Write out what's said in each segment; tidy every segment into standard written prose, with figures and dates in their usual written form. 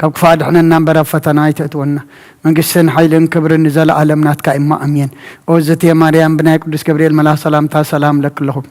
كاب كفاد حنا نمبر فتنا يتأتونا من قسن حيلن كبر نزل عالمنا تكايما أمين أوزتي مريم بناي قدس جبريل ملا سلام تا سلام لك لهم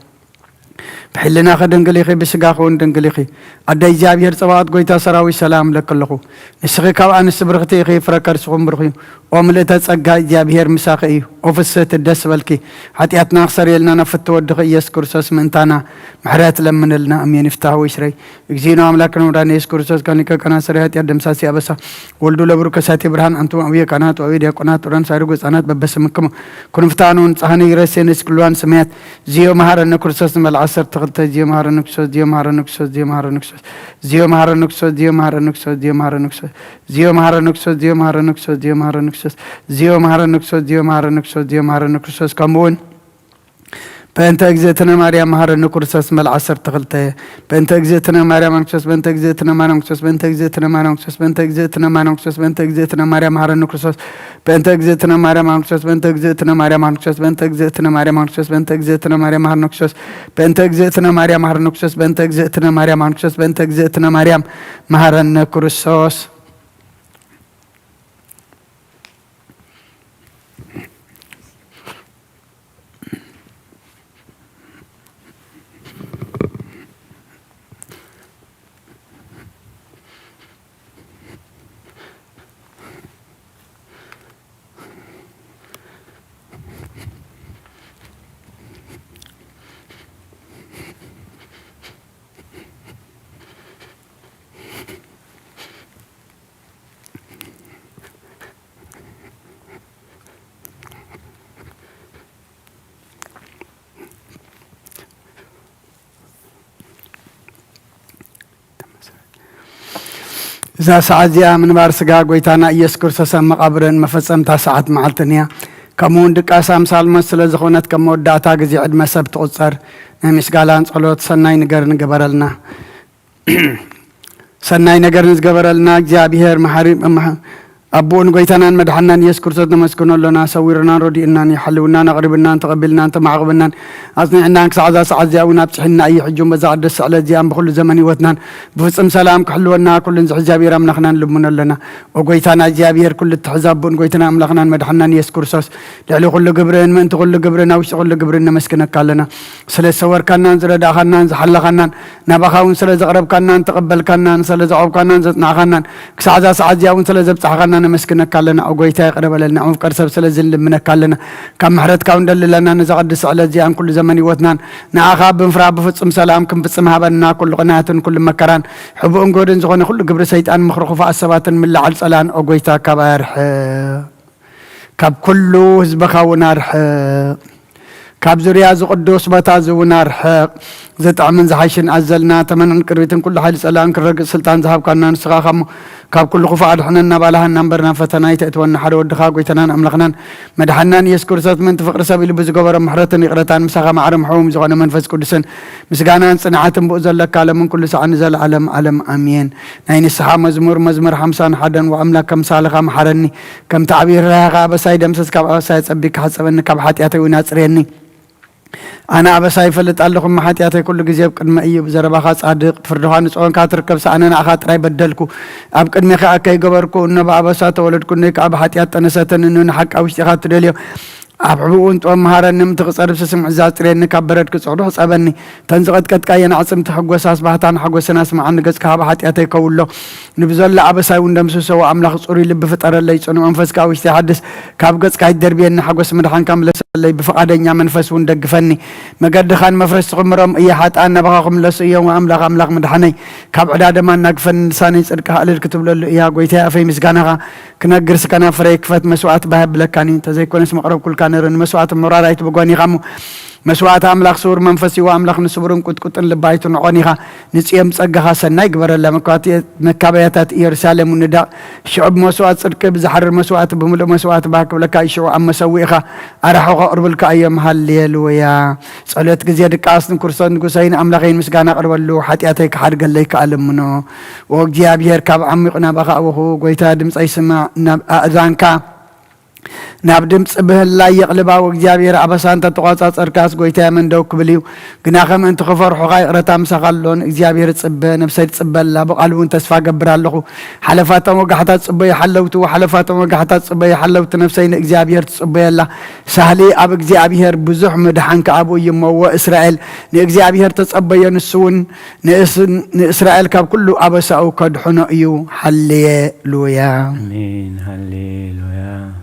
بحلنا خدنقليخي بسقاخون دنقليخي أدى جابير صوات قويتا سراوي سلام لك لهم نسخي كاو أنس برغتيخي فركر سخم برغيو وملتا تسقا جابير مساقي وفسات الدس بالكي حتى أتناخسر يلنا نفت ودخي يسكر ساس منتانا محرات لمن لنا أمين افتح ويشري اكزينو عملاكنا وراني يسكر ساس كانيكا كنا سريات يدم ساسي أبسا ولدو لبروك ساتي برهان أنتم أوية كانات وأوية قنات وران سايروغس أنات ببس مكم كن فتانون صحاني يرسين اسكلوان سميات زيو مهارا نكر ساس بالعصر تغلت زيو مهارا نكسوس زيو مهارا نكسوس زيو مهارا نكسوس زيو مهارا نكسوس زيو مهارا نكسوس زيو مهارا نكسوس زيو مهارا نكسوس زيو مهارا نكسوس زيو مهارا نكسوس زيو مهارا نكسوس زيو مهارا نكسوس زيو مهارا نكسوس كمون بنت اجزتنا مريم مهر نكرسس مال عصر تغلتي بنت اجزتنا مريم نكسس بنت اجزتنا مريم نكسس بنت اجزتنا مريم نكسس بنت اجزتنا مريم نكسس بنت اجزتنا مريم مهر نكرسس بنت اجزتنا مريم نكسس بنت اجزتنا مريم نكسس بنت اجزتنا مريم نكسس بنت اجزتنا مريم مهر نكسس بنت اجزتنا مريم مهر نكسس بنت اجزتنا مريم نكسس بنت اجزتنا مريم مهر نكرسس إذا سعديا من بارسقا قويتانا يسكر سسم مقابرن مفصم تا ساعات معلتنيا كمون دك أسام سالمس لزخونت كمود داتا جزي عد مسب تقصر نمس قالان صلوت سناي نقر نقبرلنا سناي نقر نقبرلنا جابير محارم أبون قويتانا مدحنا يسكر سدنا مسكون لنا سويرنا ردي إننا حلونا نغربنا تقبلنا أنت معقبنا أصنع إننا سعدا سعدا ونبتحنا أي حجوم بزعد السعلة زيان بكل زمن وثنان بفصم سلام كحلونا كل نزح جابير أملخنا لمنا لنا وقويتانا جابير كل التحزاب بون قويتانا أملخنا مدحنا يسكر ساس لعلي كل قبرين من تقول قبرنا وش كل قبرنا مسكنا كلنا سلا سور كنا نزل داخلنا نزحل خنا نبخاون سلا زغرب كنا نتقبل كنا سلا زعوب كنا نزتنا خنا سعدا سعدا ونسلا زبط خنا نمسكنا كلنا أو قويتا يقرب لنا أو كرسب سلزل من كلنا كم حرت كون دلنا نزقدس على زيان كل زمن وثنان نأخاب بنفرع بفصم سلام كم بتصمها بنا كل قناة كل مكران حب أنقودن زغنا كل قبر سيطان مخرخ فأسبات من لعل سلان أو قويتا كبارح كاب كله هزبخا ونارح كاب زرياز قدوس بتازو ونارح زت عمن زحيشن أزلنا تمنن كربيتن كل حال سلام كرق سلطان ذهب كنا نسخاهم كاب كل خفاء حنا نبالها نمبرنا فتناي تأتون حد ودخاق ويتنان أملخنا مدحنان يذكر سات من تفقر سبيل بزقبر محرتن يقرتان مسخا معرم حوم زغنا منفس كدسن مسجانا صنعات بؤزل لك على من كل ساعة نزل علم علم أمين نين السحاب مزمور حمسان حدا وأملاك كم سالخا محرني كم تعبير رها بسايد أمسس كاب أسايد أبيك حسب كاب حاتياتي وناصريني أنا أبساي فلت ألقم محاتياتي كل جزيب قد ما إيه بزربا خاص عادق فردوهان سؤال كاتركب سأنا أخات راي بدلكو أبقد ميخا أكي قبركو إنه أبسات ولدكو نيك أب حاتيات تنساتن إنه نحق أو اشتغات تدليو أبعبون تو مهارا نم تقصر بسسم عزات رين كبرت كصعود حسابني تنزقت كت كاين عصم تحق وساس بحتان حق وسناس مع نقص كهاب حاتياتي كولو نبزل أبساي وندمسو سوا أملاخ صوري اللي بفطر اللي يصنو أنفس كاوش تحدث كاب قص كاي دربين حق وسمدحان كامل اللي بفقادنيا منفس وندقفني مقد خان مفرس قمرم إيه حات أنا بخاكم لسئيه وأملاخ مدحني كاب عداد ما نقفن لساني صدق هالل كتب له إياه قويتها في مسكانها كنقرس كنا فريك فت مسوات بهب لكاني تزيكون اسم قرب كل كان مسوات مرارة يتبقوني غامو مسوات أملاخ سور منفسي وأملاخ نسبرون كت لبايت نعونيها نسيم صقها سناي قبر لمكاتي مكابيات يرسالم ونداء شعب مسوات صدق بزحر مسوات بملء مسوات باك لك شو عم مسويها أرحو قرب لك أيام هالليلويا صليت جزيد كاسن كرسان قسين أملاخين مسكانا قرب له حتياتك حرق لك علمنا وجياب يركب عمقنا بقى وهو قويتا دمس أي سما أذانك نابدم صبه لا يقلبا وإجابير عبسان تتقاطع أركاس قويتا من دوك بليو قناخم انت خفر حقاي رتام سخلون إجابير صبه نفسي تصبه لا بقالون تسفا قبر له حلفات وقحتات صبه حلوت وحلفات وقحتات صبه حلوت نفسي إجابير تصبه لا سهلي أب إجابير بزح مدحنك أبو يمو إسرائيل إجابير تصبه ينسون إسرائيل كاب كله أبس أو قد حنقيو هللويا آمين هللويا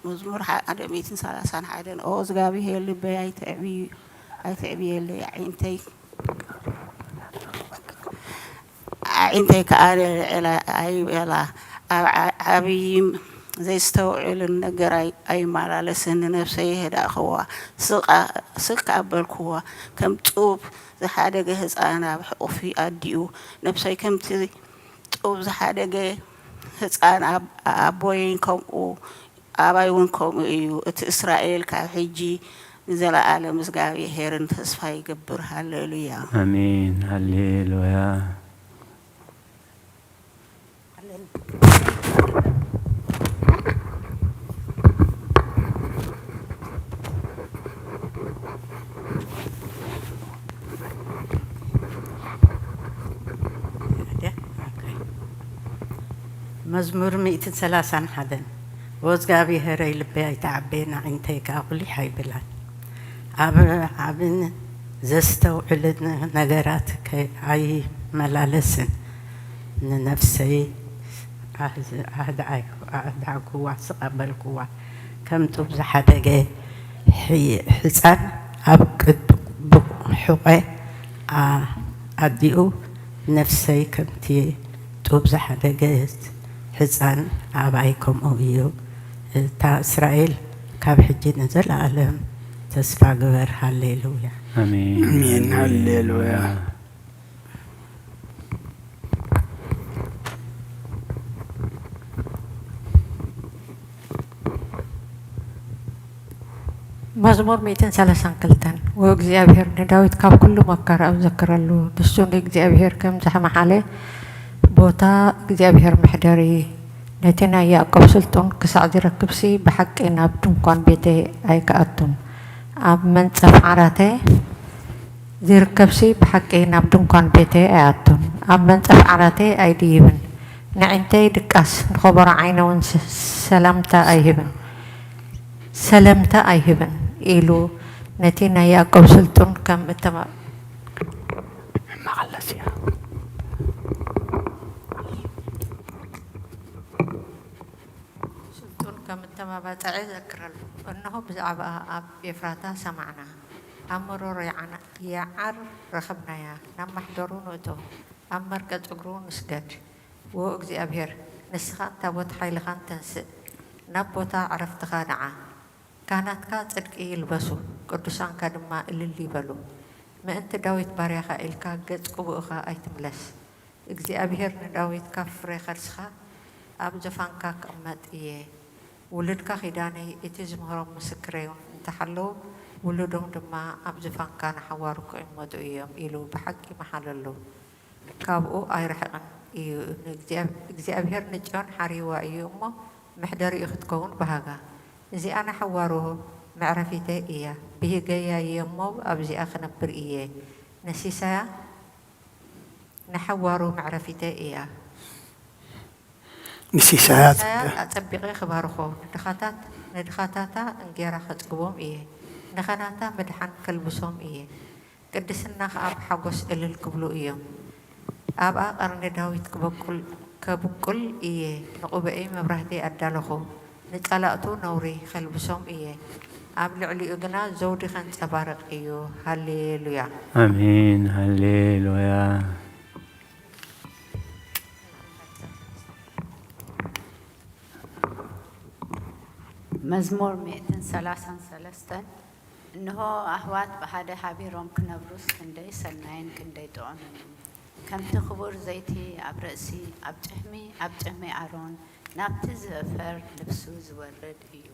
مزمور على 230 حيدن أوز جابي هي اللي بيتعبي اللي عينتي كأري إلى أبي زي استوعب النجار أي مال لسن نفسه هذا هو سق أبلكوا كم توب زحادة جهز أنا وفي أديو نفسي كم توب زحادة جهز أنا أبوينكم أبايونكم إيو إسرائيل كحجي نزل على مسجاوي هيرن تصفى يقبر هللويا آمين هللويا مزمور 131 وزغابي هري لبي يتعبينا عينتيك أقولي حي بلاد عبن زستو علدنا نجاراتك عي ملالسن نفسي عهد عقوة سقبل قوة كم تبز حدقة حسن أبقد بحقة أديو نفسي كمتي تبز حدقة حسن أبايكم أويو تا إسرائيل كاب حجي نزل عالم تسفى قبر هللويا آمين آمين هللويا مزمور 232 وእግዚአብሔር ንዳዊት ካብ ኩሉ መከራ ኣብ ዘከረሉ ንሱ ንእግዚአብሔር ከም ዘሓመሓለ ቦታ እግዚአብሔር መሕደሪ ነቲ ናይ ያዕቆብ ስልጡን ክሳዕ ዝረክብሲ ብሓቂ ናብ ድንኳን ቤተ ኣይከኣቱን ኣብ መንጸፍ ዓራተ ዝርከብሲ ብሓቂ ናብ ድንኳን ቤተ ኣይኣቱን ኣብ መንጸፍ ዓራተ ኣይድይብን ንዕንተይ ድቃስ ንኸበሮ ዓይነውን ሰላምታ ኣይህብን ኢሉ ነቲ ናይ ያዕቆብ ስልጡን ከም እተማባፅዐ ዘክረሉ እነሆ ብዛዕባ ኣብ ኤፍራታ ሰማዕና ኣብ መሮሮ የዓር ረኸብናያ ናብ ማሕደሩ ንእቶ ኣብ መርገጽ እግሩ ንስገድ ወእግዚአብሔር ንስኻ ታቦት ሓይልኻን ተንስእ ናብ ቦታ ዕረፍትኻ ንዓ ካህናትካ ጽድቂ ይልበሱ ቅዱሳንካ ድማ እልል ይበሉ ምእንቲ ዳዊት ባርያኻ ኢልካ ገጽ ቅቡእኻ ኣይትምለስ እግዚአብሔር ንዳዊት ካብ ፍሬ ኸርስኻ ኣብ ዘፋንካ ክቕመጥ እየ ውልድካ ኺዳነይ እቲ ዝምህሮም ምስክረዩን እንተሓለዉ ውሉዶም ድማ ኣብ ዘፋንካ ንሓዋሩ ክቕመጡ እዮም ኢሉ ብሓቂ መሓለሉ ካብኡ ኣይርሕቕን እዩ እግዚአብሔር ንጭዮን ሓሪዋ እዩ እሞ ምሕደሪኡ ክትከውን ባህጋ እዚኣ ንሓዋሩ መዕረፊተ እያ ብሂገያ እየ እሞ ኣብዚኣ ክነብር እየ ነሲሳያ ንሓዋሩ መዕረፊተ እያ نسيسات أطبقي خبارخو ندخاتاتا انجيرا خطقبوم إيه نخناتا مدحان كلبسوم إيه قدسنا أب حقوس إلل كبلو إيه أبا قرن داويت كبكل إيه نقوبئي مبرهدي أدالخو نتقلقتو نوري خلبسوم إيه أب لعلي أغنا زودي خان تبارك إيو هللويا آمين هللويا مزمور 133 إنه أهوات بهذا حبيرهم كنبروس كندي سنين كندي طعمين كم تخبر زيتي عب رأسي عب جحمي أرون نبت زفر لبسو زورد إيو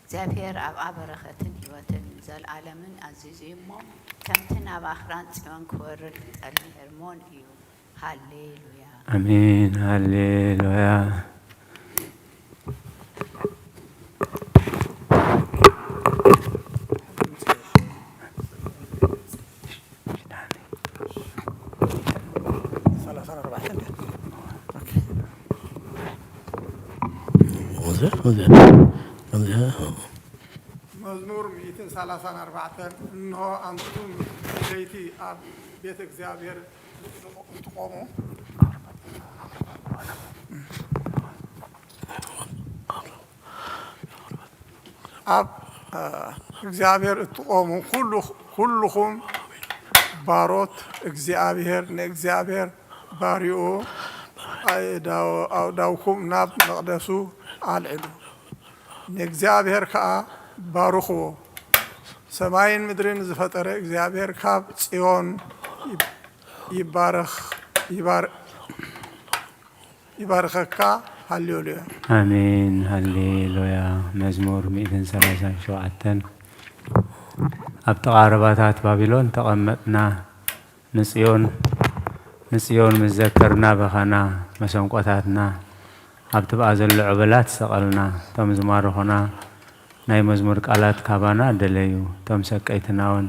زافير عب برختن هيوتن زال عالمن عزيز يمو كم تناب آخران سيوان كورد الهرمون إيو هاليلويا آمين هللويا مزمور 234 إنه أنتم بيتي بيت እግዚአብሔር تقوموا أب እግዚአብሔር تقوموا كلكم باروت እግዚአብሔር نእግዚአብሔር ባሪኡ أوداوكم ناب مقدسو አልዕሉ نእግዚአብሔር كأ ባርኽዎ ሰማይን ምድርን ዝፈጠረ እግዚአብሔር ካብ ጽዮን ይባርከካ ሃሌሉያ آمين هللويا مزمور 137 ኣብ ተቓረባታት ባቢሎን ተቐመጥና ንጽዮን ምዘከርና በኻና መሰንቆታትና ኣብቲ በኣ ዘሎ ዕበላት ሰቐልና ቶም ዝማርኹና ናይ መዝሙር ቃላት ካባና ደለዩ ቶም ሰቀይትና እውን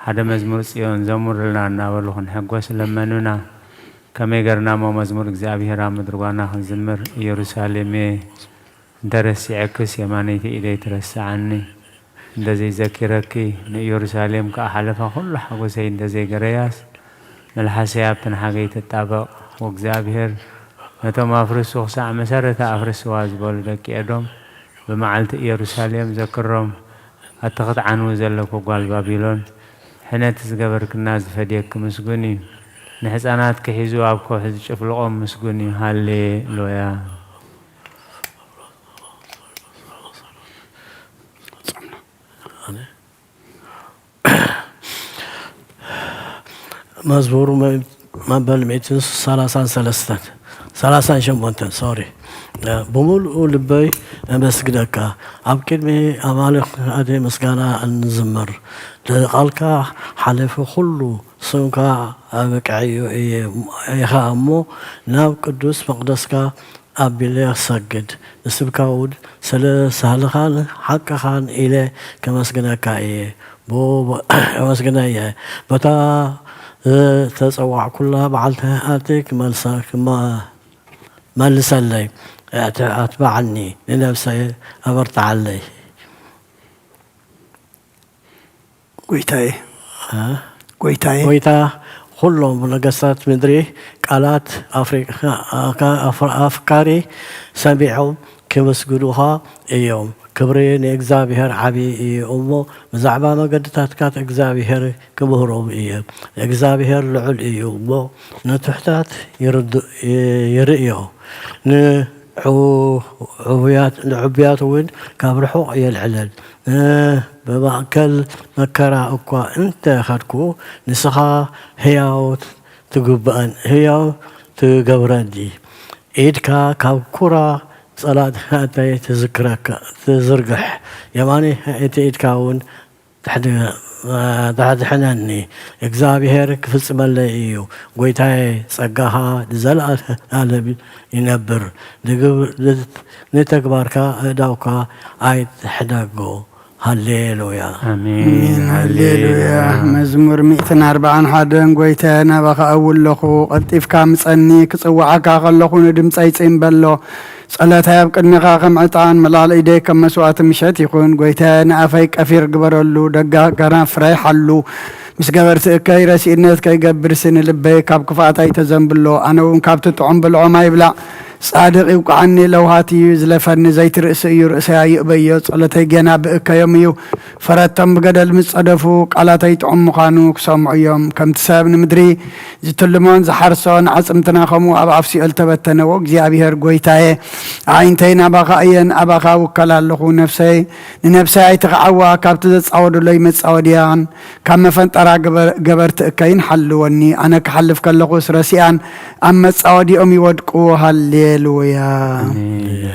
ሓደ መዝሙር ጽዮን ዘሙርልና እናበሉ ክንሕጐስ ለመኑና ከመይ ገርና ሞ መዝሙር እግዚኣብሔር ኣብ ምድሪ ጓና ክንዝምር ኢየሩሳሌሜ እንተረሲዐክስ የማነይቲ ኢደይ ትረስዓኒ እንደዘይዘኪረኪ ንኢየሩሳሌም ከዓ ሓለፈ ኩሉ ሓጐሰይ እንደዘይገረያስ መልሓሰይ ኣብትን ሓገይ ትጣበቕ ወእግዚኣብሔር ነቶም ኣፍርሱ ክሳዕ መሰረተ ኣፍርስዋ ዝበሉ ደቂ ኤዶም بمعلت إيروساليم ذكرهم أتخذ زلك وقال بابيلون حين تزقبرك الناس فديك مسقوني نحسانات كحيزو أبكو حيز شفلقهم مسقوني هاليلويا مزبور ما بالمئتين سلاسان شمونتن سوري بملء لبي مسجدك أبكي أمالك أدي مسجنا النزمر قالك حلف كله سونك أبك عيو إيهامو ناب قدوس مقدسك أبيلي سجد نسبكاود سهلخان حق خان إلى كمسجنك إيه بو مسجنا بتا تسوع كلها بعلتها أتيك ملسك ما لسلي أتبعني لنفسي أبرت علي قويتاي كلهم نقصات مدري قالات أفكاري سمعوا كمسجدوها اليوم كبرين إجزابير عبي أمه مزعبا ما قد تاتكات إجزابير كبهرهم إيه إجزابير لعل إيه أمه نتحتات يرئيو عبيات وين كابرحو يالعلل بمعكل مكرا أكوا انت خدكو نسخا هياو تقبان هياو تقبران دي إيدكا كابكورا صلاة هاتي تذكرك تزرقح يماني هاتي إيدكاون تحت حناني እግዚአብሔር ክፍጽመለ እዩ ጎይታዬ ጸጋሃ ዘለዓለም ይነብር ንተግባርካ እዳውካ ኣይትሕደጎ هللويا آمين هللويا مزمور 141 ጎይታዬ ናባኻ ኣውለኹ ቀልጢፍካ ምጸኒ ክጽዋዓካ ከለኹ ንድምፀይ ጽምበሎ ጸሎተይ ኣብ ቅድሚኻ ከም ዕጣን መላል ኢደይ ከም መስዋዕቲ ምሸት ይኹን ጎይታዬ ንኣፈይ ቀፊር ግበረሉ ደጋ ገናፍረ ይሓሉ ምስ ገበርትእከይ ረሲእነት ከይገብር ስኒ ልበይ ካብ ክፋኣታይ ተዘንብሎ ኣነ እውን ካብቲ ጥዑም ብልዖ ማይብላዕ صادق يوقعني لو هاتي زلفن زيت رأسي رأسي يقبيو صلتي جنا بك يوميو فرتم بقدر مصدفو قالتي تعم مخانو كسمع يوم كم تسابن مدري زتلمون زحرسون عصمتنا خمو أبا أفسي التبتنا وقزي أبيهر قويتاي عينتين أباقا أين أباقا وكلا لخو نفسي لنفسي تقعوا كابتدت أودو لي متصوديان كم فانت أرى قبرت كين حلوني أنا كحلف كاللغو سرسيان أما تصودي أمي ودقو هالليلويا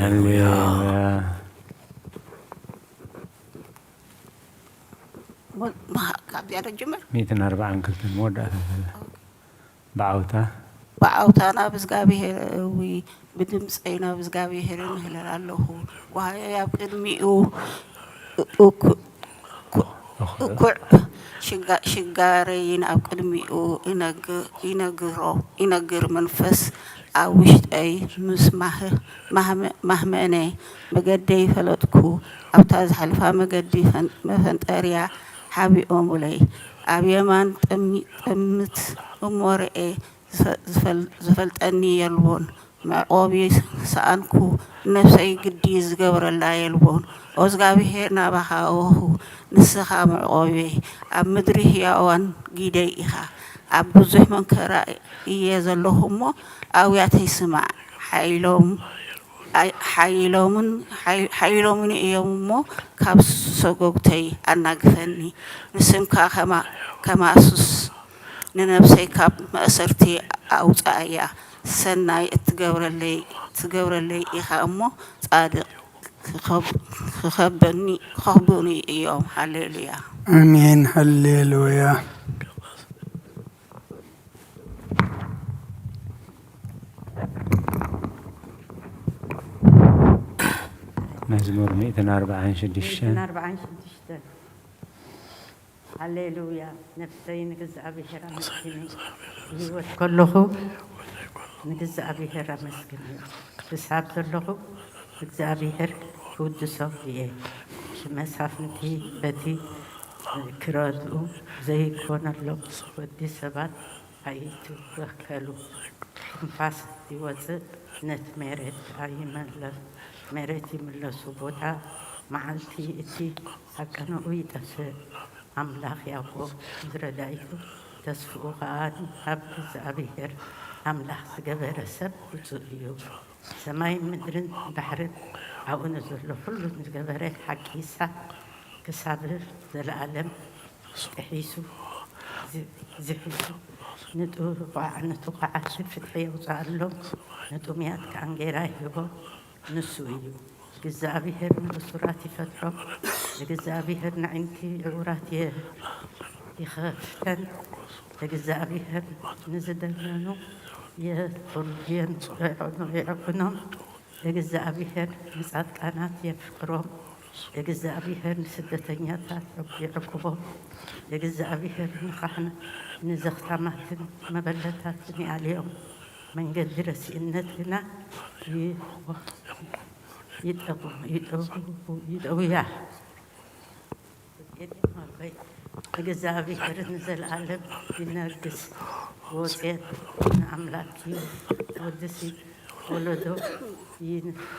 هللويا ما كابي أنا جمر 140 كلتن مودة بعوتا بعوتانا بزقابي وي بدمس أينا بزقابي هرن هلال الله وهاي يابقدميو شجارين أبقدميو إنجر منفس أوشت أي مهمني مجدي فلتكو أو تاز حلفا مجدي فنت أريا حبي أمولي أبي من تمت أمور إيه زفلت أني يلبون معقوبي سأنكو نفسي قديز قبر الله يلبون أزقابي هنا بخاوه نسخا معقوبي أمدريه يوان قيديها أبوزه من كرا يزلهم أو ياتي سمع حيلومن يومو كابس سوقتي أناقفني نسمكا كما أسوس ننفسي كاب مأسرتي أو تأيا سناي تقبر لي إخامو صادق خبني يوم هللويا آمين هللويا مزمور 140 شديشة 140 شديشة هللويا نفسي نجزء بهرا مسكيني يوت كله نجزء بهرا مسكيني بسحب له نجزء بهر ود صوفيه مسافنتي بتي كرادو زي كون له ودي سبات حيتو وكلو نفاس يوزع نت ميرت أي ملل ميرتي ملل سبوتا معلتي إتي أكنا ويدس أملاخ يابو زردايتو تسفو قاد أبز أبيهر أملاخ سجبر سب وتزيو سماي مدرن بحر أو نزل كل نجبر حكيسة كسابر العالم تحيسو زحيسو نتوقع فتحي وصارلو نتوميات كان غيره يبو نسويو جزابي هر بصوراتي فتحو جزابي هر نعنتي عوراتي يخفتن جزابي هر نزدلنو يطلبين يعقنهم جزابي هر مسعد كانت يفقرهم جزابي هر سدتنيات يعقبهم جزابي هر نخحنا نزختمات مبلتاتني عليهم من قدر سئنتنا يدعويا جزابي هر نزل عالم ينرقص وزيت أملاكي ودسي ولدو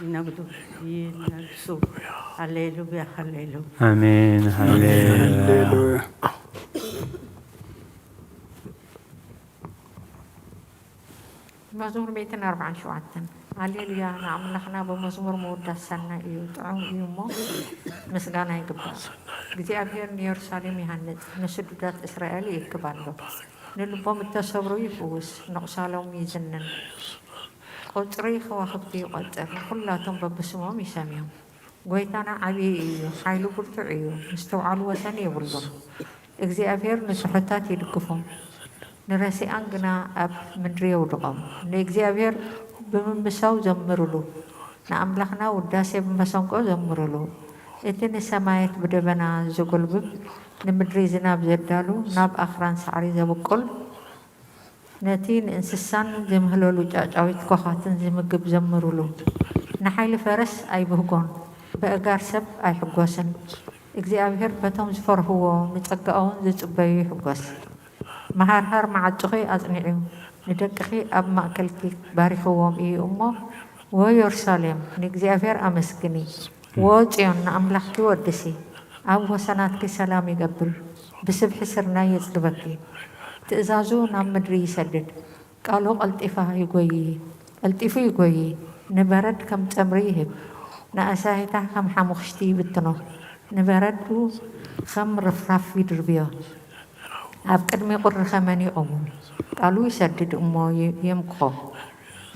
ينقدو ينرسو هللويا هللويا آمين هللويا مزمور 140 شوعتن هللويا نعم لخنا بمزمور مودة سنة يطعم يومو مسغانا يقبل እግዚአብሔር ኢየሩሳሌም ይሃንጽ ንስዱዳት እስራኤል ይክባሉ ንልቦም ተሰብሩ ይፍውስ ንቁሳሎም ይዝንን ቁጥሪ ከዋክብቲ ይቆጥር ኩላቶም በብስሞም ይሰምዮም ጎይታና ዓብዪ እዩ ሓይሉ ብርቱዕ እዩ ምስተውዓሉ ወሰን የብሉን እግዚአብሔር ንስሑታት ይድግፎም ንረሲኣን ግና ኣብ ምድሪ የውድቖም ንእግዚአብሔር ብምምሳው ዘምርሉ ንኣምላኽና ውዳሴ ብመሰንቆ ዘምርሉ እቲ ንሰማያት ብደበና ዘጎልብብ ንምድሪ ዝናብ ዘዳሉ ናብ ኣኽራን ሳዕሪ ዘበቁል ነቲ ንእንስሳን ዝምህለሉ ጫጫዊት ኮኻትን ዝምግብ ዘምርሉ ንሓይሊ ፈረስ ኣይብህጎን ብእጋር ሰብ ኣይሕጐስን እግዚኣብሔር በቶም ዝፈርህዎ ንጸጋኦም ዝጽበዩ ይሕጐስ መሃርሃር መዓጽኺ ኣጽኒዑ ንደቅኺ ኣብ ማእከልኪ ባሪኽዎም እዩ እሞ ويرسالم نجزافير أمسكني وصيون أملاك ودسي أبو سناتك سلام يقبر بسبح سرنا يزدبكي تأزازو نام مدري يسدد قالوا الطفا يقوي الطفا يقوي نبرد كم تمريهب نأساهتا كم حمخشتي بتنو نبردو خم رفرف يدربيو أبقد ميقر خماني أمون قالوا يسدد أمو يمقو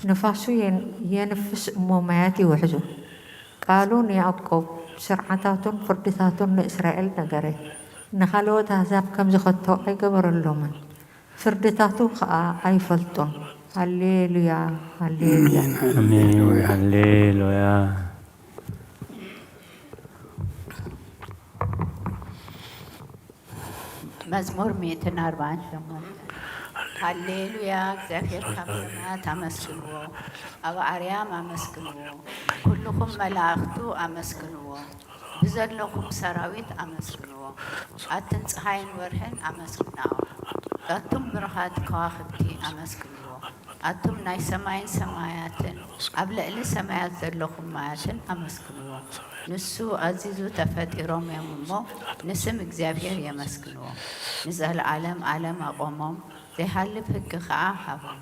نفاسو ينفس أمو مياتي وحزو قالوا يعقوب سرعتاتون فردتاتون لإسرائيل نقري نخلو تهزاب كم زخطو أي قبر اللومن فردتاتو خاء أي فلتون هللويا هللويا آمين هللويا مزمور 148 هللويا እግዚአብሔር ካበናት አመስግንዎ ኣብ ኣርያም አመስግንዎ ኩልኩም መላእክቱ አመስግንዎ ብዘለኩም ሰራዊት አመስግንዎ ኣትን ፀሓይን ወርሕን አመስግናዎ ኣቱም ብርሃት ከዋኽብቲ አመስግንዎ ኣቱም ናይ ሰማይን ሰማያትን ኣብ ልዕሊ ሰማያት ዘለኩም ማያትን አመስግንዎ ንሱ ኣዚዙ ተፈጢሮም እዮም እሞ ንስም እግዚአብሔር የመስግንዎ ንዘለዓለም ዓለም ኣቆሞም ዘይሃልፍ ሕጊ ከዓ ሃቦም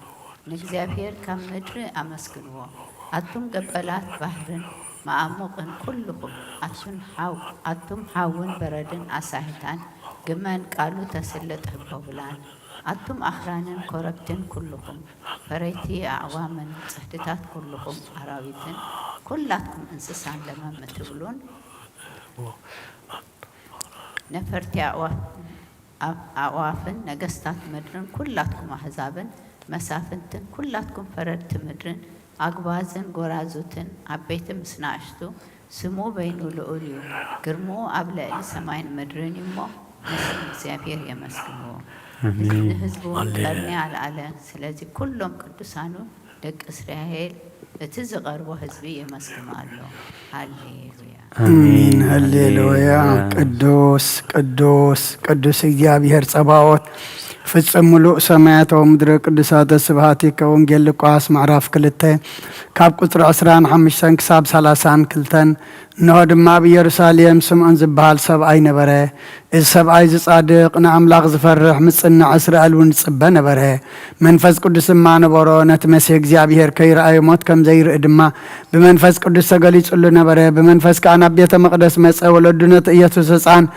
ንእግዚአብሔር ካብ ምድሪ አመስግንዎ ኣቱም ገበላት ባህርን ማዕሙቕን ኩልኩም ኣቱም ሓውን በረድን ኣሳሂታን ግመን ቃሉ ተስልጥ ህቦብላን ኣቱም ኣኽራንን ኮረብትን ኩልኩም ፈረይቲ ኣዕዋምን ጽሕድታት ኩልኩም ኣራዊትን ኩላትኩም እንስሳን ለመም ትብሉን ነፈርቲ أعوافن نجستات مدرن كلاتكم أحزابن مسافنتن كلاتكم فرد مدرن أقوازن غرازوتن عبيت مسناشتو سمو بينو لأوليو قرمو أبلع لسماين مدرن يمو نسم زيابير يمسكنو نهزبون قرني على العالم سلازي كلهم قدسانو لك إسرائيل لتزغر وهزبي يمسكنو الله هالليلويا آمين هللويا قدوس قدوس قدوس እግዚአብሔር ጸባዖት ፍጹም ሙሉእ ሰማያት ወምድሪ ቅዱሳት ስብሐቲከ ወንጌል ሉቃስ ምዕራፍ 2 ካብ ቁጥሪ 25 ክሳብ 32 እንሆ ድማ ብኢየሩሳሌም ስምዖን ዝበሃል ሰብኣይ ነበረ እዚ ሰብኣይ ዝጻድቕ ንኣምላኽ ዝፈርሕ ምጽናዕ እስራኤል እውን ጽበ ነበረ መንፈስ ቅዱስ ድማ ነበሮ ነቲ መሲሕ እግዚአብሔር ከይረኣዮ ሞት ከም ዘይርኢ ድማ ብመንፈስ ቅዱስ ተገሊጹሉ ነበረ ብመንፈስ ከዓ ናብ ቤተ መቕደስ መጸ ወለዱ ነቲ ኢየሱስ ህፃን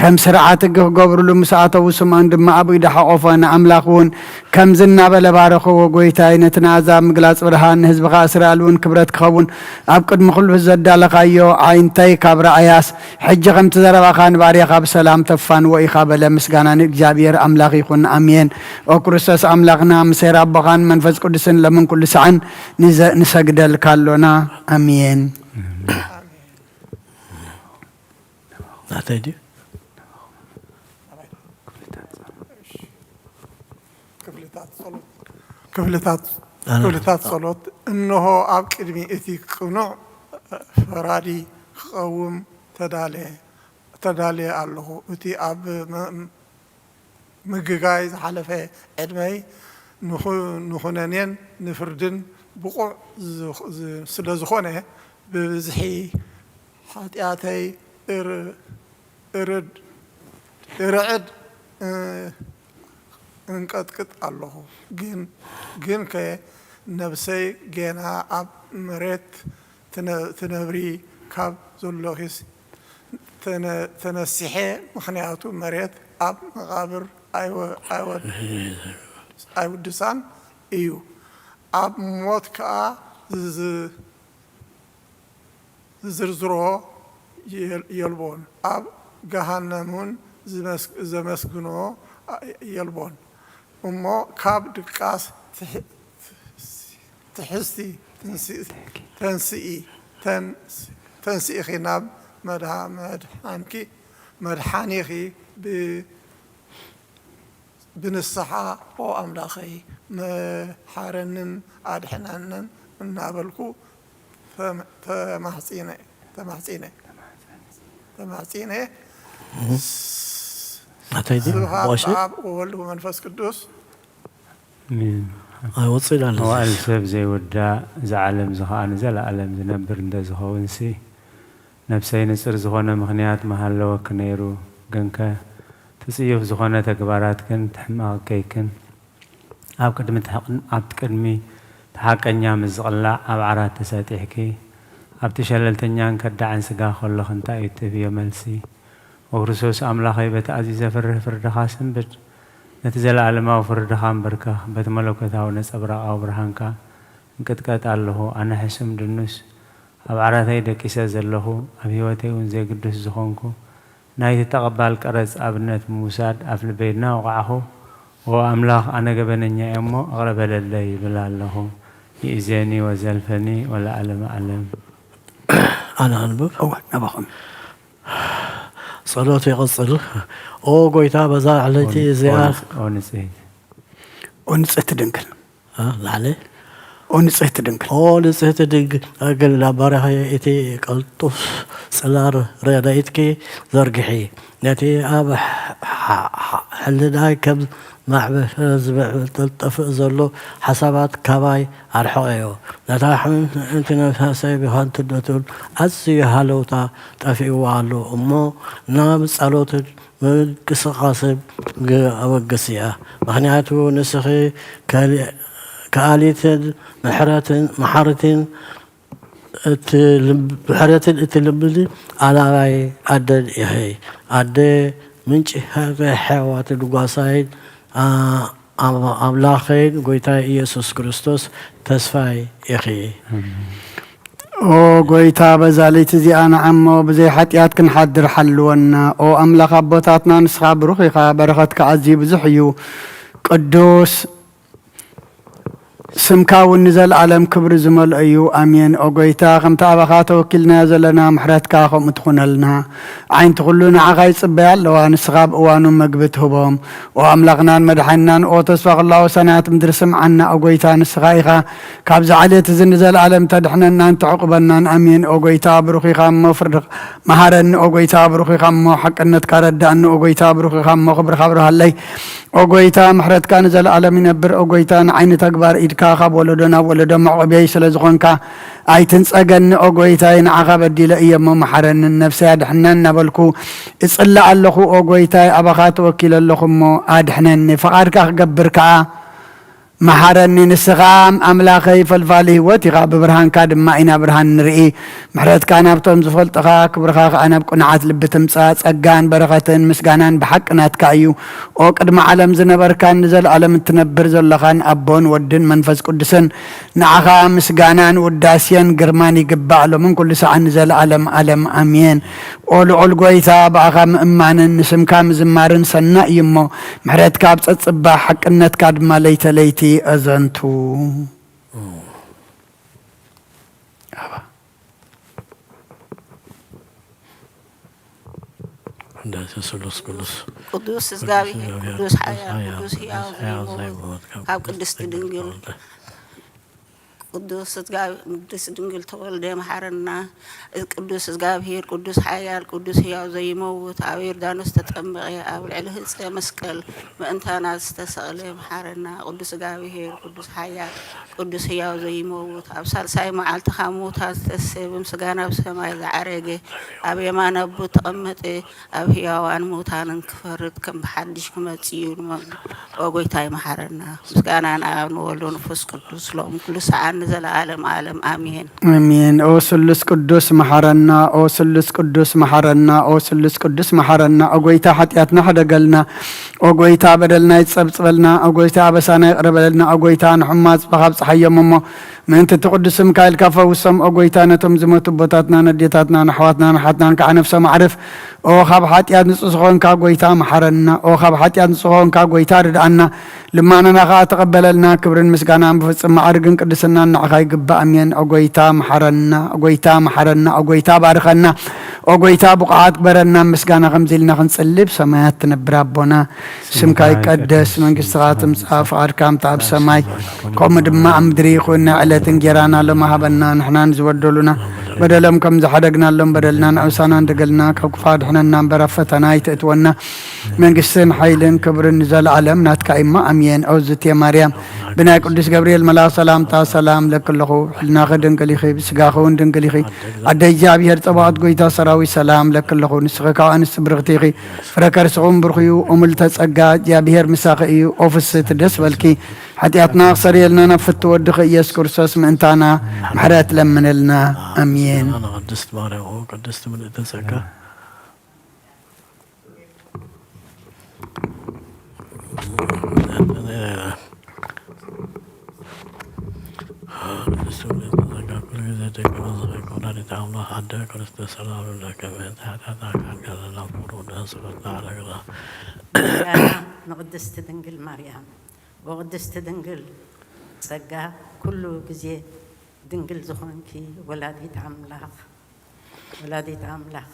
ከም ስርዓት ሕጊ ክገብርሉ ምስ ኣተዉ ስምዖን ድማ ኣብ ኢዱ ሓቆፎ ንኣምላኽ እውን ከም ዝናበለ ባረኽዎ ጎይታይ ነቲ ንኣሕዛብ ምግላፅ ብርሃን ንህዝብኻ እስራኤል እውን ክብረት ክኸውን ኣብ ቅድሚ ኩሉ ዘዳለኻዮ ዓይንተይ ካብ ረኣያስ ሕጂ ከምቲ ዘረባኻ ንባርያኻ ብሰላም ተፋንዎ ኢኻ በለ ምስጋና ንእግዚአብሔር ኣምላኽ ይኹን ኣሜን ኦ ክርስቶስ ኣምላኽና ምሴር ኣቦኻን መንፈስ ቅዱስን ለምን ኩሉ ሰዓን ንሰግደልካ ኣሎና ኣሜን ናተይድዩ ክፍልታት ጸሎት እንሆ ኣብ ቅድሚ እቲ ቅኑዕ ፈራዲ ክቐውም ተዳልየ ኣለኹ እቲ ኣብ ምግጋይ ዝሓለፈ ዕድመይ ንኹነኔን ንፍርድን ብቑዕ ስለ ዝኾነ ብብዝሒ ሓጢኣተይ እርዕድ እንቀጥቅጥ ኣለኹ ግን ከ ነብሰይ ገና ኣብ መሬት ትነብሪ ካብ ዘሎኺስ ተነሲሐ ምክንያቱ መሬት ኣብ መቃብር ኣይውድሳን እዩ ኣብ ሞት ከዓ ዝዝርዝሮ የልቦን ኣብ ገሃነሙን ዘመስግኖ የልቦን እሞ ካብ ድቃስ ትሕስቲ ተንስኢኺ ናብ መድሓኒኺ ብንስሓ ኦ ኣምላኸይ መሓረንን ኣድሕናንን እናበልኩ ተማሕፂነ ስብሃት ኣብ ወወልድ ወመንፈስ ቅዱስ ኣይወፅኢና وقال سب زي ودا زعلم زخان زل علم زنبر انت زخونسي نفسي نصر زخونه مخنيات محلو كنيرو جنك تسيف زخونه تكبارات كن تحما كيكن اب قدم تحقن اب تقدمي تحقنيا مزقلا اب عرات تساتيحكي اب تشللتنيان كدعن سغا خلخ انت يتبي ملسي ورسوس املاخي بتعزيز فرد خاسم بد نتزل علما وفرد خام بركه بتملكته ونصبرا او برهانكا انكتكات الله انا حسم دنس اب عراتي دكيسه زلهو اب هيوتي ونزي قدس زخونكو نايت تقبل قرص ابنت موساد افل بيدنا وقعه واملاخ انا غبنني امو اقرب لله بلاله يزني وزلفني ولا علم علم أنا أنبب أول نبخم صلوتي قصر أو قويتا بزار عليتي زيار ونسيت ونصيت دنكل لعلي ونصيت دنكل أو نسيت دق أقل لبارها إتي قلطوس سلار رياضيتكي زرقحي نتي أب حلنا كم معبه زبع تلطف زلو حسابات كباي أرحقيو نتاحم أنت نفسي بهان تدتون أزي هالوتا تفيو علو أمو نام صلوت قص قاسب أوقسيا مخنياتو نسخي كاليت محرتين بحرتين اتلبلي على راي عدد يهي عدد منش هذا حوات القاسايد أملاخين قويتا إيسوس كريستوس تسفاي يخي او قويتا بزاليت زي انا عمو بزي حتيات كن حدر حلونا او املاخ ابوتاتنا نسخا بروخيخا برختك عزيب زحيو قدوس سمكا ونزل عالم كبر زمل ايو امين او قويتا خمتا ابخات وكلنا زلنا محرتكا خم تخون لنا عين تقولون عغاي صبيا لو نسغاب اوانو مقبت هبهم واملغنا مدحنان او تصفق الله سنات مدرسم عنا او قويتا نسغايخا كابز عليت زنزل عالم تدحننا انت عقبنا امين او قويتا بروخيخا مفرق مهارن او قويتا بروخيخا مو حق انتك ردان او قويتا بروخيخا مو خبر خبرها اللي او قويتا محرتكا نزل عالم ينبر او قويتا عين تكبر إيدكا خاب ولدنا ولدنا معبي سلزغنكا ايتنس اجن اوغويتاي نعغب الديل ايام محرن النفس ادحنن نبلكو اصلى اللخو اوغويتاي ابخات وكيل اللخم ادحنن فقاركا غبركا محرني نسغام املاخي فالفالي وتي غاب برهان كاد ما اينا برهان نرئي محرت كان ابتم زفلطخا كبرخا انا بقنعات لبتمصا صغان برختن مسغانان بحقنات كايو او قدم عالم زنبر كان نزل عالم تنبر زلخان ابون ودن منفس قدسن نعخا مسغانان وداسين غرماني يقبع له من كل ساعه نزل عالم امين اول قويتا باخا مامانن نسم كام زمارن سنا يمو محرت كاب صصبا حقنات كاد ما ليتي أزنتو قدوس إزغابي قدوس حياة قدوس هياو هاو قدس تدنجل قدوس إزغابي قدس دنجل تولد محرنا قدوس إزغابي قدوس حياة قدوس هياو زي موت عوير دانوس تتقمغي أو العلهز مسكال ما أنت ناس تسأل محرنا قدوس إزغابي قدوس حياة قدوس هياو زي موت أو سالساي معال تخاموت هاستسي بمسغانا بسماي العرقي أو يمان أبو تقمتي أو هياو أن موتان انكفرد كم بحدش كما تسيون وقويتاي محرنا مسغانا أنا نولو نفس قدوس لهم كل ساعة نزل عالم آمين امين او سلس قدوس محرنا او سلس قدوس محرنا او سلس قدوس محرنا او قويتا حتياتنا حدقلنا او قويتا بدلنا يتصبصبلنا او قويتا بسانا يقربلنا او قويتا نحماز بخاب صحيا ممو من انت تقدس مكايل كافا وسم او قويتا نتم زمتو بوتاتنا نديتاتنا نحواتنا نحاتنا نكا نفسه معرف او خاب حتيات نصصغون كا قويتا محرنا او خاب حتيات نصصغون كا قويتا ردعنا لما انا نخا تقبللنا كبرن مسقانا بفصم معرقن قدسنا نعخاي قبا امين او قويتا محرنا او قويتا محرنا او قويتا بارخنا او قويتا بقعات برنا مسقانا غمزلنا خنصلب سمايات تنبر ربنا سمكاي قدس منقستغات مصاف اركام تاب سماي قوم دما امدري خونا علتن جرانا لما هبنا نحنا نزودلنا بدلهم كم زحدقنا لهم بدلنا نعوسانا ندقلنا كوكفاد حنا ننبر فتنا يتأتونا من قسن حيلن كبر نزال عالم ناتك إما أمين أوزت يا مريم بناك قدس جبريل ملا سلام تا سلام لكل خو حلنا خدن كليخي بسقاخون دن كليخي عدي جابي هرتبات قويتا سراوي سلام لكل خو نسخك أنس برغتيخي فركر سغون برخيو أملتس أجاد جابي هر مساقيو أوفس تدس بلكي حتياتنا صريلنا نفت ودخ يسكر سوس من انتانا محرات لمن لنا امين. انا قدست مريم وقدست من تسكى نقدست دنقل مريم وقدست دنقل سقا كل جزء دنقل زخونكي ولادي تعملاق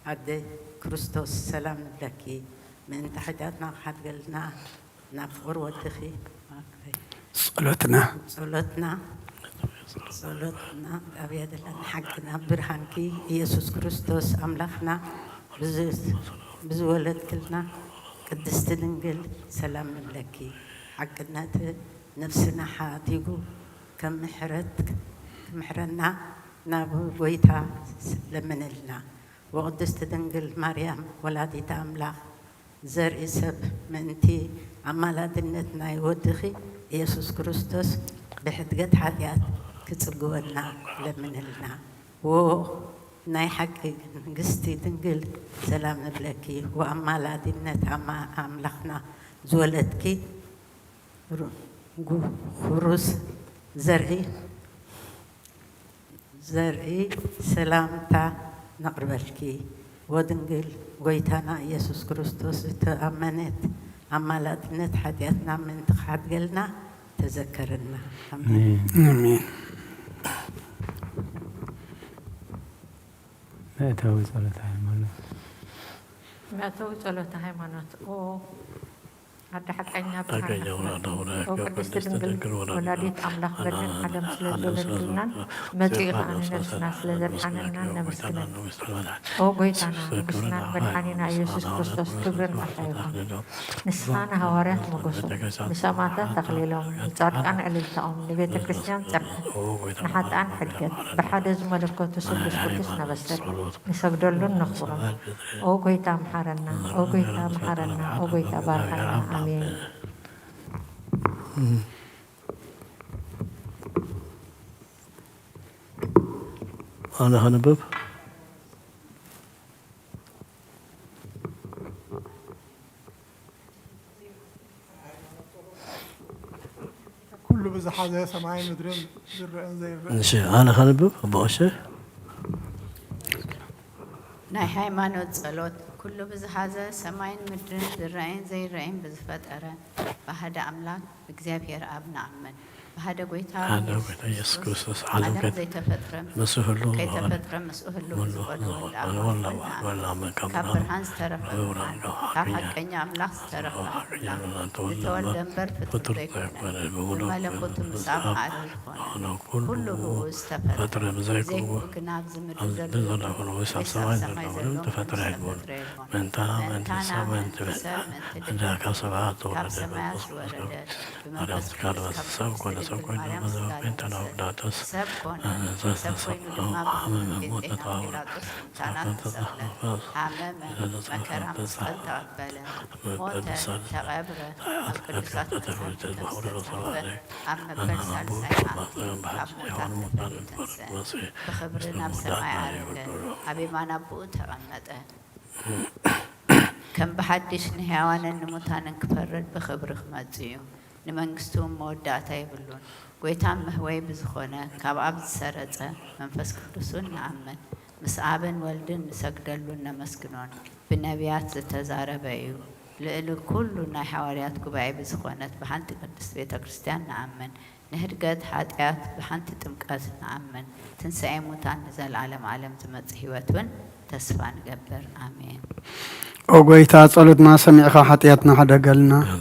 عد كريستوس سلام لكي من تحداتنا حد قلنا نفغر ودخي صلوتنا أبيض لنا حقنا برهانكي يسوع كريستوس أملاخنا بزولد كلنا قدست دنقل سلام لكي حقنا نفسنا حاتيقو كم محرنا نابو بويتا لمن لنا وقدست دنقل مريم ولادي تاملا زر إسب منتي عمالات النتنا يودخي يسوع كريستوس بحدقت حيات كتسقونا لمن لنا و ناي حقي قستي دنقل سلام بلكي وعمالات النت عملخنا زولتكي خروس زرعي سلامتا نقربلكي ودنقل قويتانا يسوع كريستوس تأمنت عمالات نت حدياتنا من تخاد قلنا تذكرنا امين. ما توي صلاة هيمانوت هذا حقنا وقدست دنقل ولاديت أملاك بدن عدم سلزولنا مزيغ عن نفسنا سلزبحاننا نمسكنا وقويتنا نقصنا بدحاننا يسوع كريستوس كبرنا حيوان نسخانا هواريات مقصو بساماتا تقليلهم نصارقان أليلتهم لبيت كريستيان ترحل نحاتان حدقت بحادز ملكوت سلس قدس نبستر نسجدلون نخبرهم وقويتا محارنا وقويتا بارحنا آمين. أنا هنبب كل بزح هذا سماعين مدرين زرقان زي نشي أنا هنبب باشا ناي هايمانوت صلوت كل بزحازة سماين مدرن زرعين زي الرعين بزفت أرى بهذا أملاك بإግዚአብሔር አብ نعمن بهذا قويتا يسوع كريستوس عالم زي تفترم مسؤول كي تفترم مسؤول ولا من كبرهان سترف كحقني أملاك سترف لتول دنبر فتر ملكوت مسام عارف كله استفاد زي كناب زمر زلو تفتر عدبون من تانا من تسامن عندها كسبات ولا هذا كارو سب كل سب كل ماذا بنتنا وداتس كم بحدش نهوانا نموتان نكفرد بخبرخ ماتيو نمنجستهم مودعتا يبلون قويتان مهوي بزخونة كاب عبد سرطة منفس قدسون نعمن مسعابن والدن مسجدلون نمسكنون بالنبيات تزاربيو لإلو كلنا حواريات كبعي بزخونة بحنت قدس بيتا كريستيان نعمن نهرقات حاتيات بحنت تمكات نعمن تنسعي موتان نزال عالم تمتحيواتون تسفى نقبر آمين. أوغويتا صلوتنا سمعك حتياتنا حدا قالنا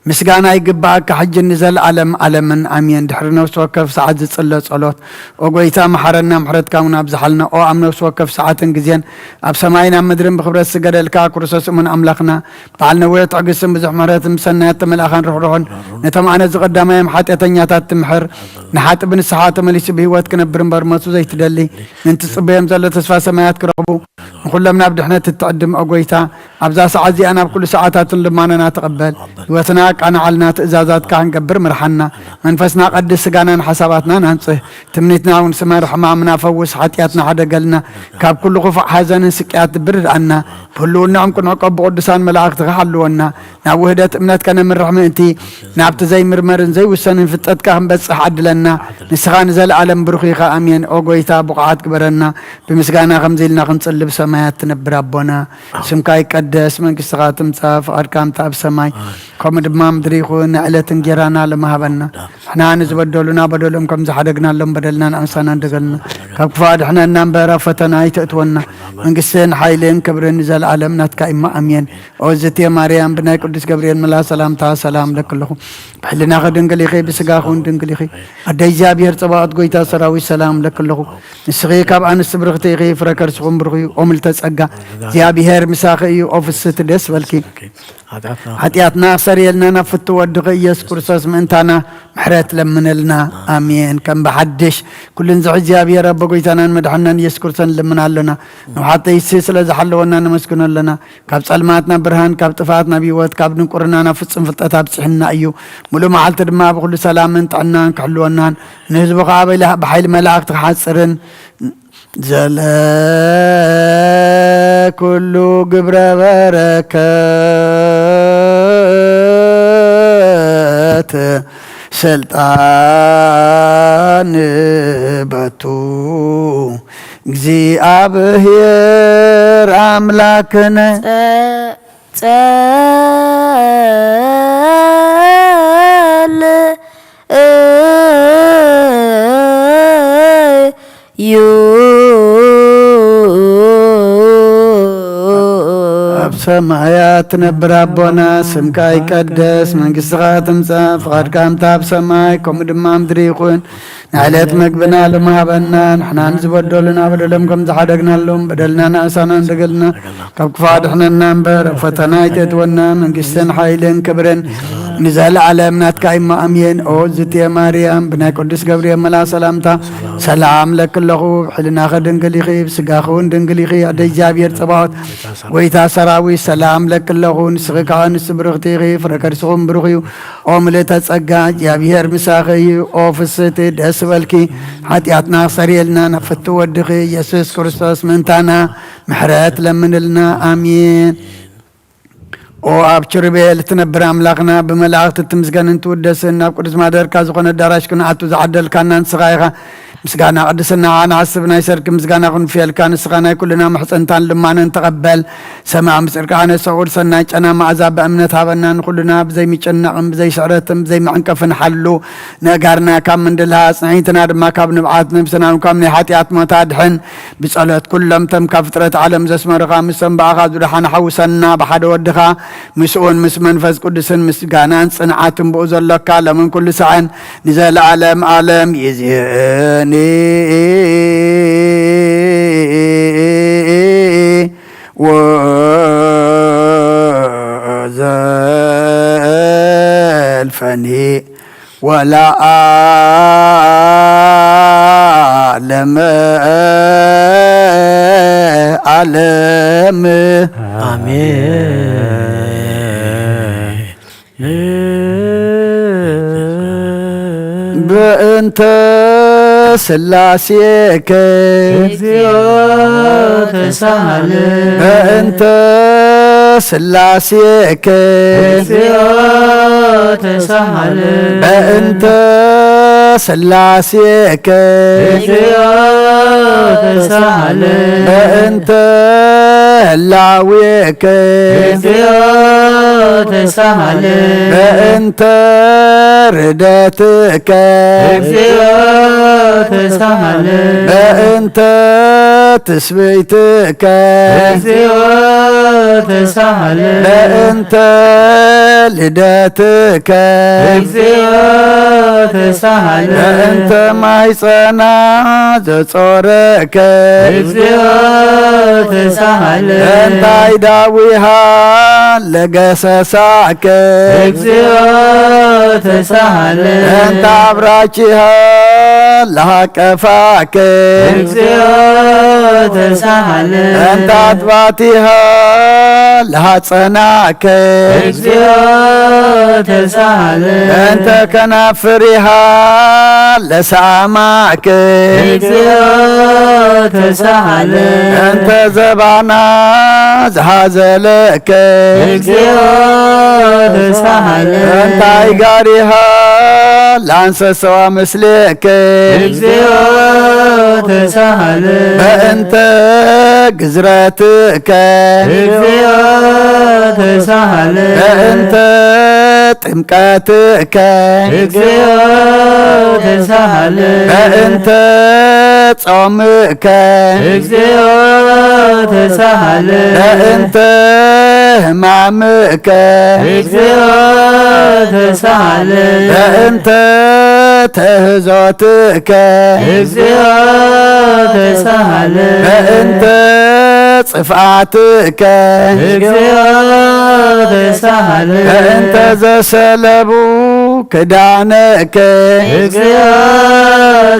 مسجانا يقبعك حج النزل علم أمين دحرنا وسوكف ساعة تصلى صلوت وقويتا محرنا محرت كامنا بزحلنا أو أمنا وسوكف ساعة جزيان أب سماينا مدرم بخبرة السجادة الكاك ورسوس من أملاقنا بعلنا ويت عقسم بزح مرات مسنات ملاخان روحون نتمعنا زقدام يم حتى تنياتات تمحر نحات ابن السحات مليس بهوات كنبرم برماتو زي تدلي انت صبيهم زل تسفى سمايات كرقبو كلنا بدحنا تتقدم أقويتا أبزا ساعة زي أنا بكل ساعات لما أنا نتقبل وثناك أنا علنا إزازات كان قبر مرحنا منفسنا قد سجانا حساباتنا ننصه تمنيتنا ونسمع رحمة منا فوس حتياتنا حدا قالنا كاب كل غفع حزن سكيات برد عنا بقولنا عمكن عقب قدسان ملاك تخلونا نوهدت امنات كان من رحمة انتي نعبت زي مرمرن زي وسن فتت كهم بس حد لنا نسخان زل عالم بروخيخا امين اوغويتا بقعات كبرنا بمسجانا خمزيلنا خنصلب سمايات تنبر ربنا سمكاي قدس من كسغاتم صاف اركام تاب سماي كم دمام دريخو نعلة انجرانا لما هبنا احنا نزبدلنا بدلهم كم زحدقنا لهم بدلنا انسانا دقلنا كفاد احنا نمبر فتنا يتأتونا من قسين حايلين كبرين نزل عالمنا تكايما امين اوزتي مريم بناي قدس جبريل ملا سلام تا سلام لك لكم بحلنا غدن قليخي بسقاخون دنقليخي ادي جابير صباط قويتا سراوي سلام لك لكم نسخي كاب عن السبرغتي غي فركر سخون برغي اومل تسقا جابير مساخي اوفس تدس بلكي حتياتنا سريلنا نفت ودغي يسكرسوس منتانا محرات لمن لنا امين كم بحدش كل نزعج يا رب قويتنا مدحنا يسكرسن لمن لنا وحتى يسلسل زحلونا نمسكن لنا كاب صلماتنا برهان كاب طفاتنا بيوت كاب نقرنا نفصن فطتا بصحنا ايو ملو معلت دما بكل سلام انتعنا كحلونا نهزب قابل بحيل ملاك تحصرن زلا كل قبر بركات سلطان باتو እግዚአብሔር አምላክነ ሰማያት ነብር አቦና ስምካ ይቀደስ መንግሥትኻ ትምጻእ ፍቃድካ እምታብ ሰማይ ከምኡ ድማ ምድሪ ይኹን ንዕለት መግብና ለማሃበና ንሕና ንዝበደሉና በደሎም ከም ዝሓደግናሎም በደልና ንእሳና እንደገልና ካብ ክፉእ ኣድሕነና እምበር ኣብ ፈተና ይተእትወና መንግስትን ሓይልን ክብርን ንዘለዓለም ናትካ ኢሞ ኣምየን ኦ ዝትየ ማርያም ብናይ ቅዱስ ገብርኤል መልኣክ ሰላምታ ሰላም ለክለኹ ብሕልናኸ ድንግል ኢኺ ብስጋኸ እውን ድንግል ኢኺ ኣደ እግዚኣብሔር ፀባዖት ጎይታ ሰራዊት ሰላም ለክለኹ ንስኺ ከዓ ንስ ብርኽቲ ኢኺ ፍረ ከርስኹም ብሩኽ እዩ ኦ ምልእተ ጸጋ እግዚኣብሔር ምሳኺ እዩ ኦ ፍስቲ ደስ በልኪ ሓጢኣትና ሰሪየልና ነፍቲ ወድኺ ኢየሱስ ክርስቶስ ምንታና ምሕረት ለምንልና ኣሚን ኦ ኣብ ችርቤል እትነብር ኣምላኽና ብመላእኽቲ እትምስገንን ትውደስን ናብ ቅዱስ ማደርካ ዝኾነ ኣዳራሽ ክንኣቱ ዝዓደልካና ንስኻ ኢኻ ምስጋና ቅድስና ንዓስብ ናይ ሰርክ ምስጋና ክንፍየልካ ንስኻ ናይ ኩልና መሕፀንታን ልማንን ተቐበል ሰማዕ ምፅርካ ነሰቑድ ሰናይ ጨና መዓዛ ብእምነት ሃበና ንኩልና ብዘይ ምጭናቕን ብዘይ ስዕረትን ብዘይ መዕንቀፍን ሓሉ ነጋርና ካብ ምንድልሃ ፅንዒትና ድማ ካብ ንብዓት ነብስና ካብ ናይ ሓጢኣት ሞታ ድሕን ብጸሎት ኩሎም ተም ካብ ፍጥረት ዓለም ዘስመርኻ ምስ ሰንባኣኻ ዙድሓን ሓውሰና ብሓደ ወድኻ ምስኡን ምስ መንፈስ ቅዱስን ምስጋናን ፅንዓትን ብኡ ዘሎካ ለምን ኩሉ ሰዓን ንዘለዓለም ዓለም ይዝን وزلفني ولا أعلم علم آمين بأنت سلاسيك تسهل بأنت سلاسيك تسهل بأنت سلاسيك تسهل بأنت هلاويك تسهل بأنت ردتك تسهل بأنت تسبيتك እግዚኦ ተሳሃለ በእንተ ልደትከ እግዚኦ ተሳሃለ በእንተ ማይጸና ዘጾረከ እግዚኦ ተሳሃለ በእንተ አይዳዊሃ ለገሰሳከ እግዚኦ ተሳሃለ በእንተ አብራኪሃ ለሃቀፋከ እግዚኦ ተሳሃለ በእንተ አጥባቲሃ ለሃጸናከ እግዚኦ ተሳሃለ በእንተ ከናፍሪሃ ለሳማከ እግዚኦ ተሳሃለ በእንተ ዘባና ዘሃዘለከ እግዚኦ ተሳሃለ በእንተ አይጋሪሃ ለአንሰሰዋ ምስሌከ እግዚኦ ተሳሃለ በእንተ ግዝረትከ እግዚኦ ተሳሃለ በእንተ ጥምቀትከ እግዚኦ ተሳሃለ በእንተ ጾምከ እግዚኦ ተሳሃለ በእንተ ሕማምከ እግዚኦ ተሳሃለ በእንተ ተህዞትከ እግዚኦ ተሳሃለ በእንተ ጽፍአትከ እግዚኦ ተሳሃለ በእንተ ዘሰለቡ ክዳነከ እግዚኦ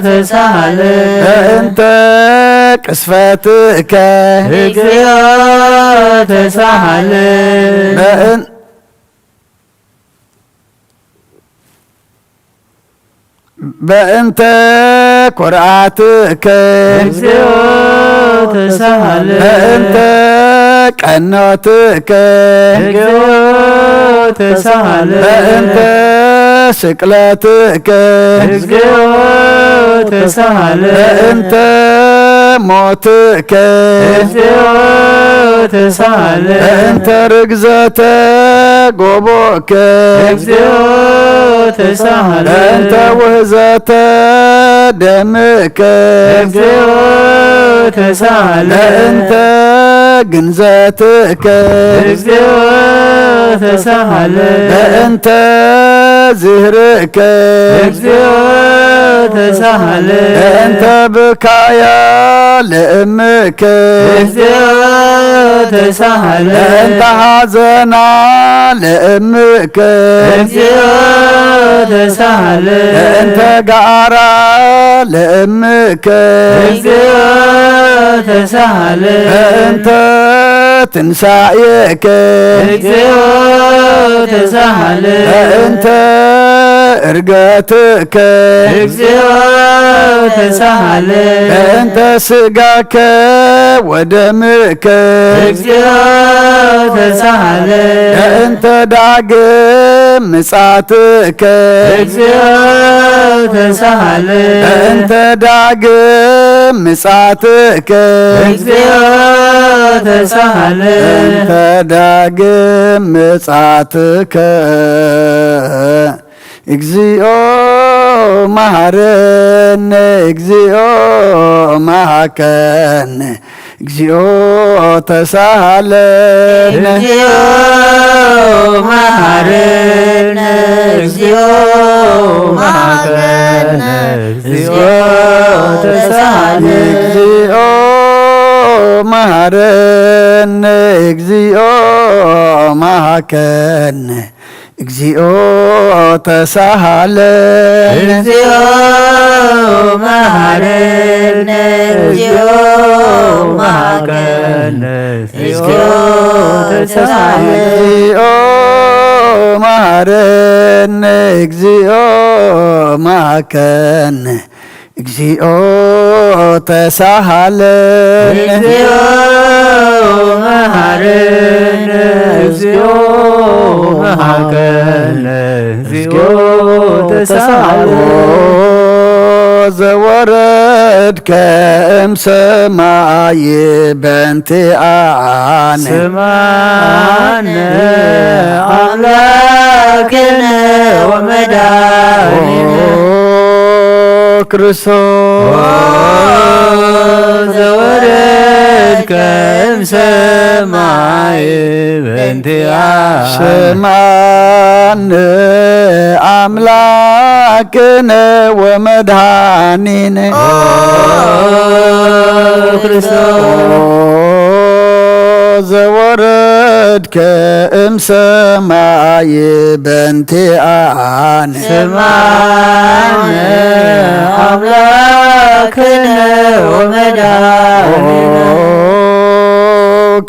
ተሳሃለ በእንተ ቅስፈትከ እግዚኦ ተሳሃለ በእንተ ኩርዓትከ እግዚኦ ተሳሃለ በእንተ ቀኖትከ እግዚኦ ተሳሃለ በእንተ ስቅለትከ እግዚኦ ተሳሃለ በእንተ ሞትከ እግዚኦ ተሳሃለ በእንተ ርግዘተ ጎቦከ እግዚኦ ተሳሃለ በእንተ ውህዘተ ደምከ እግዚኦ ተሳሃለ በእንተ ግንዘትከ እግዚኦ ተሳሃለ በእንተ ዝህርከ እግዚኦ ተሳሃለ በእንተ ብካያ ለእምከ እግዚኦ ተሳሃለ በእንተ ሐዘና ለእምከ እግዚኦ ተሳሃለ በእንተ ጋራ ለእምከ እግዚኦ ተሳሃለ በእንተ ትንሣኤከ እግዚኦ ተሳሃለ በእንተ እርገትከ እግዚኦ ተሳሃለ በእንተ ሥጋከ ወደምከ እግዚኦ ተሳሃለ በእንተ ዳግም ምጻትከ እግዚኦ ተሳሃለ በእንተ ዳግም ምጻትከ እግዚኦ ተሳሃለ በእንተ ዳግም ምጻትከ እግዚኦ መሐረነ እግዚኦ መሐከነ እግዚኦ ተሳሃለነ እግዚኦ መሐረነ እግዚኦ መሐከነ እግዚኦ ተሳሃለነ እግዚኦ መሐረነ እግዚኦ መሐከነ እግዚኦ ተሳሃለነ እግዚኦ መሐረነ እግዚኦ መሐከነ እግዚኦ ተሳሃለነ እግዚኦ መሐረነ እግዚኦ መሐከነ እግዚኦ ተሳሃለነ እግዚኦ መሐረነ እግዚኦ መሐከነ እግዚኦ ተሳሃለነ ዘወረድከ እምሰማይ በእንቲአነ ስማነ አምላክነ ወመድኃኒነ ክርስቶስ ዘወረድከ ስማን አምላክነ ወመድኃኒነ ክርስቶስ ዘወረድከ እምሰማይ በእንቲአነ ስማን አምላክነ ወመድኃኒነ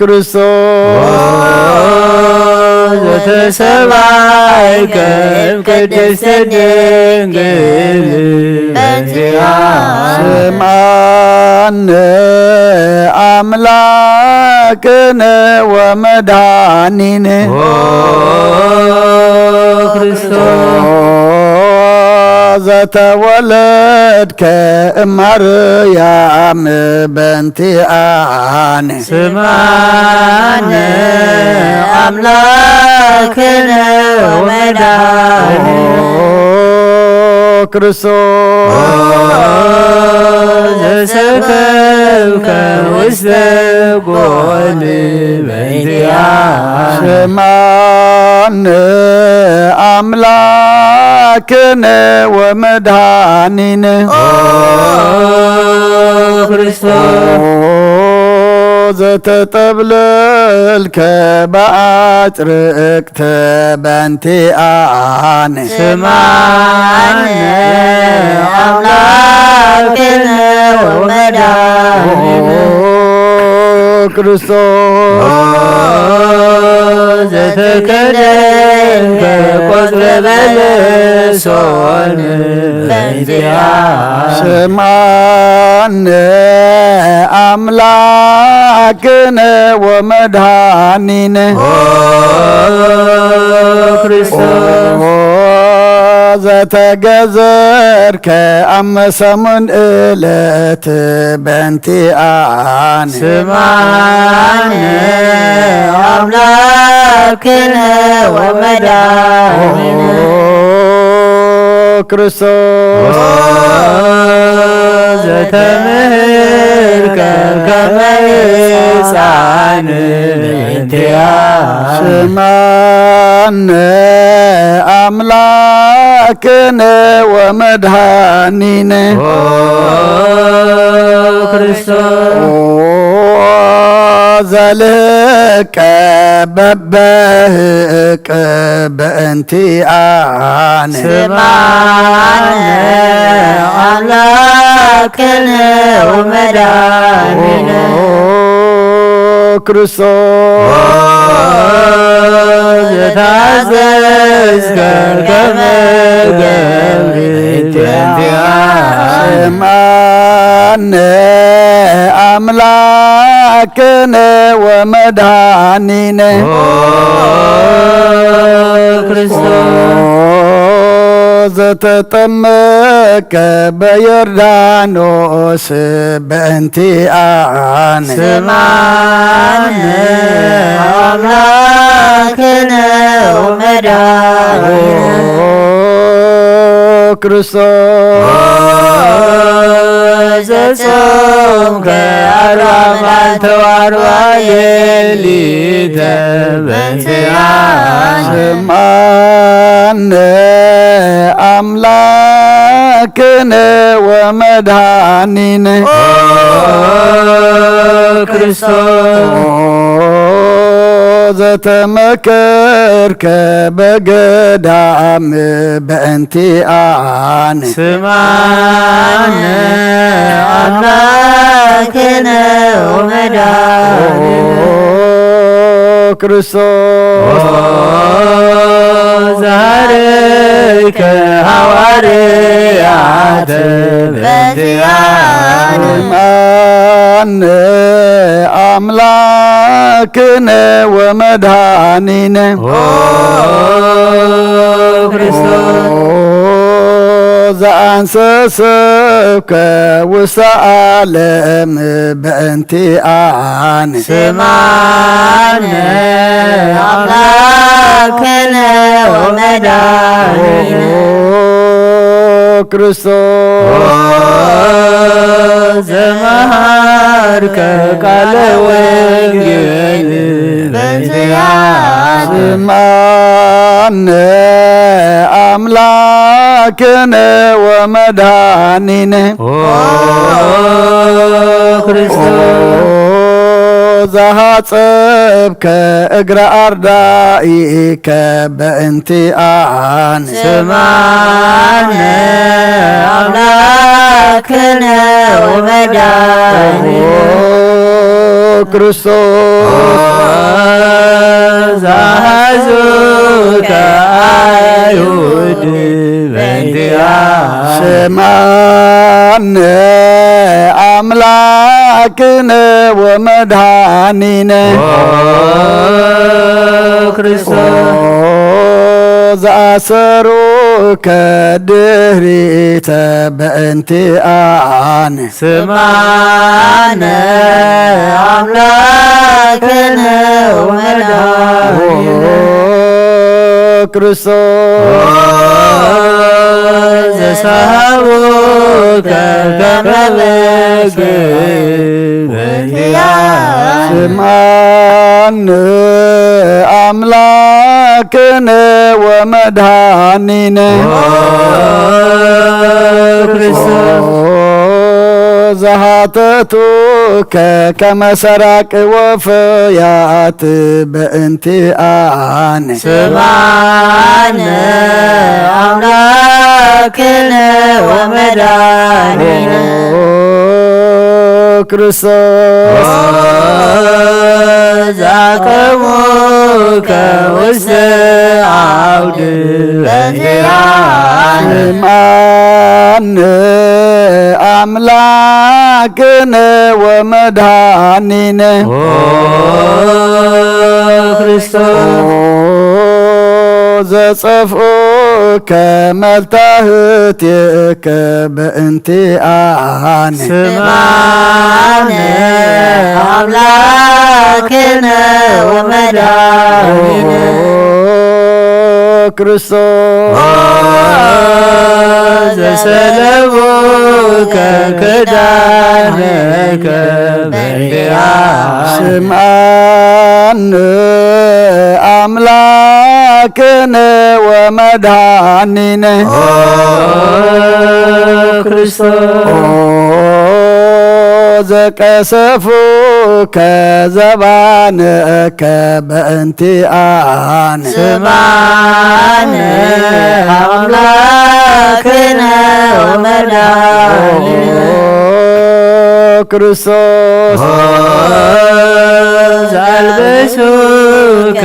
ክርስቶስ ዘተሰባይከ እምቅድስት ድንግል በእንቲአነ ስማነ አምላክነ ወመድኃኒነ ክርስቶስ ዘተወለድከ እማርያም በእንቲአነ ስማነ አምላክነ ወመድኃኒነ ክርስቶስ ዘሰከብከ ውስተ ጎል በእንቲአነ ስማነ አምላክነ ወመድኃኒነ ክርስቶስ ዘተጠብለልከ በአጽርቅተ በእንቲአነ ስማነ አምላክነ ወመድኃኒነ ክርስቶስ ዘተከደንከ ቆጽለ በለሶን በእንቲአነ ስማነ አምላክነ ወመድኃኒነ ክርስቶስ ዘተገዘርከ አመሰሙን ዕለት በእንቲአነ ስማነ አምላክነ ወመድኃኒነ ክርስቶስ ዘተምህርከ ከመ ሕፃን በእንቲአነ ስማነ አምላክነ ወመድኃኒነ ክርስቶስ ዘልቀ በበህቅ በእንቲአነ ስማነ አምላክነ ወመድኃኒነ ክርስቶስ ዘታዘዝከ ከመ ገብር በእንቲአነ ስማነ አምላክነ ወመድኃኒነ ክርስቶስ ዘተጠመቀ በዮርዳኖስ በእንቲአነ ስማነ አምላክነ ወመድኃኒነ ክርስቶስ ዘጾምከ አርባ መዓልተ ወአርባ ሌሊተ በእንቲአነ ስማነ አምላክነ ወመድኃኒነ ክርስቶስ ዘተመከርከ በገዳም በእንቲአነ ስማነ አምላክነ ወመድኃኒነ ክርስቶስ ዛሬከ ሐዋርያተ በእንቲአነ ስማነ አምላክነ ወመድኃኒነ ክርስቶስ ዘአንሰሰብከ ውስተ ዓለም በእንቲአነ ስማነ አምላክነ ወመድኃኒነ ክርስቶስ ዘመሃርከ ቃለ ወንጌል በእንቲአነ سمعنا أملاكنا ومداننا زهاصبك اجر أردائك بانتئان سمعنا أملاكنا ومداننا كريستوس زهزوك أيود بانتئان سمعنا أملاكنا ومداننا كريستوس أسروك دهريت بانتئان سمعنا أملاكنا ومداننا كريستوس سهوك كملك بانتئان سمعنا أملاكنا ومداننا زهاتتك كما سرق وفيات بانتئان سمعنا أملاكنا ومداننا كريستوس زاكموك وسعود بانتئان سمعنا أملاكنا ومداننا كريستوس زصفوك ملتهتك بانتئان سمعنا أملاكنا ومداننا كريستوس سلموك كدانك بانتئان سمعنا أملاكنا ومداننا كريستوس كسفوك زبانك بانتئان سمعنا أملاكنا ومداننا كريستوس ألبسوك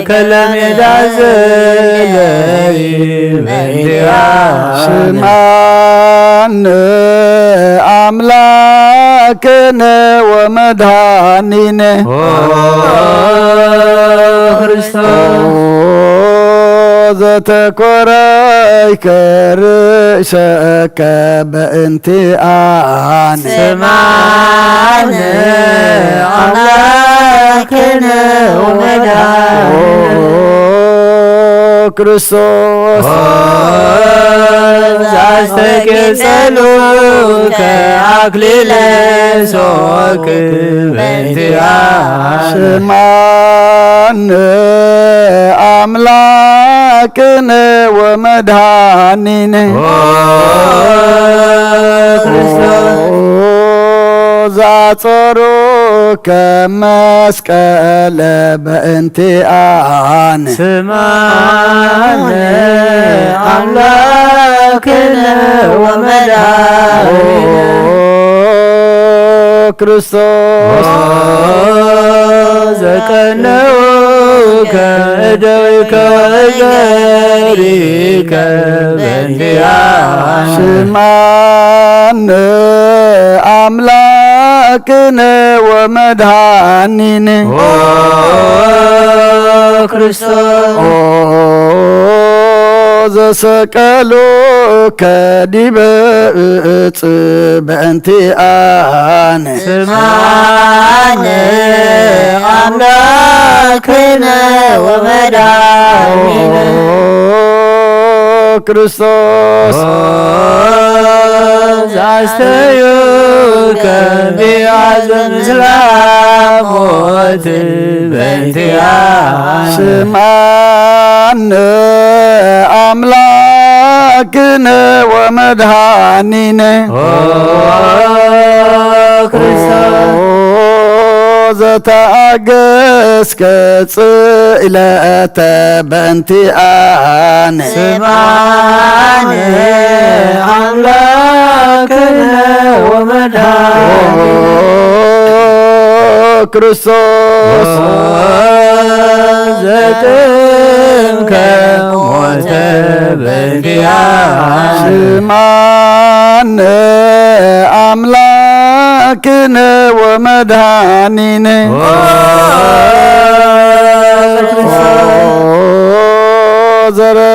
كلام يدعزلي بانتئان سمعنا أملاكنا ومداننا كريستوس تكريك رأسك بانتئان سمعنا أملاكنا ومداننا كريستوس زاستكسلوك أكليل سوك بانتئان سمعنا أملاكنا ومداننا زعصروك مسكال بانتئان سمعنا أملاكنا ومداننا كريستوس زكنوك دويك وجريك بانتئان سمعنا أملاكنا ومداننا كريستوس سكالوك دبأت بانتئان سمعنا أملاكنا ومداننا كريستوس زعستيوك بعزم سلام ሞት በእንቲአነ ስማነ አምላክነ ወመድኃኒነ ክርስቶስ ዘተአገስከ ጽእለተ በእንቲአነ ስማነ አምላክነ ወመድኃኒነ ክርስቶስ ዘጥምከ ሞተ በእንቲአነ ስማነ አምላክነ ወመድኃኒነ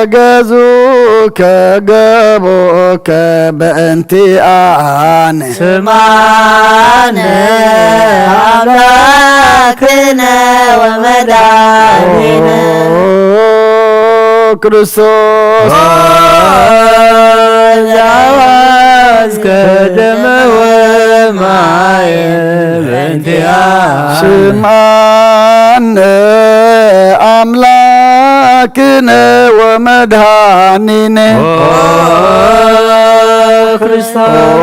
ዘረገዙከ ገቦከ በእንቲአነ ስማነ አምላክነ ወመድኃኒነ ክርስቶስ ዘአዋዝከ ደመ ወማየ በእንቲአነ ስማነ አምላክነ ወመድኃኒነ ክርስቶስ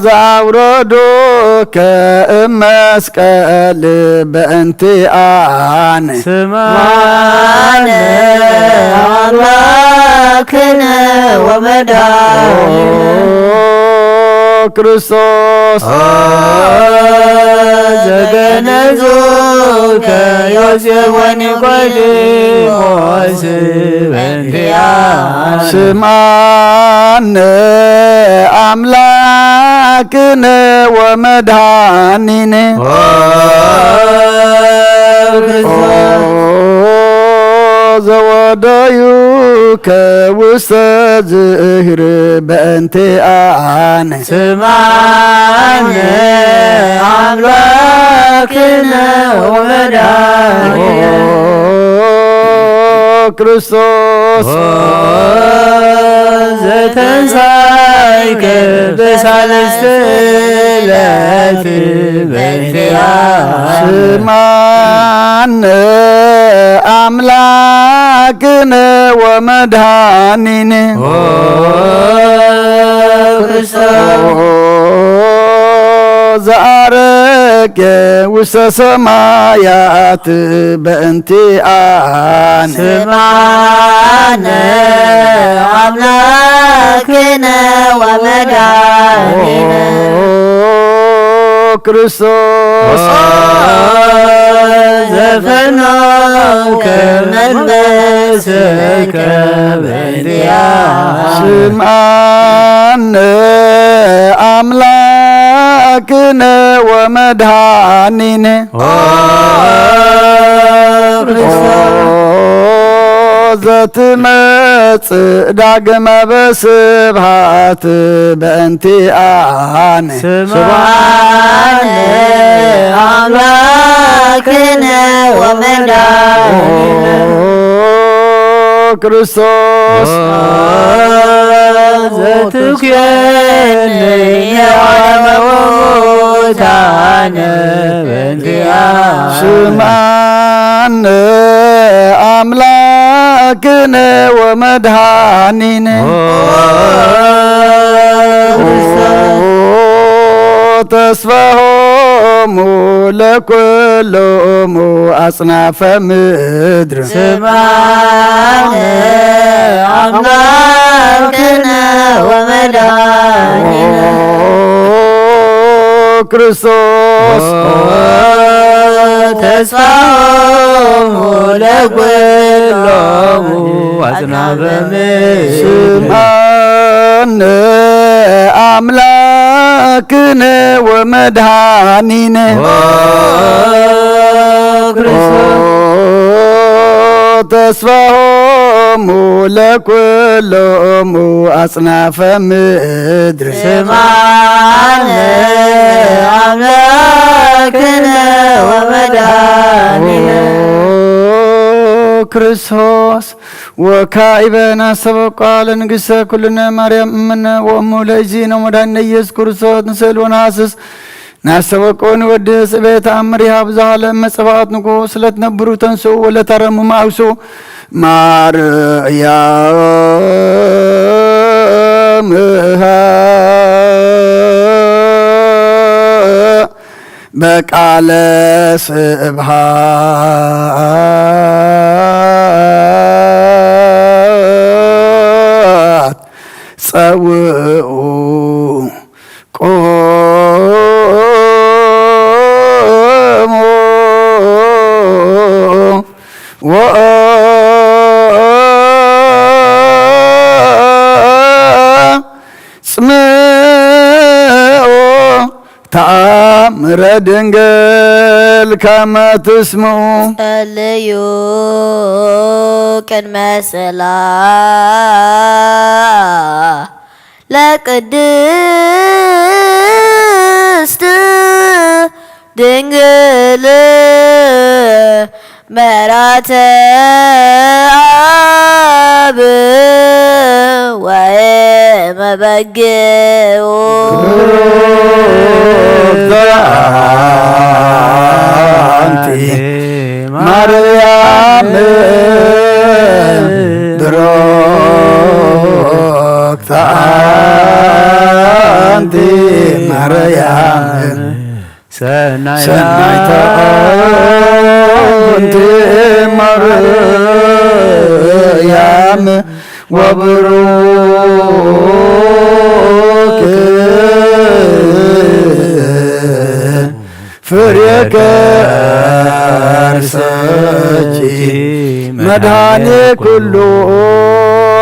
ዘአውረዶከ እመስቀል በእንቲአነ ስማነ አምላክነ ወመድኃኒነ ክርስቶስ ዘገነዙከ ዮሴፍ ወኒቆዲሞስ በእንቲአነ ስማነ አምላክነ ወመድኃኒነ ዘወደዩከ ውስተ ዝህር በእንቲአነ ስማነ አምላክነ ወመድኃኒነ ክርስቶስ ዘተንሣእከ በሳልስት ዕለት በእንቲአነ ስማነ አምላክነ ወመድኃኒነ ዘአረገ ውስተ ሰማያት በእንቲአነ ስማነ አምላክነ ወመድኃኒነ ክርስቶስ ዘፈኖከ መንፈስከ በእንቲአነ ስማነ አምላክነ ወመድኃኒነ ዘትመጽእ ዳግመ በስብሐት በእንቲአነ ስማነ አምላክነ ወመድኃኒነ ክርስቶስ ዘትኩየኒ ዓለመ ወሙታነ በእንቲአነ ስማነ አምላክነ ወመድኃኒነ ተስፋሆሙ ለኩሎሙ አጽናፈ ምድር ስማነ አምላክነ ወመድኃኒነ ክርስቶስ ተስፋሆሙ ለኩሎሙ አጽናፈ ምድር ስማነ አምላክነ ወመድኃኒነ ተስፋሆሙ ለኩሎሙ አጽናፈ ምድር ስማነ አምላክነ ወመድኃኒነ ክርስቶስ ወካዕበነ ሰበቃለ ንግሥተ ኩልነ ማርያም እምነ ወእሙ ለእግዚእነ ወመድኃኒነ ኢየሱስ ክርስቶስ ንስእል ወነሐስስ ناسبكون ودي سبيت أمرها بزهل مصفات نكو سلت نبرو تنسو ولا ترم ماوسو مار يا مها بك على سبحات صوؤ تأمر دنقل كما تسمو صليو كان مسلا لقدست دنقل مرات أب وما بقيو مريم دروك أنتي مريم سنايت أنتي مريم وبروك فريك أرسجي مدهاني كل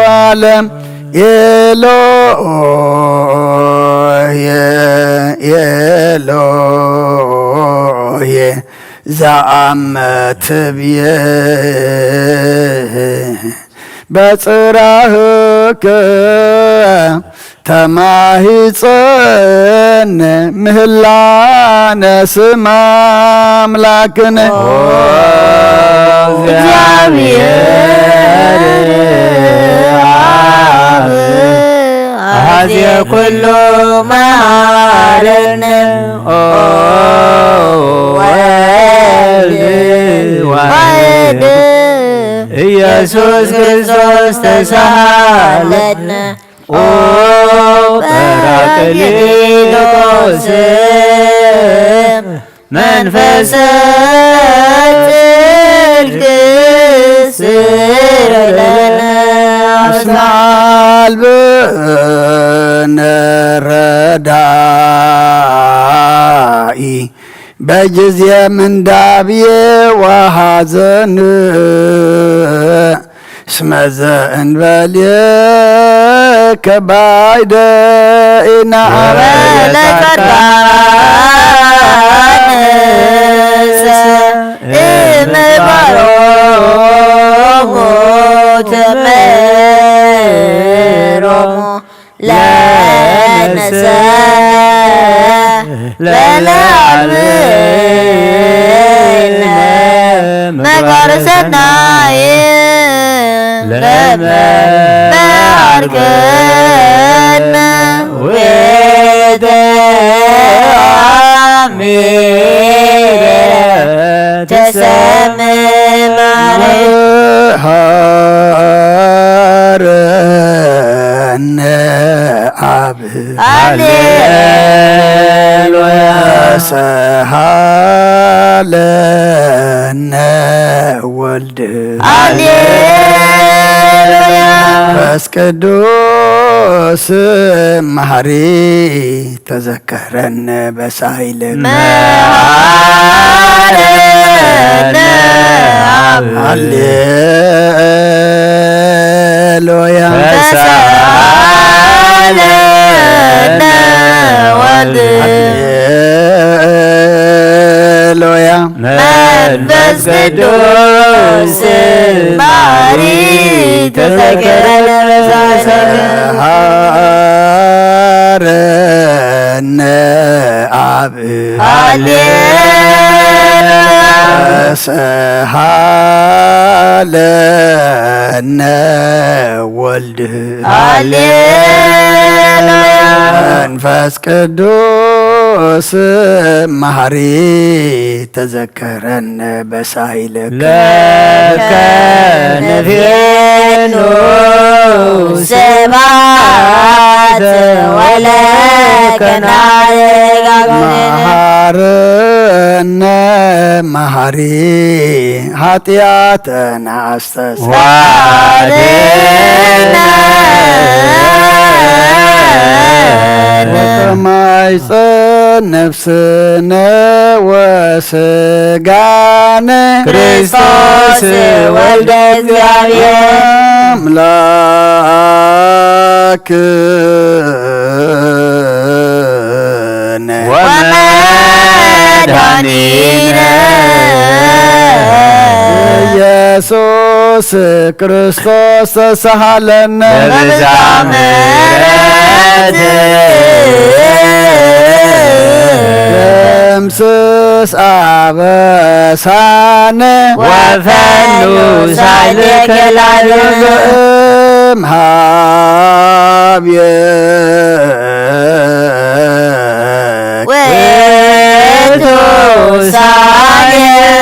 عالم يلوه زعمت بيه بصراهك تماهيصن مهلان سمام لكن هذه كل مهارن وعد ኢየሱስ ክርስቶስ ተሳሃለነ ጰራቅሊጦስ መንፈሰ ጽድቅ ስረለነ አስናል በነረዳኢ በጊዜ ምንዳብዬ ወሐዘን ስመዘ እንበልየ ከባይደ ኢናበለቀዳንሰ እምባሮሙ ተመሮሙ ለነሰ ለላብነ መጋር ሰናይ ለመባርከነ ወደ አሚረ ተሰምማረ ሃረነ አብ ሃሌሉያ ሰሃለነ ወልድ ሃሌሉያ መንፈስ ቅዱስ መሐሪ ተዘከረነ በሳይል መሐረነ አብ ሃሌሉያ ተሳለነ ወልድ ሃሌሉያ መንፈስ ቅዱስ መሐሪ ተዘከረነ በሳይል ሃረነ አብ ሰሃለነ ወልድ ሃሌሉያ መንፈስ ቅዱስ ክርስቶስ መሐሪ ተዘከረን በሳይልከ ለከ ነፍየኑ ስብሐት ወለከ መሐረነ መሐሪ ኃጢአተነ አስተስርይ ወተማይፀን ነፍስነ ወስጋነ ክርስቶስ ወልደ እግዚአብሔር አምላክነ ወመድኃኒነ ኢየሱስ ክርስቶስ ተሳሃለነ በብዛ ምሕረት ደምስስ አበሳነ ወፈኑ ሳይልከ ላዕሌነ ውእቱ ሳሌ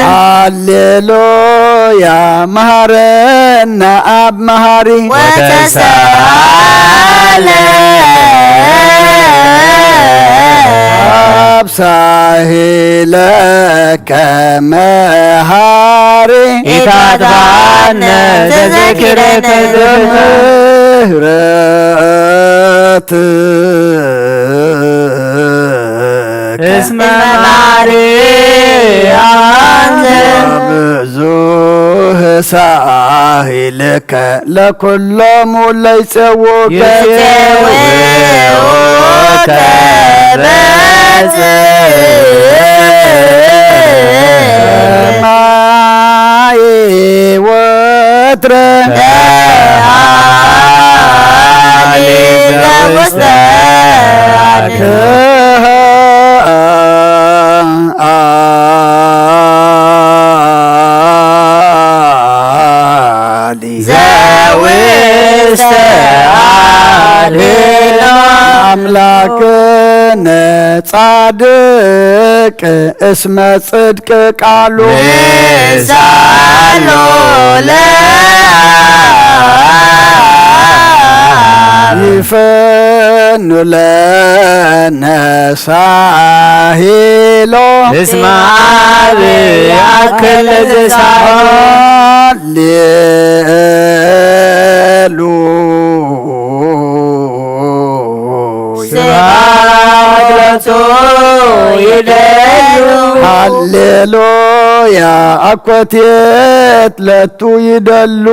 ሃሌሉያ መሐረነ አብ መሐሪ ወተሳለ አብ ሳሂለከ መሐሪ ኢታጥፋነ ተዘክረከ ምህረት እስመ ማርያም ብዙህ ሳሂልከ ለኩሎሙ ለይፄውከ ይፄውከ ሰማይ ወትረ ውስተ ዘውስተ አድኅኖ አምላክነ ጻድቅ እስመ ጽድቅ ቃሉ ምሳሎ ለአብ ይፈኑ ለነ ሳሂሎ እስመ አብ ያክል ሃሌሉያ ስብሐት ለእርሱ ይደሉ ሃሌሉያ አኮቴት ለቱ ይደሉ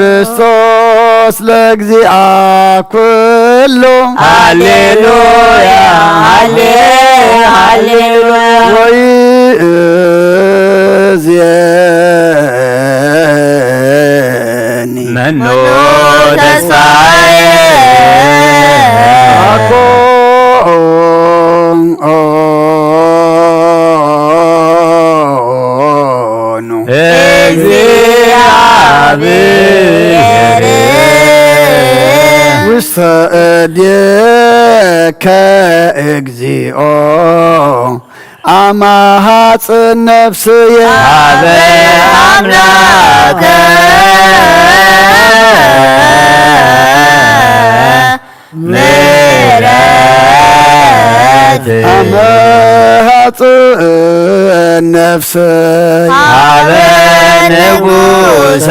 ለክርስቶስ ለእግዚአ ኩሉ ሃሌሉያ ሃሌሉያ ወይእዜኒ መኑ ተስፋዬ አኮኑ እግዚአብሔር ውስተ እዴከ እግዚኦ አማሃጽ ነፍስየ አበ አምላከ ምሕረት አማሃጽ ነፍስየ አበ ንጉሠ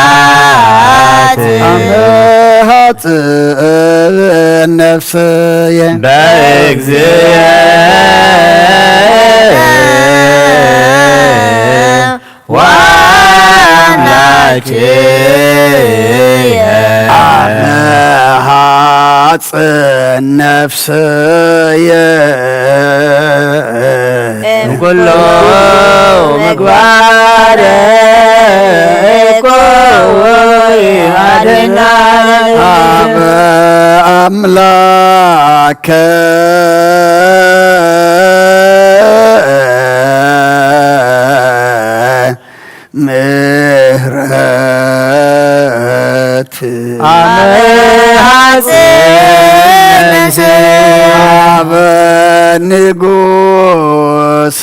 ስብሐት አማሃጽ ነፍስየ በእግዚእ ወአምላክየ አማሃጽ ነፍስየ እምኩሎ ምግባረ እኮይ አድኅናነ አበ አምላከ ምህረት አመሐጽነሰ አበ ንጉሰ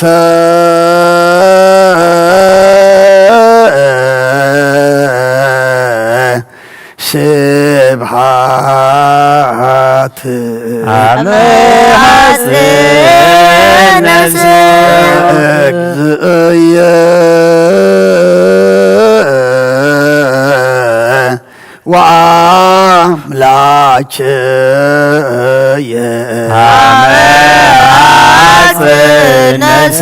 ስብሐት አመሐጽነሰ እግዚእየ ወአምላክየ አመሐጽነሰ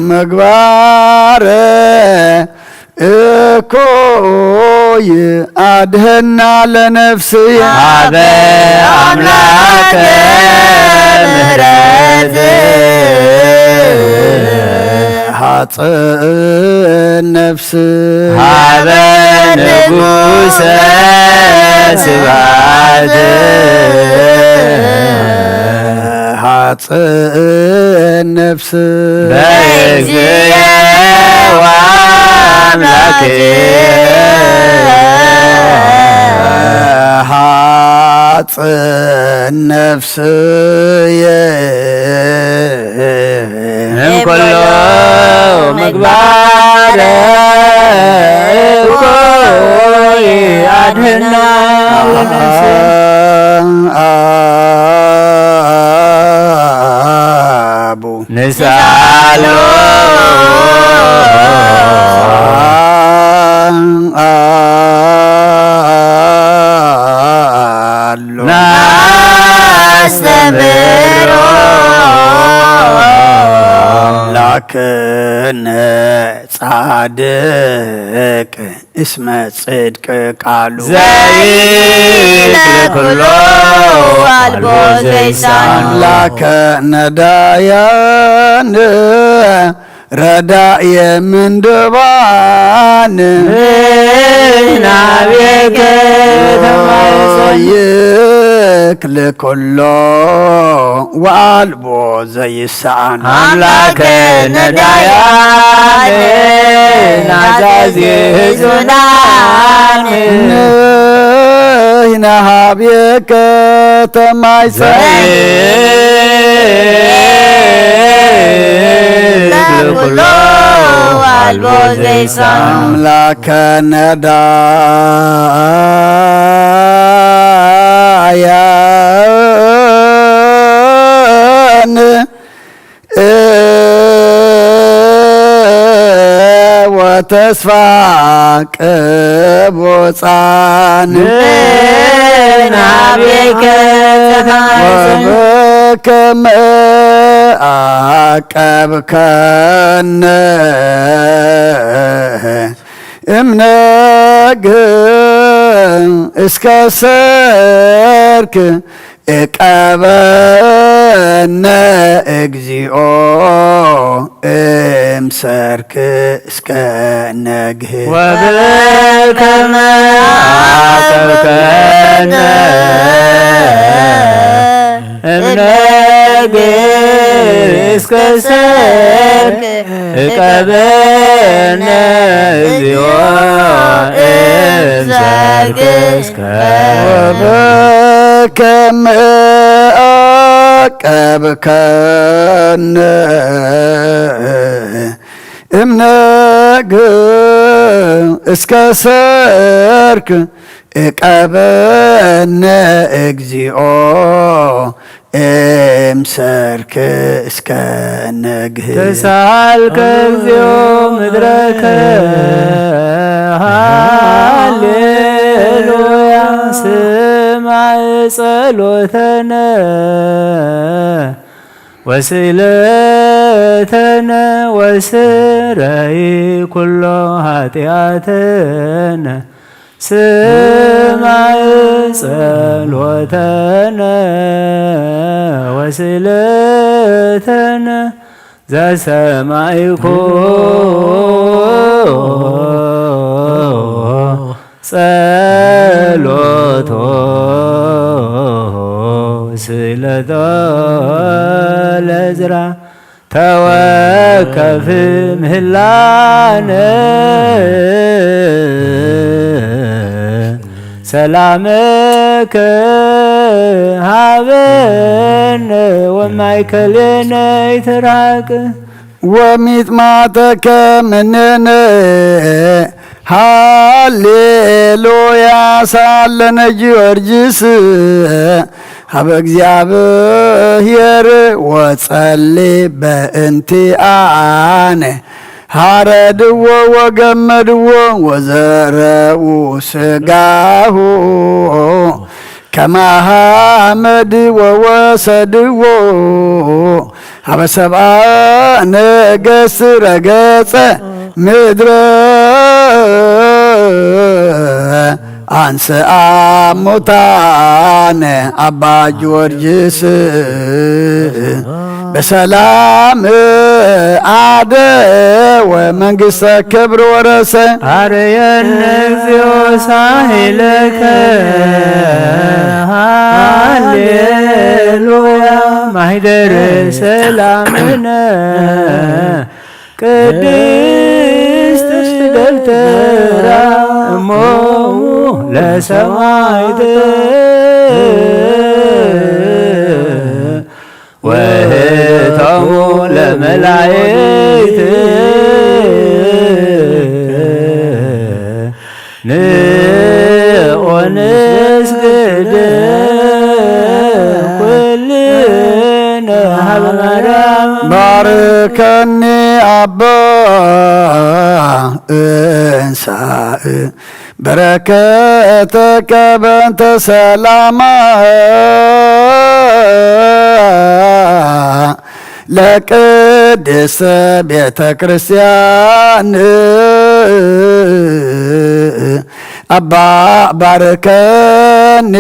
ምግባረ እኮይ አድህና ለነፍስየ ሀበ አምላከ ምህረት ሐጽን ነፍስ ሀበ ንጉሰ ስብሐት ሐጽን ነፍስ በእግዚእየ ወአምላክየ ሐጽን ነፍስየ እምኩሎ ምግባረ እኮይ አድህና አቡ ንሳሎ አሎ ናስተምሮ ላክነ ጻድቅ እስመ ጽድቅ ቃሉ ዘይክል ኩሎ አልቦ ዘይሳኑ አምላከ ነዳያን ረዳእየ ምንድባን ናቤከ ይክል ኩሎ ወአልቦ ዘይሳን አምላከ ነዳያን ናዛዚ ህዙናን ንሕነ ሀቤከ ተማይፀን ዘይክል ኩሎ አልቦ ዘይሳኑ አምላከ ነዳያን ወተስፋ ቅቡፃን ናቤከ ወበከመ አቀብከነ እምነግ እስከ ሰርክ እቀበነ እግዚኦ እምሰርክ እስከ ነግህ ወበከመ አቀብከነ እምነግህ እስከ ሰርክ እቀበነ እግዚኦ እምሰርክ እስከ ወበከመ አቀብከነ እምነግ እስከ ሰርክ እቀበነ እግዚኦ እምሰርክ እስከ ነግህ ተሳልከ እግዚኦ ምድረከ ሃሌሉያ ስማዕ ጸሎተነ ወስእለተነ ወስረይ ኩሎ ኃጢአተነ ስማዕ ጸሎተነ ወስእለተነ ዘሰማዕኮ ጸሎቶ ስእለቶ ለዕዝራ ተወከፍ ምህላነ ሰላመከ ሀበነ ወማእከሌነ ይትራቅ ወሚጥማተከ ምንነ ሃሌሉያ ሳለነ ጊዮርጊስ ሀበ እግዚአብሔር ወጸልይ በእንቲአነ ሃረድዎ ወገመድዎ ወዘረኡ ስጋሁ ከማሐመድ ወወሰድዎ ሀበ ሰብአ ነገሥት ረገጸ ምድረ አንስአ ሙታነ አባ ጊዮርጊስ በሰላም አደወ መንግሥተ ክብር ወረሰ አርየነ እግዚኦ ሳሂለከ ሃሌሉያ ማኅደረ ሰላምነ ቅድስት ደብተራ እሞሙ ለሰማዕት ወህቶሙ ለመላእክት ንዑ ንስግድ ኩልነ ሀበ ማርያም ባርከኒ አባ እንሳእ በረከተከ በእንተ ሰላማ ለቅድስት ቤተ ክርስቲያን አባ ባርከኒ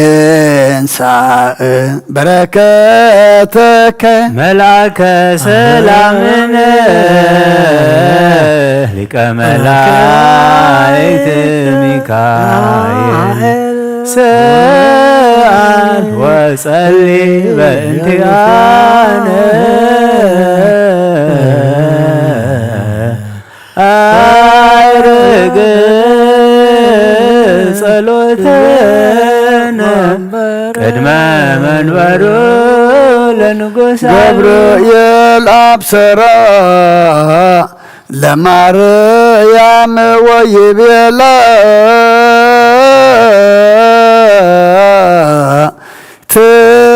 እንሳእ በረከተከ መልአከ ሰላምነ ሊቀ መላእክት ሚካኤል ሰአል ወጸልይ በእንቲአነ አይርግ ጸሎተነ ቅድመ መንበሩ ለንጉሥ ገብርኤል አብሰራ ለማርያም ወይቤላ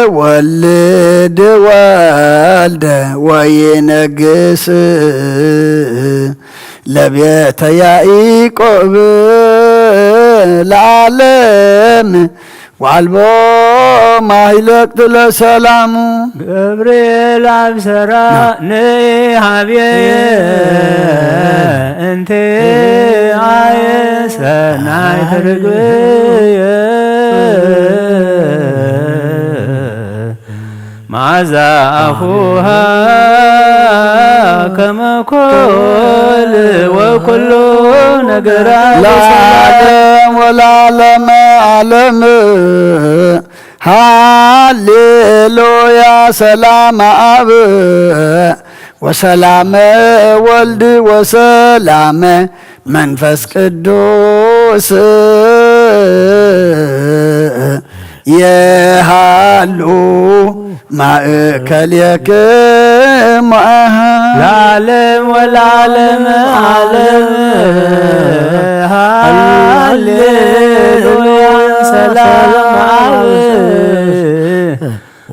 ትወልድ ወልደ ወይነግስ ለቤተ ያዕቆብ ለዓለም ዋልቦ ማይለቅት ለሰላሙ ገብርኤል አብሰራ ንሃብየ እንተ አየ ሰናይ ትርግብየ መዓዛ አፉሃ ከመ ኮል ወኩሉ ነገራ ለዓለም ወለዓለመ ዓለም ሃሌሉያ ሰላም አብ ወሰላመ ወልድ ወሰላመ መንፈስ ቅዱስ የሃሉ ማእከልክሙ ለዓለም ወለዓለመ ዓለም ሃሌሉያ ሰላም አብ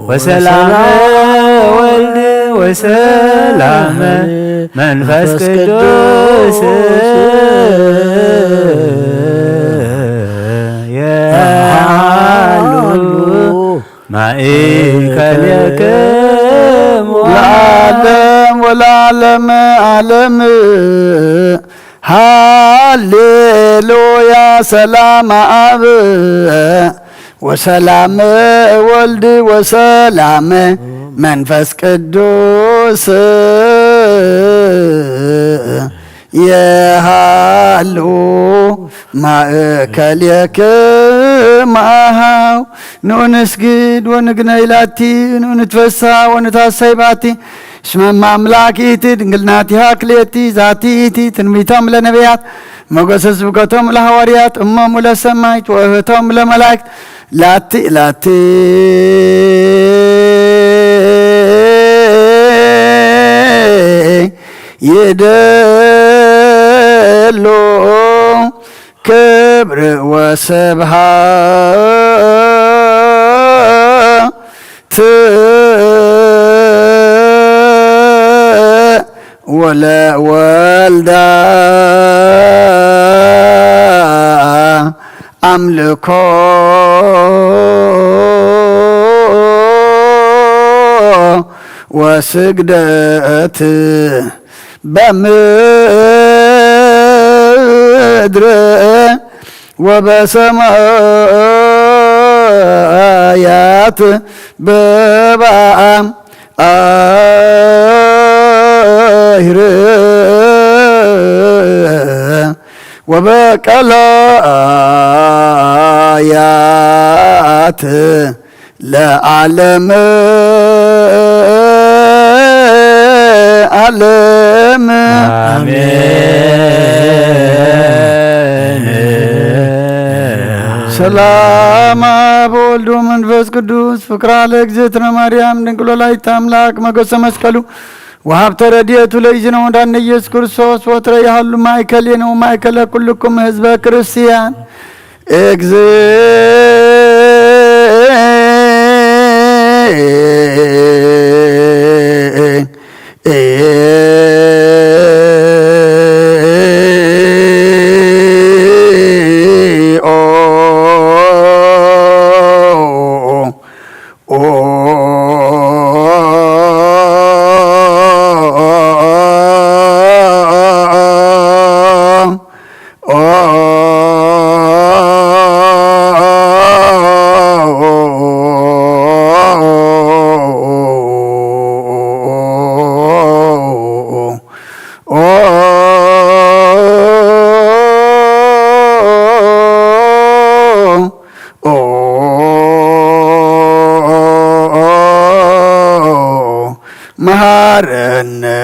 ወሰላመ ወልድ ወሰላመ መንፈስ ቅዱስ የሃሉ ማእከልክሙ ለዓለም ወለዓለመ ዓለም ሃሌሉያ ሰላም አብ ወሰላም ወልድ ወሰላም መንፈስ ቅዱስ የሃሉ ማእከልክሙ نسجد ونجنيلاتي ونتفسى ونتاسيباتي اسم مملاكيتي دنقلناتي هاكليتي ذاتيتي تنميتهم لنبيات مقصص بكتهم لهواريات أمم لسمايت وأهتهم لملايك لاتي يدلو كبر وسبحات ولا والدا أملكو وسجدت بمدر وبسمايات ببام آهر وبكلايات لعلم علم سلام بولد ومنفس قدوس فكرة لأجزتنا مريم نقول لا يتاملاك مقص مسكلو وهبت رديت ليجنا ودان يسوع كريستوس وتريح المايكلين ومايكل كلكم حزب كريستيان مهارنا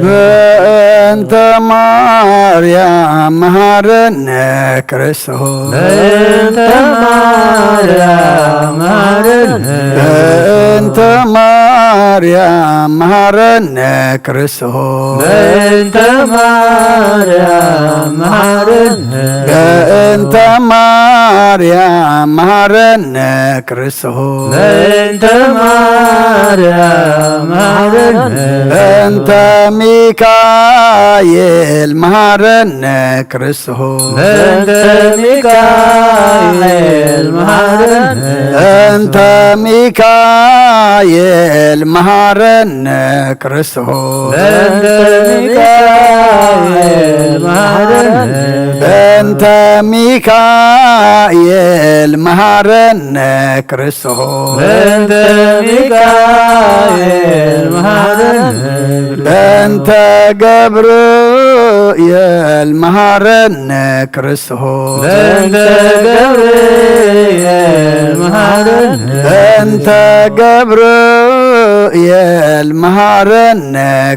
በእንተ ማርያም መሐረነ ክርስቶስ በእንተ ማርያም መሐረነ በእንተ ማርያም መሐረነ ክርስቶስ በእንተ ማርያም መሐረነ በእንተ ማርያም መሐረነ ክርስቶስ በእንተ ማርያም መሐረነ በእንተ ሚካኤል መሐረነ ክርስቶስ በእንተ ሚካኤል መሐረነ በእንተ ሚካኤል መሐረነ ክርስቶስ በእንተ ሚካኤል መሐረነ በእንተ ሚካኤል መሐረነ ክርስቶስ በእንተ ሚካኤል መሐረነ በእንተ ገብርኤል መሐረነ ክርስቶስ በእንተ ገብርኤል መሐረነ በእንተ ገብርኤል መሐረነ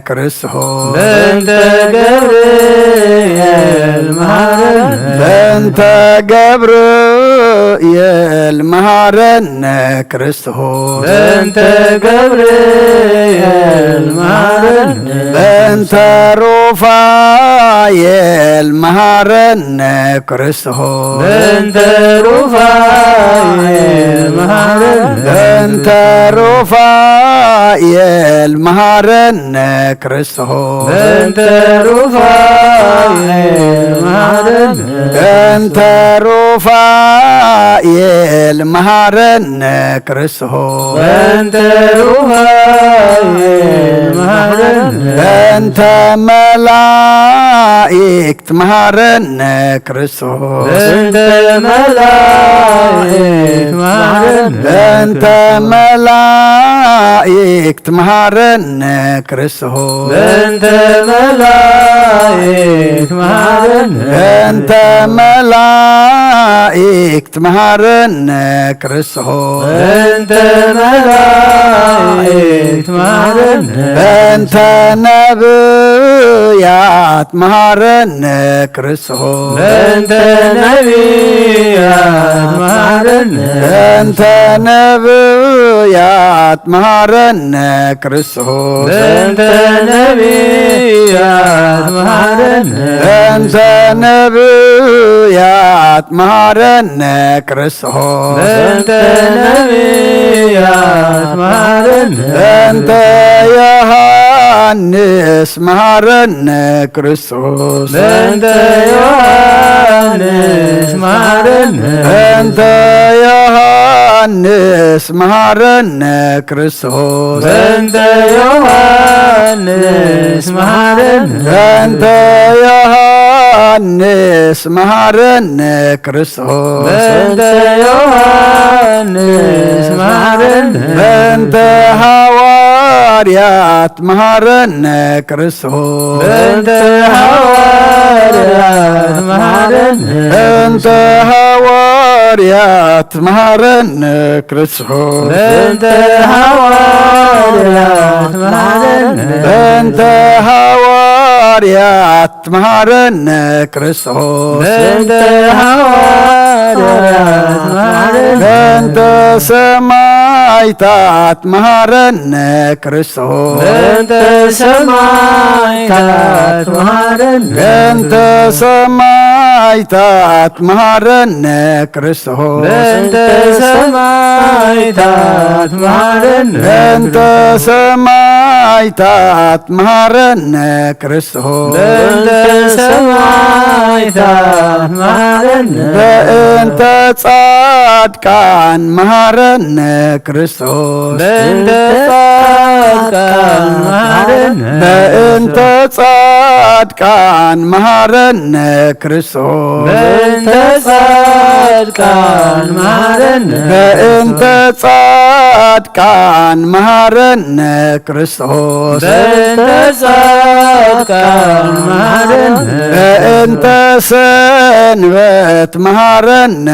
ክርስቶስ በእንተ ገብርኤል መሐረነ በእንተ ገብርኤል መሐረነ ክርስቶስ በእንተ ገብርኤል መሐረነ በእንተ ሩፋኤል መሐረነ ክርስቶስ በእንተ ሩፋኤል መሐረነ በእንተ ሩፋኤል መሐረነ ክርስቶስ በእንተ ሩፋኤል መሐረነ በእንተ ሩፋኤል መሐረነ ክርስቶስ በእንተ ሩፋኤል መሐረነ በእንተ መላእክት መሐረነ ክርስቶስ በእንተ መላእክት መሐረነ በእንተ መላእክት መሐረነ ክርስቶስ በእንተ መላእክት መሐረነ በእንተ መላእክት መሐረነ ክርስቶስ በእንተ መላእክት መሐረነ በእንተ ነብያት መሐረነ ክርስቶስ በእንተ ነቢያት መሐረነ በእንተ ነብያት መሐረነ ክርስቶስ በእንተ ነቢያት መሐረነ በእንተ ነብያት መሐረነ ክርስቶስ በእንተ ነቢያት መሐረነ በእንተ ዮሐንስ መሐረነ ክርስቶስ በእንተ ዮሐንስ መሐረነ በእንተ ዮሐንስ መሐረነ ክርስቶስ በእንተ ዮሐንስ መሐረነ በእንተ ዮሐንስ መሐረነ ክርስቶስ በእንተ ዮሐንስ መሐረነ በእንተ ሐዋርያት መሐረነ ክርስቶስ በእንተ ሐዋርያት መሐረነ በእንተ ሐዋርያት መሐረነ ክርስቶስ በእንተ ሐዋርያት መሐረነ በእንተ ሐዋርያት መሐረነ ክርስቶስ በእንተ ሐዋርያት መሐረነ በእንተ ሰማዕታት መሐረነ ክርስቶስ በእንተ ሰማዕታት መሐረነ በእንተ ሰማዕታት መሐረነ ክርስቶስ በእንተ ሰማዕታት መሐረነ በእንተ ሰማዕታት መሐረነ ክርስቶስ ክርስቶስ በእንተ ሰማዕታት መሐረነ በእንተ ጻድቃን መሐረነ ክርስቶስ በእንተ ጻድቃን መሐረነ በእንተ ጻድቃን መሐረነ ክርስቶስ በእንተ ጻድቃን መሐረነ በእንተ ጻድቃን መሐረነ ክርስቶስ በእንተ ጻድቃን መሐረነ በእንተ ሰንበት መሐረነ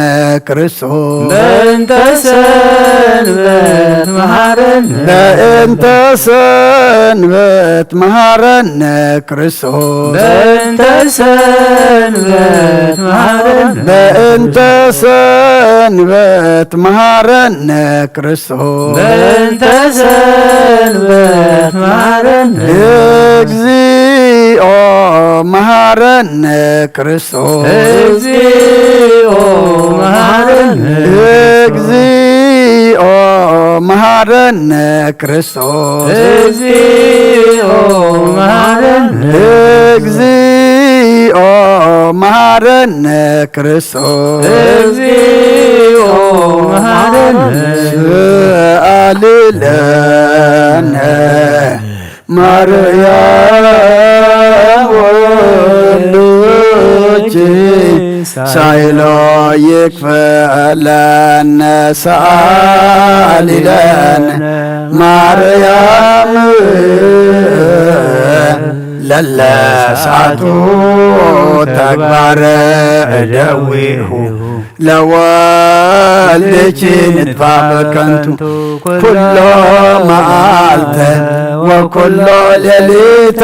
ክርስቶስ በእንተ ሰንበት መሐረነ በእንተ ሰንበት መሐረነ ክርስቶስ በእንተ ሰንበት መሐረነ በእንተ ሰንበት መሐረነ ክርስቶስ በእንተ ሰንበት መሐረነ እግዚኦ መሐረነ ክርስቶስ እግዚኦ መሐረነ እግዚኦ መሐረነ ክርስቶስ እግዚኦ መሐረነ እግዚኦ መሐረነ ክርስቶስ እግዚኦ መሐረነ ስአልለነ ማርያም ወልጅ ሳይሎ ይክፈለነ ሰአሊለነ ማርያም ለለሳቱ ተግባረ እደዊሁ ለወልድኪ ንጥፋ በከንቱ ኩሎ መዓልተ ወኩሎ ሌሊተ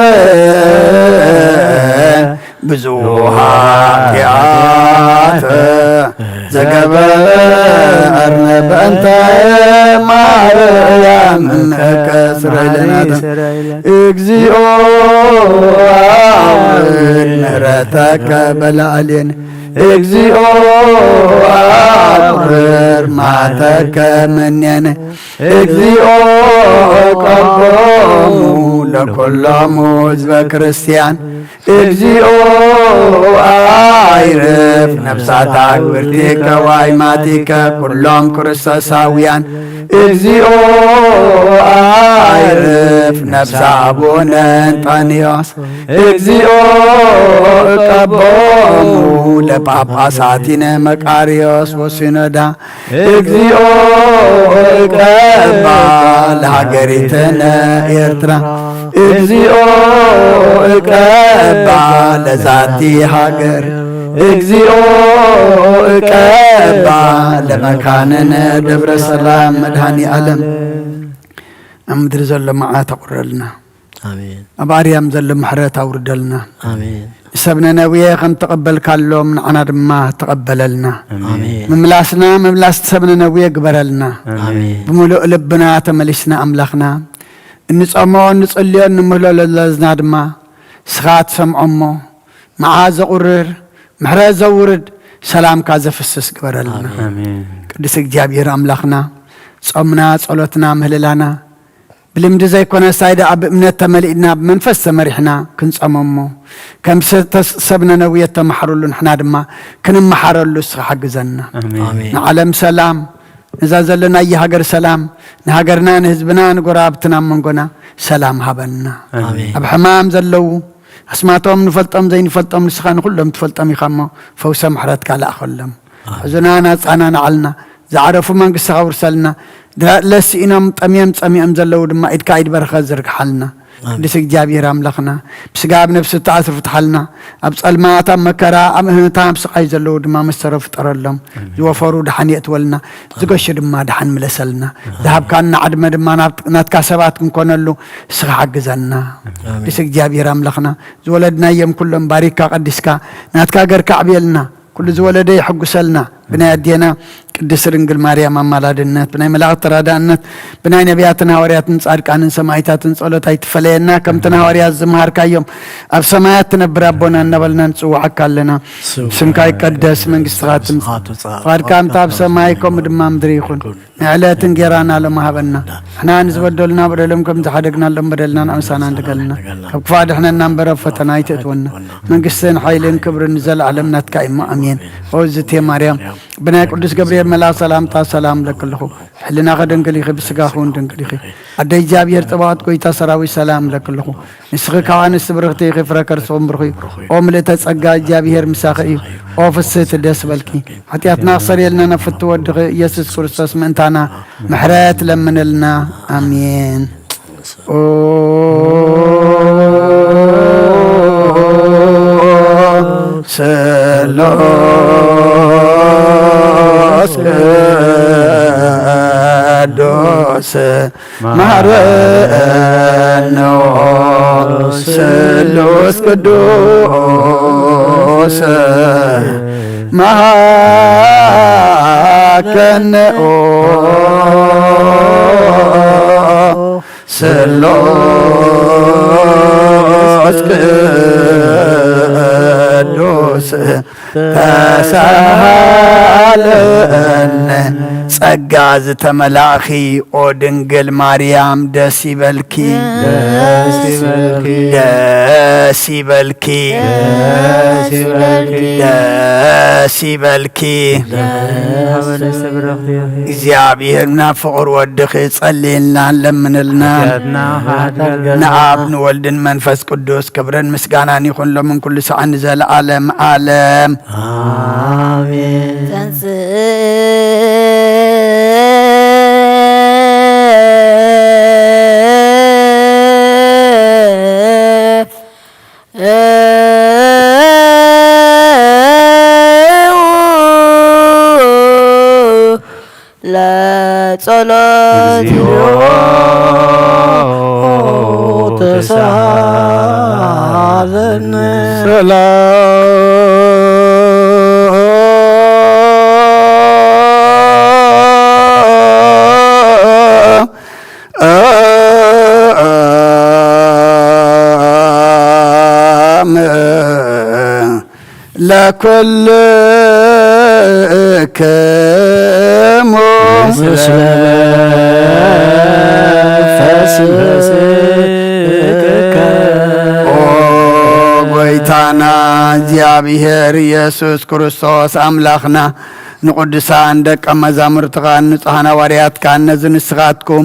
ብዙኃ ኃጢአተ ዘገበርነ በእንተ ማርያም ከስረይለነ እግዚኦ አውድ ምሕረተከ በላዕሌነ እግዚኦ አውርድ መዓተከ እምኔነ እግዚኦ ቀቦሙ ለኵሎሙ ሕዝበ ክርስቲያን እግዚኦ አይርፍ ነፍሳተ አግብርቲከ ወአእማቲከ ኩሎም ክርስቶሳውያን እግዚኦ አይርፍ ነፍሰ አቡነ እንጣንዮስ እግዚኦ ቀቦሙ ለጳጳሳቲነ መቃርዮስ ወሲኖዳ እግዚኦ ቀባ ለሀገሪትነ ኤርትራ እግዚኦ ቀባ ለዛቲ ሀገር እግዚኦ ቀባ ለመካንነ ደብረ ሰላም መድኃኒ ዓለም አምድር ዘሎ መዓት አቁረልና ኣብ ኣርያም ዘሎ ምሕረት ኣውርደልና ሰብነ ነዊየ ከም ተቐበልካሎም ንዓና ድማ ተቐበለልና ምምላስና ምምላስ ሰብነ ነዊየ ግበረልና ብምሉእ ልብና ተመሊስና ኣምላኽና እንጸሞ እንጽልዮ እንምህሎ ለዝና ድማ ስኻ ትሰምዖሞ መዓዝ ዘቁርር ምሕረት ዘውርድ ሰላምካ ዘፍስስ ግበረልና ቅዱስ እግዚአብሔር ኣምላኽና ጾምና ጸሎትና ምህልላና ብልምዲ ዘይኮነ ሳይዳ ኣብ እምነት ተመሊእና ብመንፈስ ተመሪሕና ክንጸመሞ ከም ሰብነ ነዊየ ተመሓረሉ ንሕና ድማ ክንመሓረሉ እስኻ ሓግዘና ንዓለም ሰላም ነዛ ዘለና የሃገር ሰላም ንሃገርና ንህዝብና ንጎራብትና መንጎና ሰላም ሃበና ኣብ ሕማም ዘለው ኣስማቶም ንፈልጦም ዘይንፈልጦም ንስኻ ንኩሎም ትፈልጦም ኢኻ እሞ ፈውሰ ምሕረትካ ላእኸሎም ሕዙና ናፃና ንዓልና ዝዓረፉ መንግስትኻ ውርሰልና ለሲኢኖም ጠሚዮም ፀሚኦም ዘለው ድማ ኢድካ ኢድ በረኸት ዝርግሓልና ቅዱስ እግዚአብሔር ኣምላኽና ብስጋ ኣብ ነፍሲ ተኣስር ፍትሓልና ኣብ ጸልማት ኣብ መከራ ኣብ እህንታ ኣብ ስቃይ ዘለው ድማ መሰረ ፍጠረሎም ዝወፈሩ ድሓን የእትወልና ዝገሹ ድማ ድሓን ምለሰልና ዝሃብካና ዓድመ ድማ ናትካ ሰባት ክንኮነሉ እስኻ ሓግዘና ቅዱስ እግዚአብሔር ኣምላኽና ዝወለድናዮም ኩሎም ባሪክካ ቀዲስካ ናትካ ገርካ ዕብየልና ኩሉ ዝወለደ ይሕጉሰልና ብናይ ኣዴና ቅድስት ድንግል ማርያም አማላድነት ብናይ መላእክት ተራዳእነት ብናይ ነቢያትን ሐዋርያትን ጻድቃንን ሰማዕታትን ጸሎት አይትፈለየና ከምትና ሐዋርያት ዝምሃርካዮም ኣብ ሰማያት ትነብር ኣቦና እናበልና ንጽዋዓካ ኣለና ስምካ ይቀደስ መንግስትኻ ትምጻእ ፈቃድካ ኣብ ሰማይ ከምኡ ድማ ምድሪ ይኹን ንዕለትን ጌራና ለማሃበና ሕና ንዝበደሉና በደሎም ከም ዝሓደግናሎም በደልና ንኣምሳና እንድገልና ካብ ክፋ ድሕነና እምበር ኣብ ፈተና ኣይተእትወና መንግስትን ሓይልን ክብርን ዘለዓለም ናትካ እሞ ኣሜን ወእዝቴ ማርያም ብናይ ቅዱስ ገብርኤል መልአክ ሰላምታ ሰላም ለክልኹ ሕልናኸ ድንግል ኢኺ ብስጋኹ ድንግል ኢኺ ኣደይ እግዚኣብሔር ጽባዖት ጎይታ ሰራዊት ሰላም ለክልኹ ንስኺ ካብ ኣንስቲ ብርኽቲ ኢኺ ፍረ ከርስኹም ብርኺ ኦ ምልእተ ጸጋ እግዚኣብሔር ምሳኺ እዩ ኦ ፍስሕቲ ደስ በልኪ ሓጢኣትና ክሰርየልና ነፍቲ ወድኺ ኢየሱስ ክርስቶስ ምእንታና ምሕረት ለምንልና ኣሜን ሰሎስ ቅዱስ ማረነ ሰሎስ ቅዱስ ማከነ ሰሎስ ቅዱስ ተሳሃለነ ጸጋ ዝተመላእኺ ኦ ድንግል ማርያም ደስ ይበልኪ ደስ ይበልኪ ደስ ይበልኪ እግዚአብሔርና ፍቅር ወድኺ ጸልየልና ለምንልና ንአብ ንወልድን መንፈስ ቅዱስ ክብርን ምስጋናን ይኹን ሎምን ኩሉ ሰዓት ንዘለዓለም ዓለም አሜን። ለጸሎት ተሳለን ለኩል ከሞ ጎይታና እግዚአብሔር ኢየሱስ ክርስቶስ አምላኽና ንቅዱሳን ደቀ መዛሙርትኻ ንጹሓን ሐዋርያትካ ነዚ ንስኻትኩም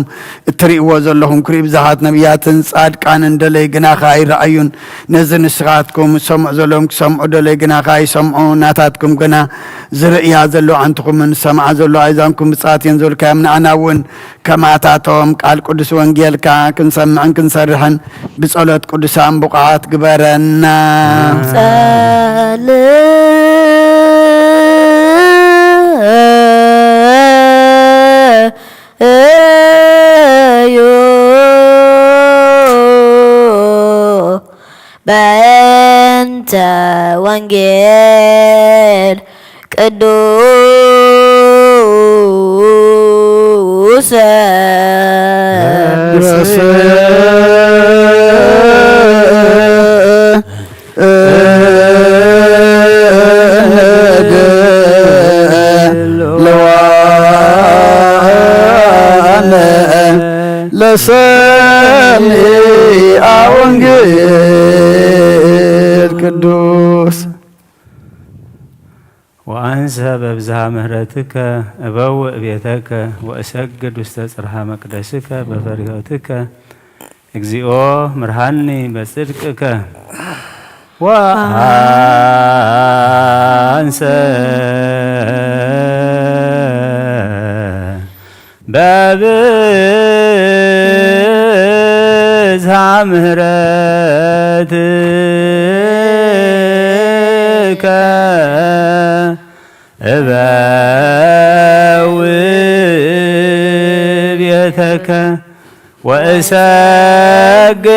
እትርእይዎ ዘለኹም ክሪኢ ብዙሓት ነቢያትን ጻድቃንን ደለይ ግናኻ ይረአዩን ነዚ ንስኻትኩም ሰምዑ ዘለዎም ክሰምዑ ደለይ ግናኻ ይሰምዑ ናታትኩም ግና ዝርእያ ዘሎ ኣንትኹምን ሰምዓ ዘሎ ኣእዛንኩም ብፅዓት እየን ዘብልካዮም ንኣና እውን ከማታቶም ቃል ቅዱስ ወንጌልካ ክንሰምዕን ክንሰርሕን ብጸሎት ቅዱሳን ቡቕዓት ግበረና በእንተ ወንጌል ቅዱስ ለሰሚዐ ወንጌል ቅዱስ وأنسى ببزها مهرتك أبوء بيتك وأسجد وستسرح مقدسك بفريوتك اجزئو مرهني بصدقك وأنسى ببزها مهرتك أبوء بيتك وأسجد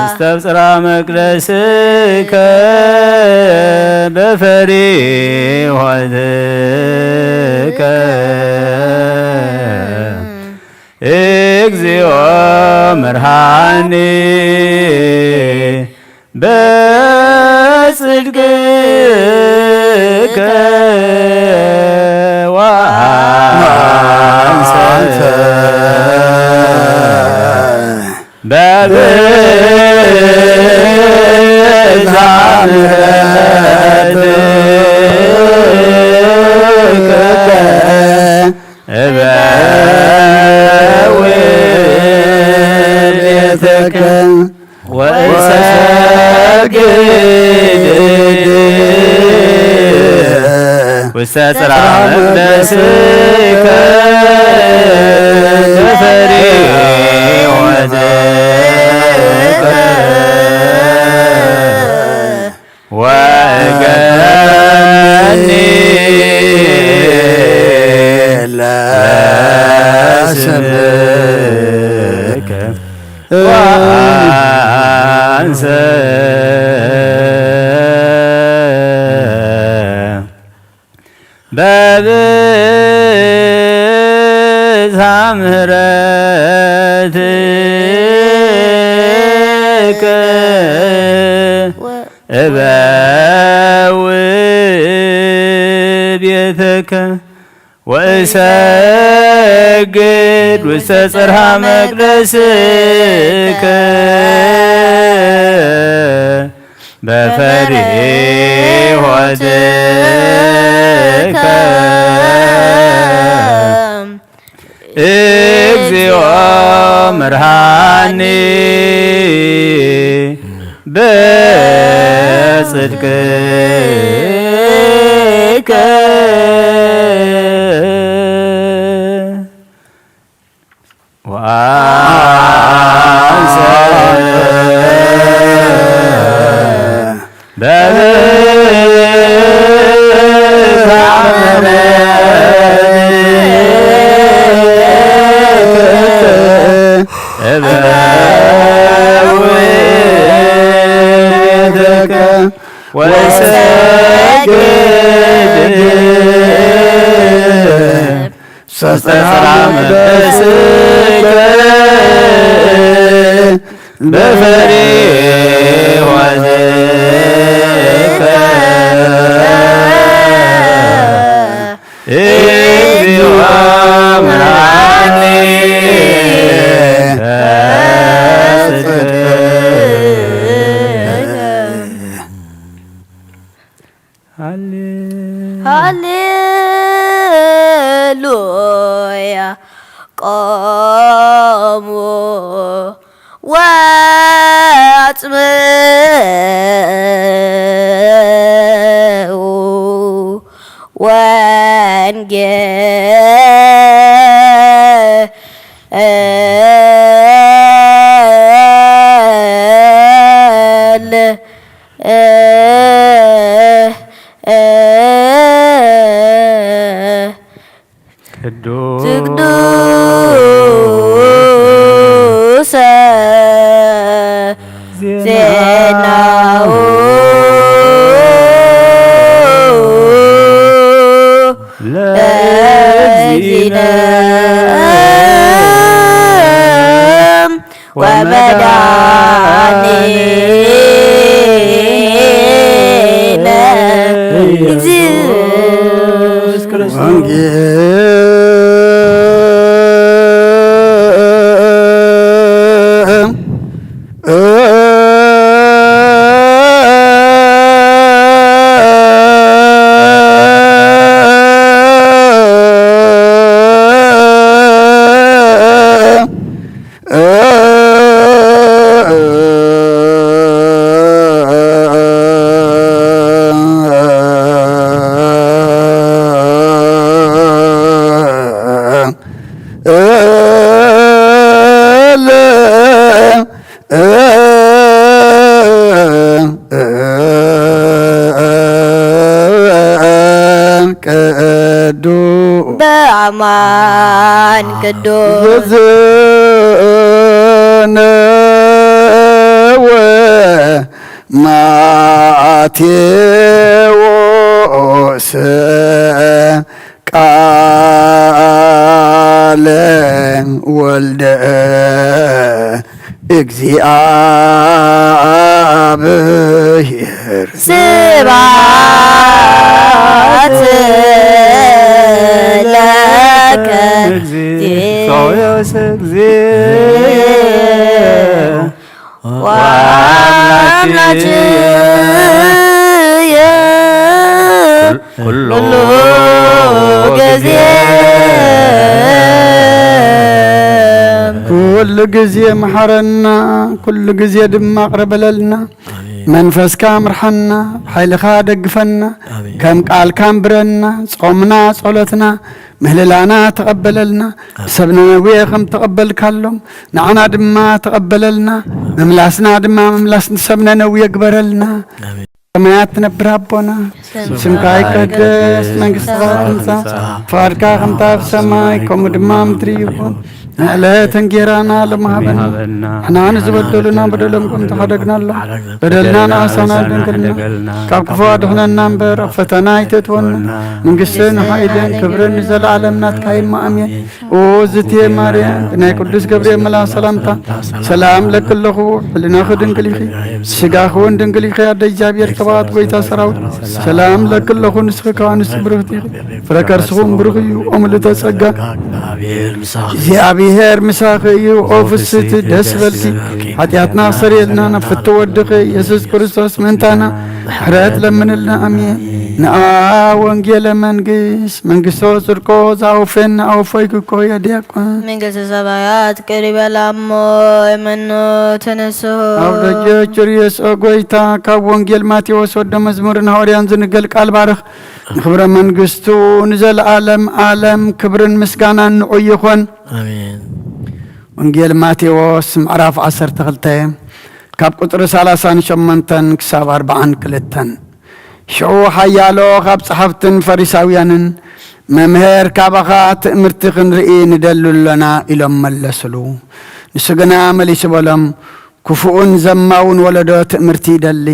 استبصرا مقدسك بفريحتك እግዚኦ መርሃኒ በጽድቅከ ወአንሰ በብዛ ምሕረትከ እበውእቤትከ ወእሰግድ ውስተ ጽርሐ መቅደስከ በፈሪሖትከ ወእገኒ ለስምከ ወአንሰ በብዝኃ ምሕረትከ እበውእቤትከ ወእሰግድ ውስተ ጽርሐ መቅደስከ በፈሪሖትከ እግዚኦ መርሃኒ በጽድቅከ ወአንሰ በፈሪሖትከ እግዚኦ መርሃኒ ሃሌሉያ ቆሙ ወአጽምዑ ቅዱስ ዜናው ለእግዚእነ ወመድኃኒነ ኢየሱስ ክርስቶስ በአማን ቅዱስ ማቴዎስ ቃለ ወልደ እግዚአብሔር ስብሐት ለከ ወአምላክየ ኩሉ ጊዜ ኩሉ ጊዜ መሐረና ኩሉ ጊዜ ድማ አቅርበለልና መንፈስካ ምርሐና ኃይልኻ ደግፈና ከም ቃልካ ብረና ጾምና ጸሎትና ምህልላና ተቀበለልና ሰብና ነዊየ ከም ተቀበልካሎም ንዓና ድማ ተቀበለልና መምላስና ድማ መምላስ ሰብና ነዊየ ግበረልና ሰማያት ትነብር አቦና ስምካ ይቀደስ መንግሥትካ ትምጻእ ፈቃድካ ከምታ ኣብ ሰማይ ከምኡ ድማ ምድሪ ይኩን نعلت انجيرانا لمهابنا احنا نزبدلنا بدلهم كنت حدقنا بدلنا ناسنا دنكلنا كابكفوا دهنا نمبر فتنا يتتونا نقسنا حايدين كبرن نزل عالمنا تكاين ما امين وزتي ماريا بنا قدس جبريل ملا سلامتا سلام لك الله لنا خدن كليخي شغاخون دنكليخي اد እግዚአብሔር ተባት ጎይታ ሰራው ሰላም ለክ الله ንስከ አንስ ብሩክቲ ፍረከርስሁም ብሩክዩ ኦምልተ ጸጋ እግዚአብሔር ምሳኸዩ ኦፍስት ደስ በልኪ ኃጢአትና ሰሪልና ነፍቶ ወድኸ ኢየሱስ ክርስቶስ መንታና ሕረት ለምንልና አሜን ነአ ወንጌል መንግስቶ ጽድቆ ዛውፈን አውፈይኩ የዲያቆን መንግሥተ ሰማያት ቀሪበላሞ የመኖ ተነሶ አውደጆች ሪየስ ጎይታ ካብ ወንጌል ማቴዎስ ወደ መዝሙርን ሐዋርያን ዝንገል ቃል ባርኽ ንክብረ መንግስቱ ንዘለዓለም ዓለም ክብርን ምስጋናን ንዑ ይኹን አሜን። ወንጌል ማቴዎስ ምዕራፍ 12 ካብ ቁጥሪ 38 ክሳብ 42 ሽዑ ሓያሎ ካብ ጸሓፍትን ፈሪሳውያንን መምህር ካባኻ ትእምርቲ ክንርኢ ንደልሉና ኢሎም መለስሉ ንስግና መሊስ በሎም ክፉኡን ዘማውን ወለዶ ትእምርቲ ይደሊ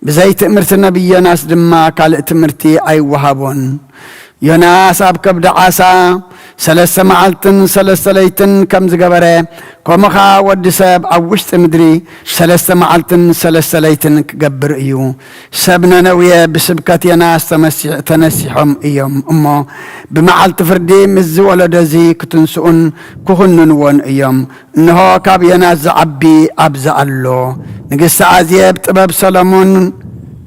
ብዘይ ትእምርቲ ነቢይ ዮናስ ድማ ካልእ ትእምርቲ ኣይወሃቦን ዮናስ ኣብ ከብዲ ዓሳ 3 መዓልትን 3 ለይትን ከም ዝገበረ ከምኻ ወዲ ሰብ ኣብ ውሽጢ ምድሪ 3 መዓልትን 3 ለይትን ክገብር እዩ ሰብ ነነውየ ብስብከት ዮናስ ተነሲሖም እዮም እሞ ብመዓልቲ ፍርዲ ምስ ወለዶዚ ክትንስኡን ክኹንንዎን እዮም እንሆ ካብ ዮናስ ዝዓቢ ኣብዛ ኣሎ ንግሥቲ ኣዝየብ ጥበብ ሰሎሞን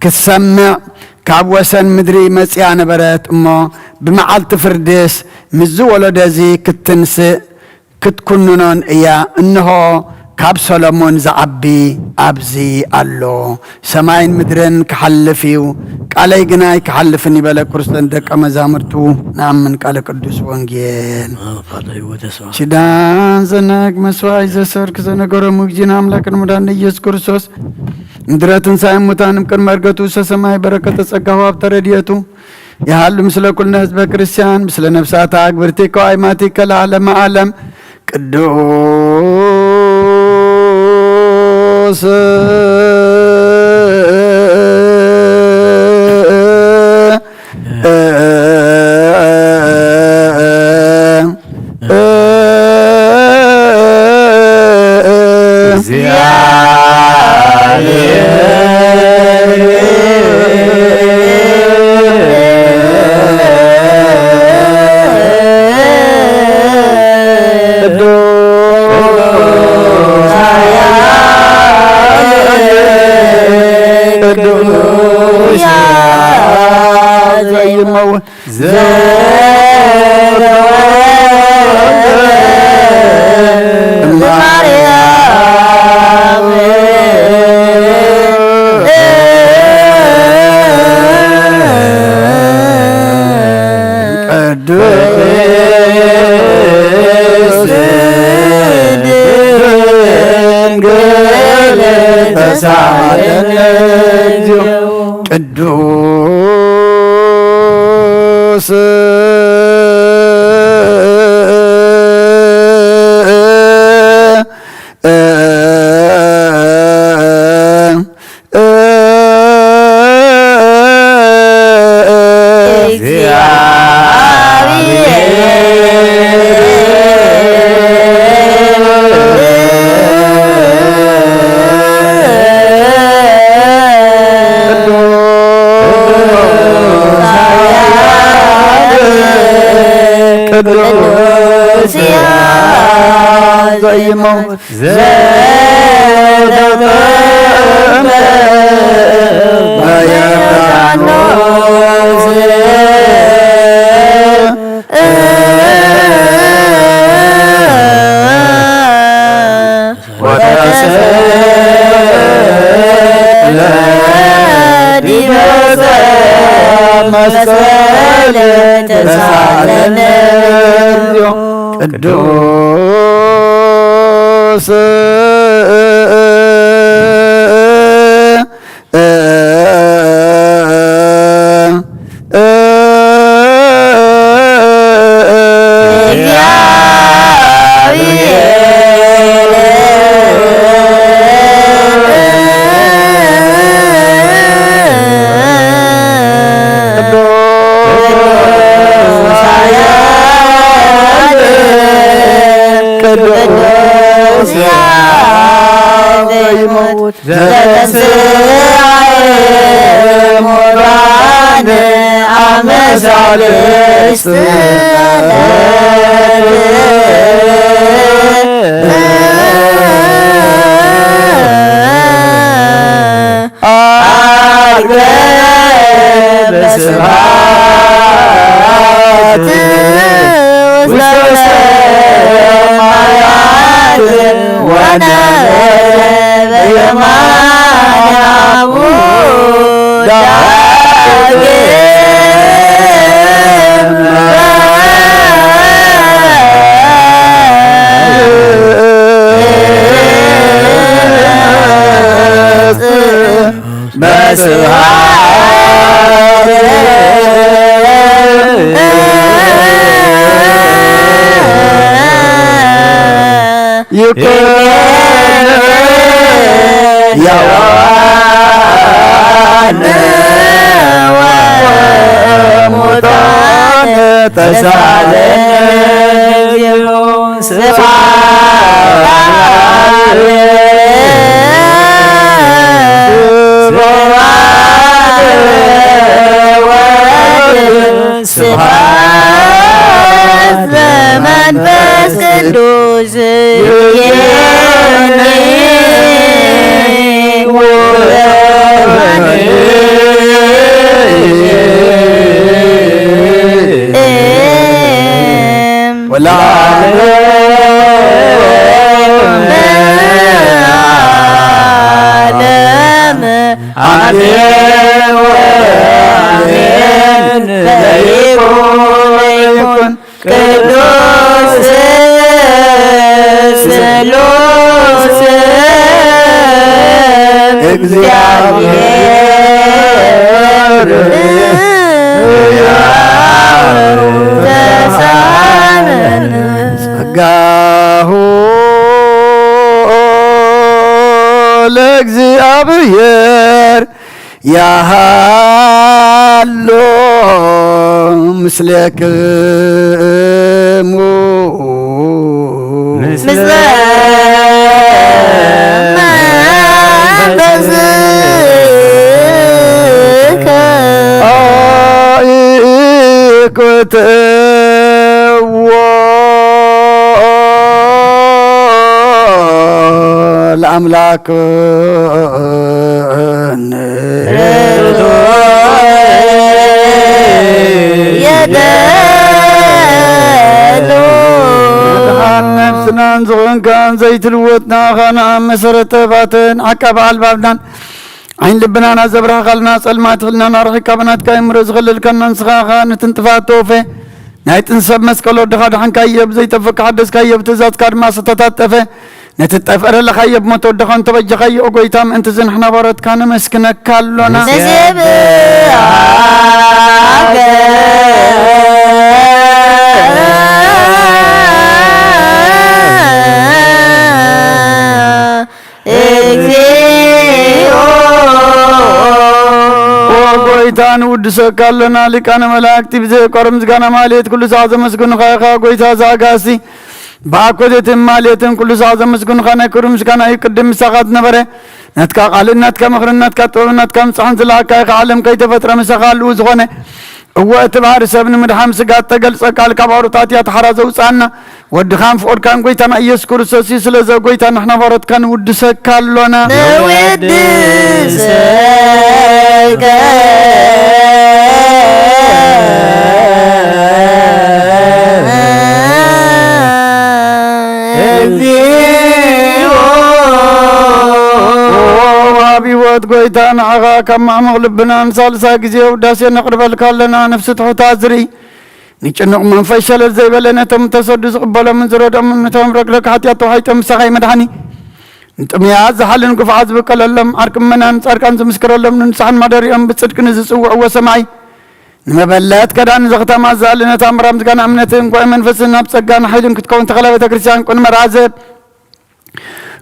ክትሰምዕ ካብ ወሰን ምድሪ መጽያ ነበረት እሞ ብመዓልቲ ፍርድስ ምስ ወለዶዚ ክትንስእ ክትኩንኖን እያ እንሆ ካብ ሰሎሞን ዝዓቢ ኣብዚ ኣሎ ሰማይን ምድርን ክሓልፍ እዩ ቃለይ ግናይ ክሓልፍን ይበለ ክርስቶስ ደቀ መዛሙርቱ ንኣምን ቃለ ቅዱስ ወንጌል ሽዳን ዘነግ መስዋዕት ዘሰርክ ዘነገሮም እግዚእና አምላክን መድኃኒነ ኢየሱስ ክርስቶስ ምድረትን ሳይሙታንም ቅድመ ዕርገቱ ሰማይ በረከተ ጸጋሁ ሀብተ ረድኤቱ ያህሉ ምስለ ኩልነ ህዝበ ክርስቲያን ምስለ ነፍሳት አግብርቲ ከዋይማቲ ከለዓለመ ዓለም ቅዱስ ቅዱስ ቅዱስ ዘይሞት ዘተጠመቀ በዮርዳኖስ ወተሰቅለ ዲበ መስቀል ተሳለነ ቅዱስ ለእግዚአብሔር ያሃሎ ምስሌክሙ ምስለ መንፈስከ አኢኮትዎ ለአምላክ ነፍስናን ዝኮንካን ዘይትልወጥና ኻና መሰረተ ባትን ዓቀብ ኣልባብናን ዓይን ልብናን ኣዘብራኻልና ጸልማት ክልና ናርሒካ ብናትካ ይምሮ ዝኽልልከና ንስኻኻ ንትንጥፋት ተወፈ ናይ ጥንሰብ መስቀል ወድኻ ድሓንካዮ ብዘይተፈካ ሓደስካዮ ብትእዛዝካ ድማ ዝተታጠፈ ነቲ ጠፍረለኻዮ ብሞት ወድኻ እንተበጀኻዮ ጎይታ ምእንቲ ዝንሕና ባረትካ ነመስክነካ ኣሎና ጎይታ ንውድሰካ ኣለና ሊቃነ መላእክቲ ብዘይቆር ምስጋና ማልየት ኩሉ ሰዓት ዘመስግኑኻ ኢኻ ጎይታ ዘኣጋሲ ብኣኮቴትን ማልየትን ኩሉ ሰዓት ዘመስግኑኻ ናይ ክብሪ ምስጋና እዩ ቅድም ምሳኻ ዝነበረ ነትካ ቃልእ ናትካ ምኽሪ ናትካ ጥበብ ናትካ ምፅሓን ዝለኣካ ኢኻ ዓለም ከይተፈጥረ ምሳኻ ኣልኡ ዝኾነ وقت بعد سبن مدحم سقات تقل سقال كبارتات يتحرز وصانا ودخان فور كان قويتنا يسكر سوسي سلزا قويتنا نحن فارت كان ود سكال لنا نود بيوت قويتان عغا كما مغلبنا نصالسا قزي وداسي نقرب لنا نفس تحتازري نيچنق من فشل زي بلنا تم تصدس قبل من زرد من تم ركلك حتى توحيتم سخي مدحني انتم يا زحل نقف عزب كللم اركم من انصاركان زمسكر لم ننصحن مدريم بصدق نزصوع وسمعي نمبلات كدان زغتا مازالنا تامرام كان امنتن قوي منفسنا بصقان حيدن كتكون تغلبت كريستيان كن مرازب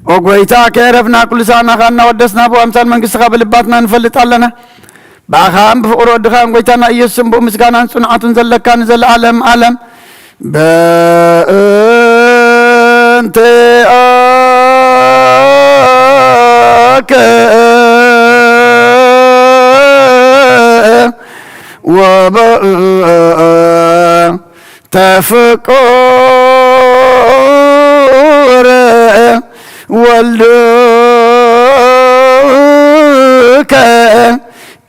وقويتا كيرفنا كل سانا خانا ودسنا بو امثال من قصة بلباتنا نفلت لنا باخام بفقر ودخام قويتانا ايسم بو مسكانا صنعات زلكان زل عالم عالم بانت تفكر ولدك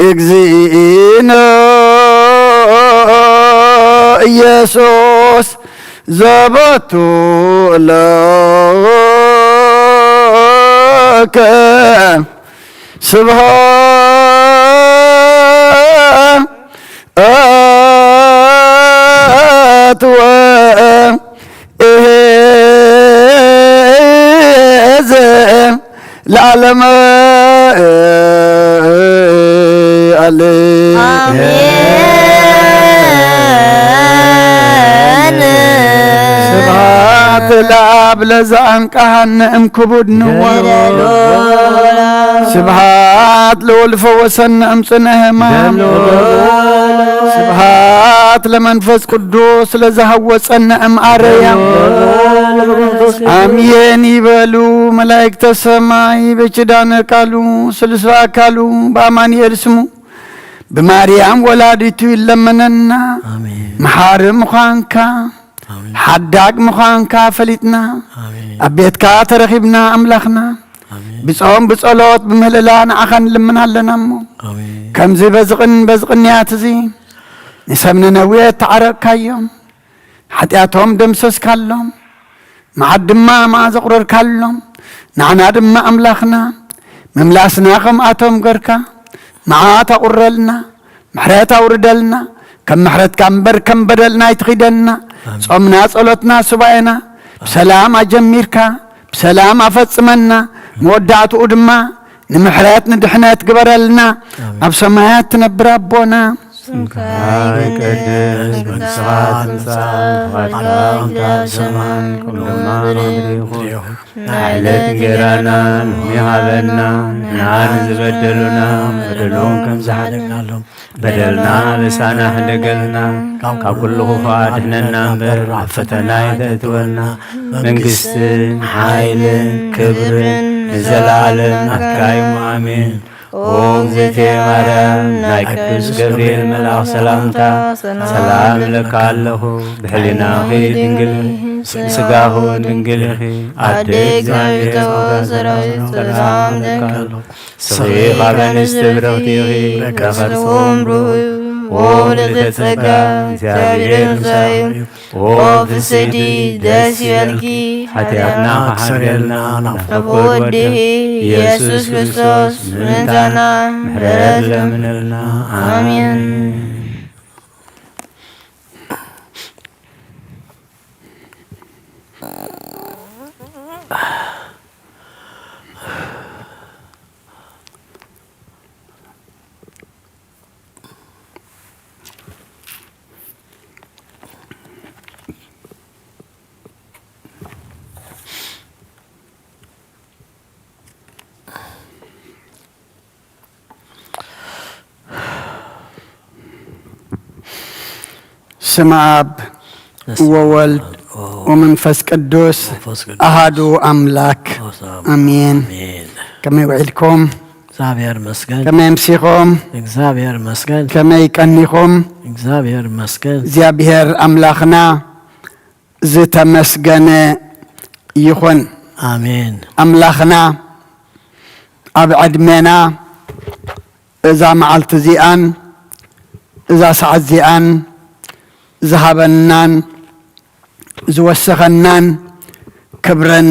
اجزينا يسوس زبط لك سبحان العالم عليه سبحات العاب لزان كهن كبود نور سبحات لولف وسن امسنه مام سبحات لمنفس قدوس لزهوسن ام اريم امين يبلو ملائكة السماء بجدان قالوا سلسوا قالوا بامان يرسموا بماريام ولادتو يلمننا محارم مخانكا حداق مخانكا فلتنا أبيتكا ترخبنا أملاخنا بصوم بصلوت بمهللان أخن لمنا لنا كم زي بزغن ياتزي نسمنا نوية تعرق كايوم حتياتهم دمسس كالهم مع الدماء مع زقرر كالهم نعنا دماء أملاخنا مملاسنا خم آتهم قركا معاتا قرلنا محريتا وردلنا كم محرت كمبر كم بدلنا يتخدلنا صومنا صلوتنا سبعنا بسلام أجميركا بسلام أفتصمنا مودعت أدما نمحرات ندحنا تقبرلنا أبسمايات تنبر أبونا سمكاي قدس بنسات نسان واتنا زمان كل ما ندريخو نعلت جيرانا نميهابنا نعان زبدلنا بدلون كم زحدقنا لهم بدلنا لسانا حدقلنا كاب كل خفادنا بر عفتنا يتأتولنا من قستن حايلن كبرن زلالن أكايم آمين وزيتي مريم ناي قدوس جبريل ملاك سلامتا سلام لك الله بحلنا في دنجل سقاه دنجل في عدك زايد وغزرايد سلام لك صغير غابن استبرغتي في كفرتهم روي ولتتسقى زابير زايم وفي السدي داسي والكي حتياتنا حرقلنا نفقوده يسوس كريستوس منتنا محرد لمنلنا آمين سم أب وولد ومنفس قدوس أحد أملاك آمين كما يوعدكم እግዚአብሔር መስገን كما يمسيكم እግዚአብሔር መስገን كما يكنيكم እግዚአብሔር መስገን زيابير أملاخنا زت مسجن يخون አሜን أملاخنا أبعد منا إذا معلت زيان إذا سعد زيان ذهبنان زوسخنان كبرن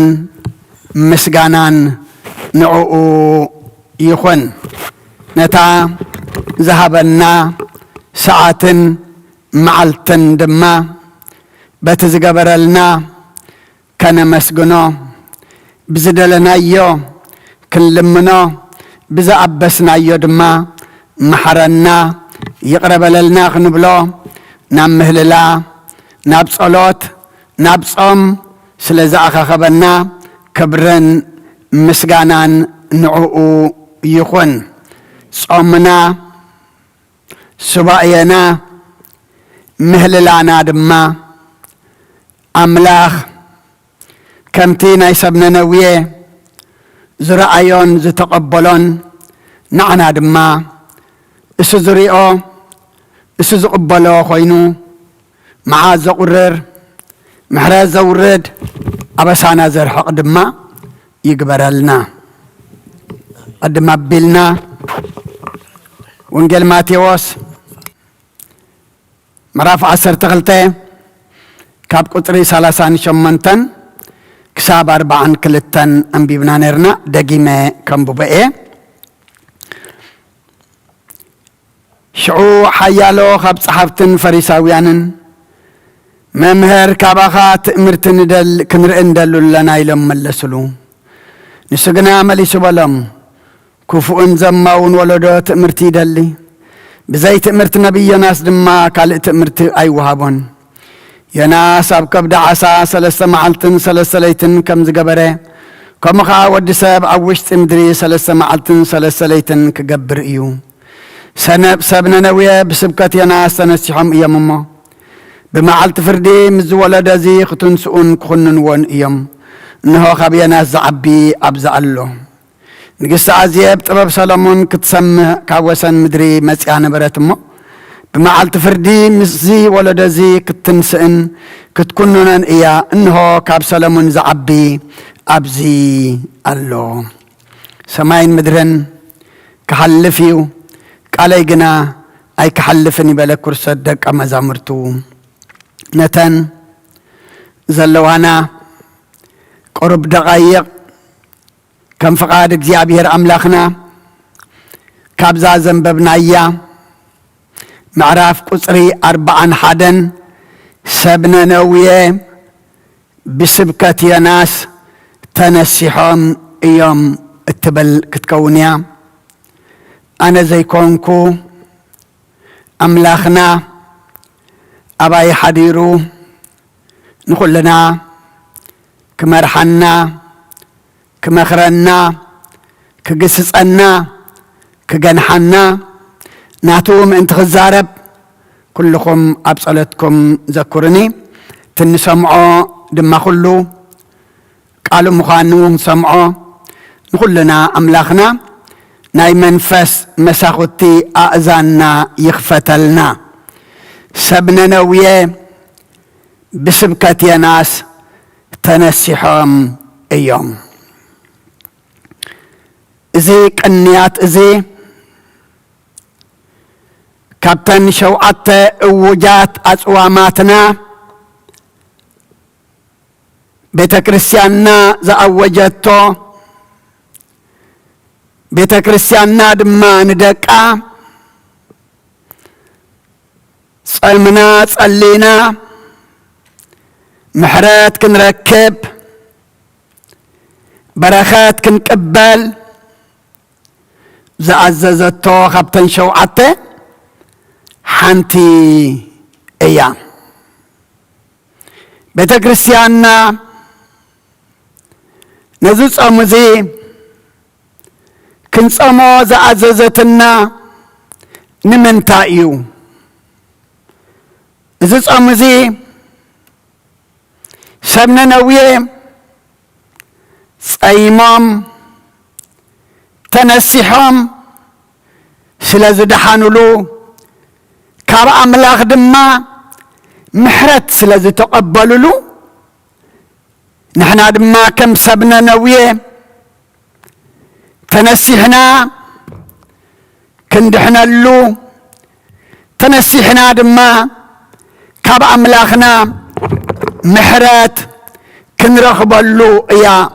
مسجانان نعو يخون نتا ذهبنا ساعة معلتن دما بتزقبرلنا كان مسجنو بزدلنا يو كلمنا بزا أبسنا يو دما محرنا يقرب لنا خنبلو نام مهللا ناب صلوت ناب صوم سلزا خبرنا كبرن مسجانان نعو يخون صومنا سباينا مهللانا دما أملاخ كمتينا يسبنا نويه زرعيون زتقبلون نعنا دما اسو زريئو اسو زقبلو خوينو معاذ زقرر محراز زورد أبسانا زرحق دما يقبرلنا قدما بلنا ونجل ماتيوس مراف 10 كاب قطري 38 كساب 42 أنبيبنا نرنا دقيمة كمبوبئة شعو حيالو خاب صحابتن فريساويانن ممهر كاباخات امرتن دل كنرئن دلو لنا يلم ملسلو نسقنا مليسو بلم كفؤن زماون ولدو تأمرتي دلي بزي تأمرت نبي ناس دما كالئ تأمرت أي وهابون يناس أبكب دعسا سلسة معلتن سلسة ليتن كم زقبره كم خا ود ساب عوشت امدري سلسة معلتن سلسة ليتن كقبر إيو سبنا نوية بسبكة يناس تنسيحهم إيام أمه بمعلت فردي مزولة دزي ختن سؤون كخنن ون إيام إنه خبي ناس زعبي أبزع له نقص عزيب طبب سلمون كتسمى كاوسن مدري مسيانة براتمو بمعلت فردي مزي ولا دزي كتنسئن كتكونن إيا إنه كاب سلمون زعبي أبزي الله سماين مدرن كحلفيو قالي جنا أي كحلفني بلا كرسة دك أما زامرتو نتن زلوانا قرب دقايق كم فقاد እግዚአብሔር أملاخنا كابزا زنببنا إياه معراف قصري 41 سبنا نوية بسبكة يناس تنسيحهم يوم التبل كتكونيا أنا زي كونكو أملاخنا أباي حديرو نقول لنا كمرحنا كمخرنا كقسسنا كجنحنا ناتوم انت خزارب كلكم أبصلتكم ذكرني تنسمعوا دم خلو قالوا مخانو سمعوا نقول لنا أملاخنا ناي منفس مساختي أأذاننا يخفتلنا سبنا نوية بسبكة يا ناس تنسحهم أيام إزي كنيات إزي كابتن شوعت وجات أصواماتنا بيت كريستياننا زأوجتو بيت كريستياننا دما ندقا صلمنا صلينا محرات كنركب بركات كنقبل زعززتو خبتن شوعته حنتي ايام بيت كريستياننا نزوص امزي كنصمو زعززتنا نمنتايو نزوص امزي سبنا نويه صيمام تنسيحهم سلازي دحانولو كاب أملاخ دما محرت سلازي تقبلولو نحنا دما كم سبنا نويه تنسيحنا كندحنا اللو تنسيحنا دما كاب أملاخنا محرت كنرخبلو يا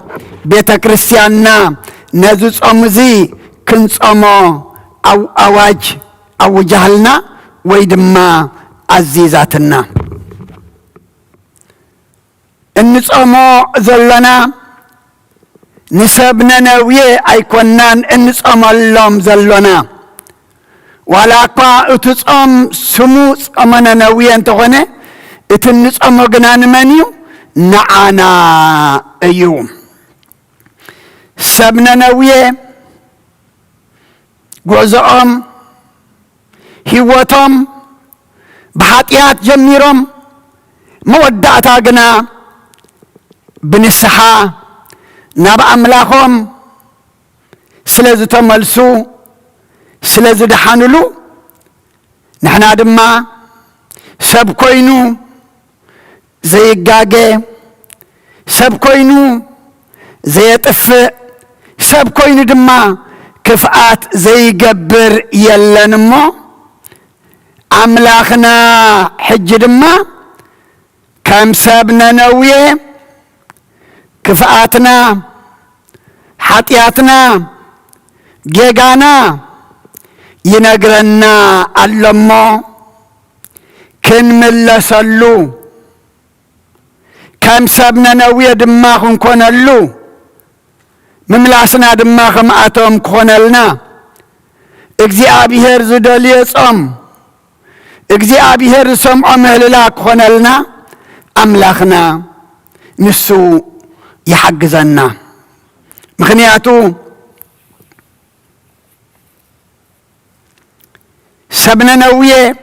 بيت كريستياننا نزوز أمزي كنصمو أو أواج أو جهلنا ويدما عزيزاتنا النصمو زلنا نسبنا نويه أيكونان النصمو اللهم زلنا ولا قا اتصم سموس أمنا نويه انتغني اتنصمو جنان منيو نعانا أيوم سبنا نويه غزኦም هيوتهم بحاتيات جميرهم مودعتا جنا بنسحا نبع أملاخهم سلازي تملسو سلازي دحانلو نحنا دما سب كوينو زي الجاجة سب كوينو زي طفء سب كوينو دما كفآت زي جبر يلنمو أملاخنا حج دما كم سبنا نويه كفآتنا حطياتنا جيغانا ينقرنا اللمو كن ملسلو كم سبنا نويه دماغن كونلو مملاسنا دماغ مأتهم كونلنا اجزئابيهر زدالي صم اجزئابيهر سمع مهللا كونلنا أملاخنا نسو يحجزنا مخنياتو سبنا نويه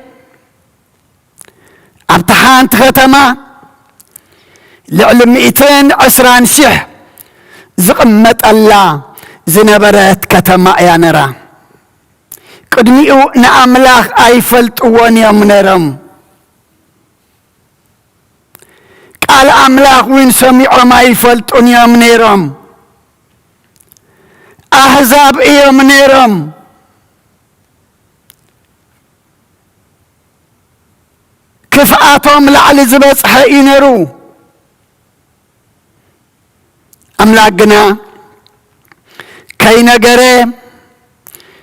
ابتحان تختما لعلم 220 شح زقمت الله زنبرت كتما يا نرى قدميو نأملاخ ايفلت وانيا منرم قال أملاخ وين سمعوا ما يفلتون يا منيرم أحزاب يا منيرم كفآتهم لعلي زبس حينرو أملاقنا كي نقري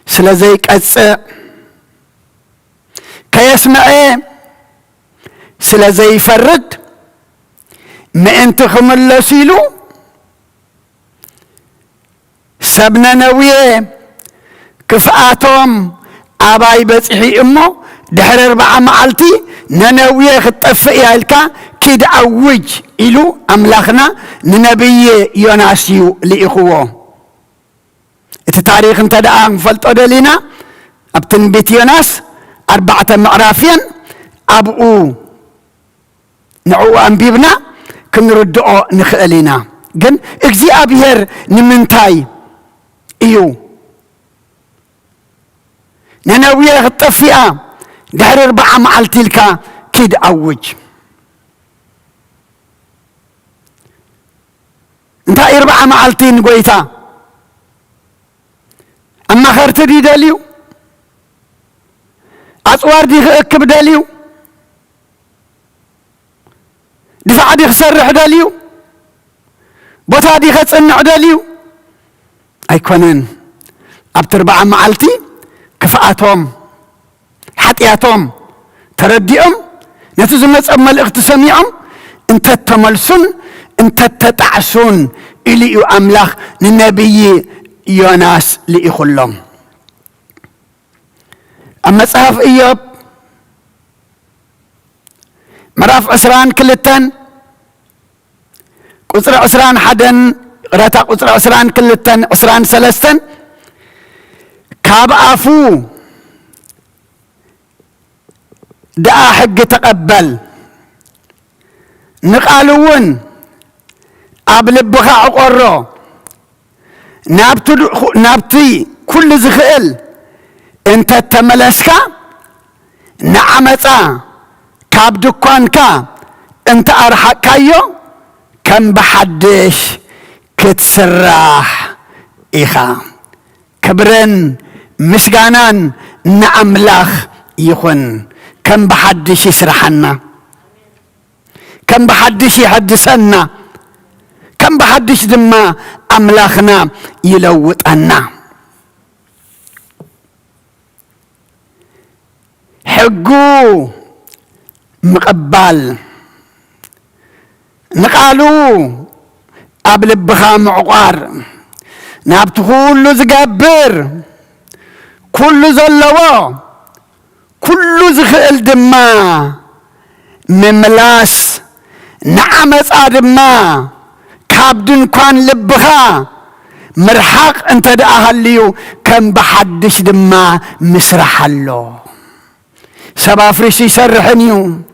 سلزيك أتسع كي يسمعي سلزي فرد ما انت خملسيلو سبنا نويه كفآتهم أباي بصحي امو دحر 4 معلتي ننويه خطفئ يالكا كيد أوج إلو أملاخنا ننبي يوناسيو لإخوه التاريخ انت دعا فلتو دلينا ابتن بيت يوناس 4 معرافين أبقو نعو أنبيبنا كنردو نخلينا جن اجزئابيهر نمنتاي ايو ننويه الطفئة دحر 4 معلتي لكا كيد أوج انتا 4 معلتين قويتا اما خرتدي داليو اصوار دي اكب داليو دفع دي خسرح داليو بوتا دي خصنع داليو ايكونن ابت 4 معلتي كفاءاتهم حطياتهم ترديهم نتزمص ملእክት سميعهم انت تملسون انت تتعسون الي املاخ النبي يوناس لإخلهم اما صحف ايوب مراف 20 كلتن قصر 20 حدن قراتا قصر 20 كلتن 20 سلستن كاب افو دعا حق تقبل نقالون ابلبخا عقرو نابتي كل زخيل انت تملسكا نعمتا كاب دكانكا انت ارحقايو كم بحدش كتسراح إيخا كبرن مسجانان نعملاخ يخون كم بحدش يسرحنا كم بحدش يحدثنا كم بحدش دما أملاخنا يلوطنا حقو مقبال نقالو قبل بخا معقار نابت كل زقبر كل زلوا كل زخيل دما مملاس نعمت آدما كابدن كان لبخا مرحق انت دأهليو كم بحدش دما مسرح اللو سبا فريش يسرحنيو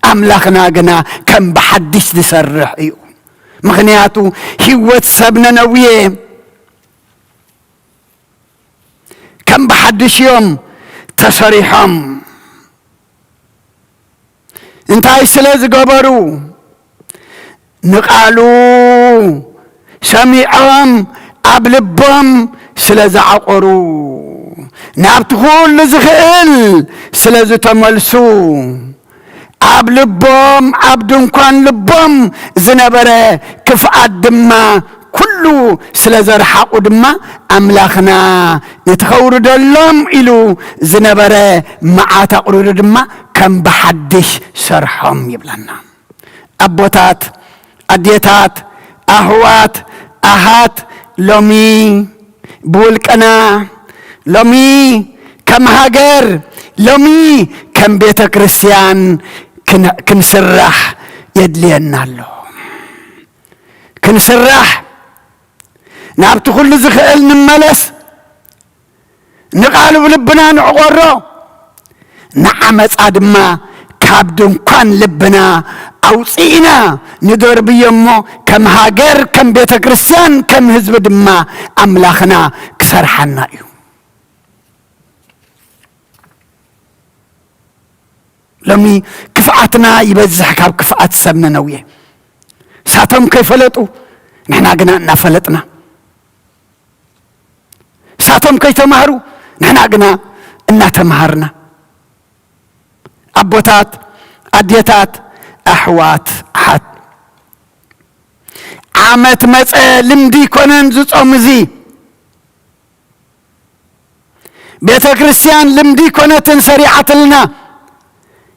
أملاخنا قنا كم بحدش تسرح ايو مغنياتو هيوت سبنا نويه كم بحدش يوم تصريحهم انتاي سلاز قبرو نقالو سميعهم أبلبهم سلاز عقرو نابتخول لزخيل سلاز تملسو أبلبهم عبدن كان لبهم زنبرة كفاء دما كله سلازر حق دما أملاخنا نتخور دلهم إلو زنبرة معا تقرر دما كم بحدش سرحهم يبلنا أبوتات أديتات أهوات أهات لومي بولكنا لومي كم هاجر لومي كم بيت كريستيان كنسرح يدلينا له كنسرح نابت كل زخيل نملس نقالب لبنا نعقره نعمت آدما كابدن كان لبنا أوصينا ندور بيمو كم هاجر كم بيت كريستيان كم هزب دما أملاخنا كسرحنا يوم لمي كفاءتنا يبزح كاب كفاءت سبنا نويه ساتهم كيف فلتوا نحن قنا نفلتنا ساتهم كيف تمهروا نحن قنا إن تمهرنا أبوتات أديتات أحوات حد عامت مسألة لمدي كونن زوج أمزي بيت كريستيان لمدي كونتن سريعة لنا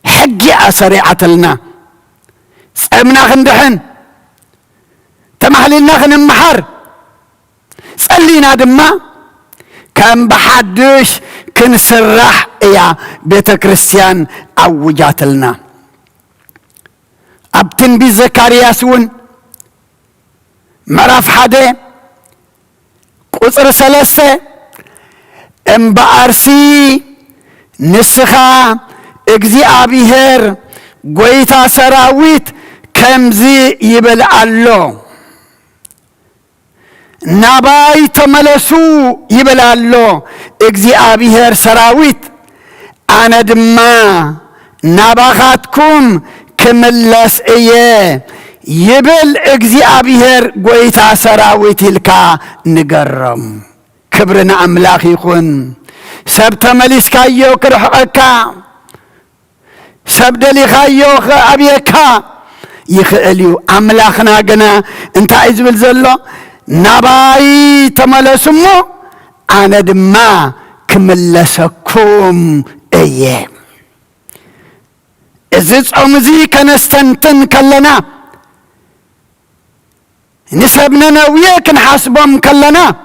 حقي سريعة لنا سأمنا خندحن تمحلنا خنمحر سألينا دما كم بحدش كنسرح يا بيت كريستيان أوجات لنا أبتن بي زكارياسون مراف حده قصر سلسة امبارسي نسخة እግዚአብሔር ጎይታ ሰራዊት ከምዚ ይብል አሎ ናባይ ተመለሱ ይብል አሎ እግዚአብሔር ሰራዊት አነ ድማ ናባኻትኩም ክምለስ እየ ይብል እግዚአብሔር ጎይታ ሰራዊት ይልካ ንገረም ክብርና አምላኽ ይኹን ሰብ ተመሊስካዮ ክርሕቐካ سبدلي خايوخ أبيكا يخليو أملاخنا جنا انت عزبل زلو نباي تملسمو أنا دما كملسكم أيه إزيز أمزي كنستنتن كلنا نسبنا نويه كنحاسبهم كلنا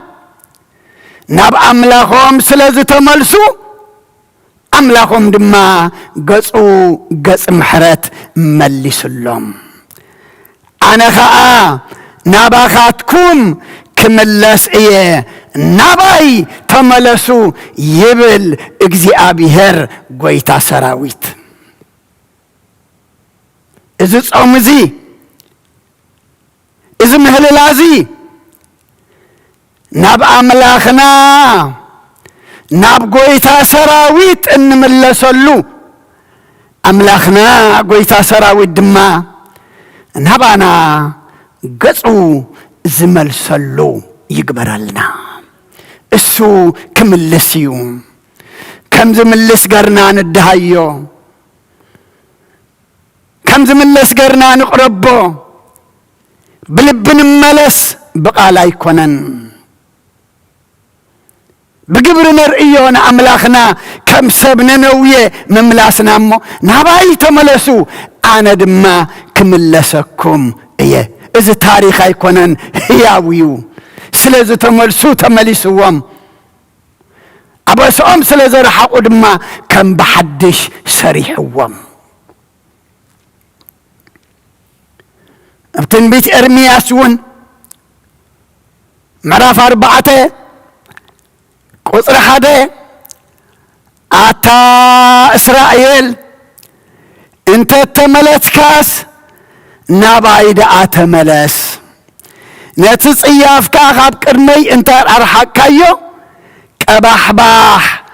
نب أملاخهم سلازي تملسو أملاكم دما قص محرت ملس اللهم أنا خاء نباخاتكم كملس إيه نباي تملسو يبل እግዚአብሔር ጎይታ ሰራዊት إذا ጾምዚ إذا مهللازي ناب أملاخنا ناب قويتا سراويت إن ملسلو أملاخنا قويتا سراويت دما نابانا قصو زمل سلو يقبرلنا السو كملسيو كم زملس قرنا ندهيو كم زملس قرنا نقربو بلبن ملس بقى لا يكونن بقبر نرئيون أملاخنا كم سبنا نوية مملاسنا مو ناباي تملسو أنا دما كملسكم إيه إذا تاريخ يكونن هياويو سلازو تملسو تملسوهم أبسهم سلازو رحقو دما كم بحدش سريحوهم بتنبيت إرمياسون معرف 4 قصر حدا أتا إسرائيل انت تملت كاس نابايد آتملس نتس إياف كاغاب كرمي انت أرحق كايو كباح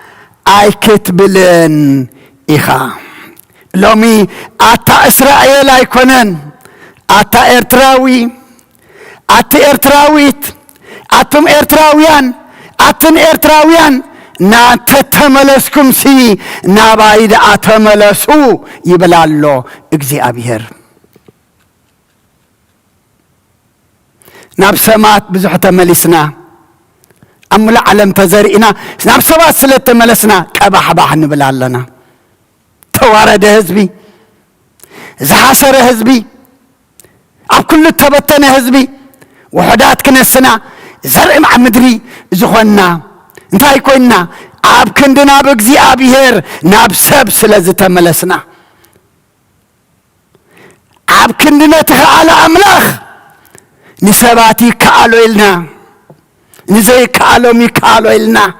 آي كتبلن إخا لومي أتا إسرائيل أيكونن أتا إرتراوي أتا إرتراويت أتم إرتراويان أتن إرتراويان نا تتملسكم سي نابايد أتملسو يبلالو اجزي أبيهر ناب سمات بزح تملسنا أملا علم تزرئنا ناب سمات سلت تملسنا كباح باح نبلالنا توارد هزبي زحاسر هزبي أب كل تبتن هزبي وحدات كنسنا زرع مع مدري زخونا انتهي كوينا عاب كندنا بقزي آبيهر ناب سب سلز تملسنا عاب كندنا تخعال أملاخ نسباتي كالو إلنا نزي كالو مي كالو إلنا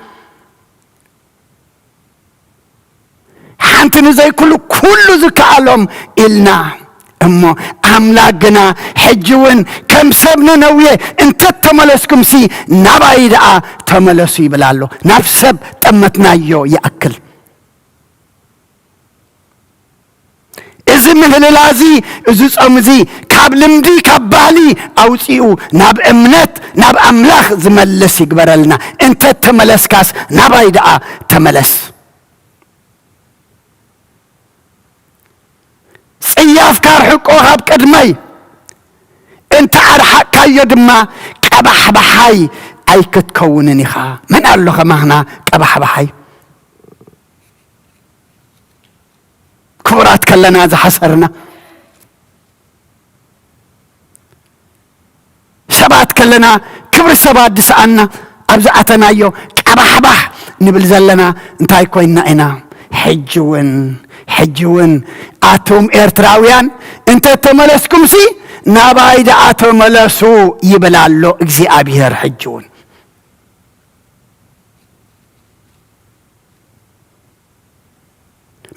حانت نزي كل زكالوم إلنا أمو أملاقنا حجون كم سبنا نوية انت تملسكم سي نبايدا تملسي بلالو نفسب تمتنا يو يأكل إذا من هلالازي إذا أمزي كاب لمدي كاب بالي أوسيو ناب أمنت ناب أملاخ زملس يقبرلنا انت تملسكاس نبايدا تملس سياف كارحق وهاب كدمي انت عرحق كايدما كبح بحاي اي كتكونني خا من قال له مهنا كبح بحاي كبرات كلنا ذا حسرنا سبات كلنا كبر السبات دسعنا ابزعتنا يو كبح بح نبل زلنا انتاي كوينا انا حجون آتوم إرتراويان انت تملسكم سي نابايد آتوم ملسو يبلالو اجزي آبيهر حجون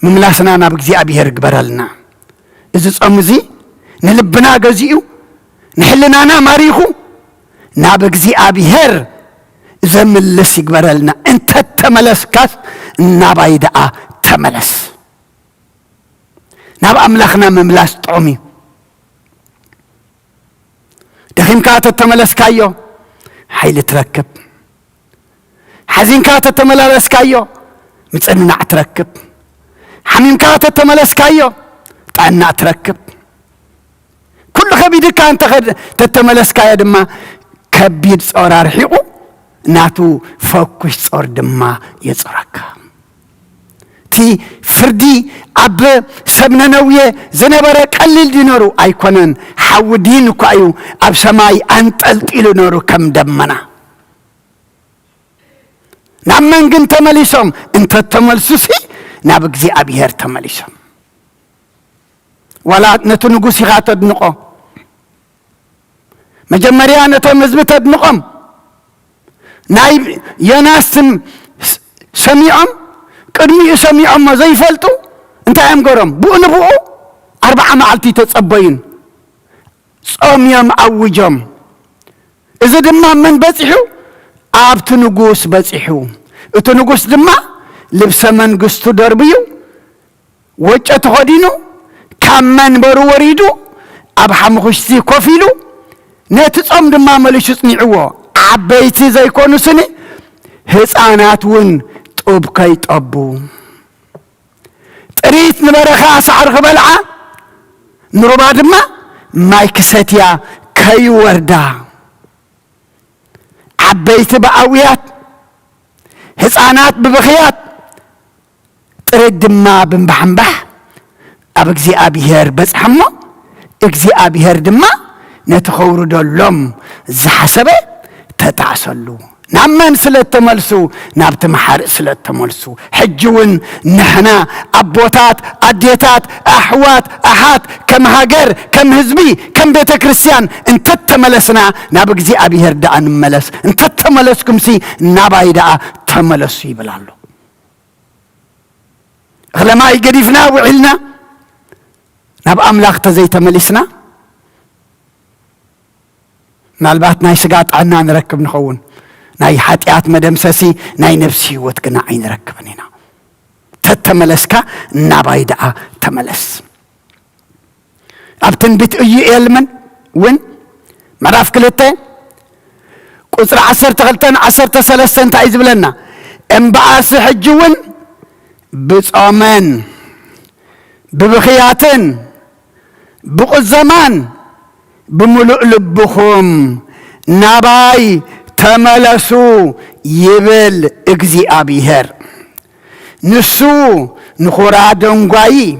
مملاسنا ناب اجزي آبيهر قبرلنا إذا صمزي نلبنا قزيو نحلنا نا ماريخو ناب اجزي آبيهر زملس يقبرلنا انت تملسكاس نابايد تملس ناب أملاخنا مملاس طعمي دخيم كاتا تملس كايو حيل تركب حزين كاتا تملس كايو متسننا تركب حميم كاتا تملس كايو طعنا تركب كل خبيدك أنت تتملس كايو دما كبيد صور رحيقو ناتو فوكش صور دما يصورك تي فردي أب سبنا نوية زنبرة قليل دينورو أيكونن حودين كأيو أب سماي أنت إلو نورو كم دمنا نعمن جن تمليسهم أنت تملسوسي نابك زي أبيهر تمليسهم ولا نتنقوسي غاتد نقو مجمريا نتمزبت نقم نايب يناسم سميعم قدمي سميعم ما زي فلتو انت عم قرم بو نبوء 4 معلتي تتصبين صوم يوم عوجم إذا دما من بصحو أبت نجوس بزحو أتنجوس دما لبس منجستو دربيو وجه تخدينو كمان برو وريدو أبحم خشتي كفيلو نتتصم دما ملشت نعوه عبيتي زي كونو سني هسانات ون طب كي طبو تريت نبرخا سعر خبلعة نربا دما مايكستيا كي وردا عبيت بقويات هسانات ببخيات تريد دما بنبحنبح أبكزي أبيهر بس حمو اكزي أبيهر دما نتخورو دولهم زحسبه تتعسلو نعمن سلت تملسو نابت محارق سلت تملسو حجون نحنا أبوتات أديتات أحوات أحات كم هاجر كم هزبي كم بيت كريستيان انت تملسنا نابك زي أبيهر دعا نملس انت تملسكم سي ناباي دعا تملسو يبلالو غلماي قريفنا وعلنا ناب أملاك تزي تملسنا نالبات ناي سقات عنا نركب نخون ناي حاتيات مدمسسي ناي نفسي وتقنا عين ركبنينا تتملسكا ناباي دعا تملس أبتن بيت أي إلمن وين مراف كلته قصر 10 تعيز بلنا انبعاس حجون بصامن ببخياتن بقو الزمان بملؤ لبخم ناباي تملسو يبل اكزي أبيهر نسو نخورا دنقاي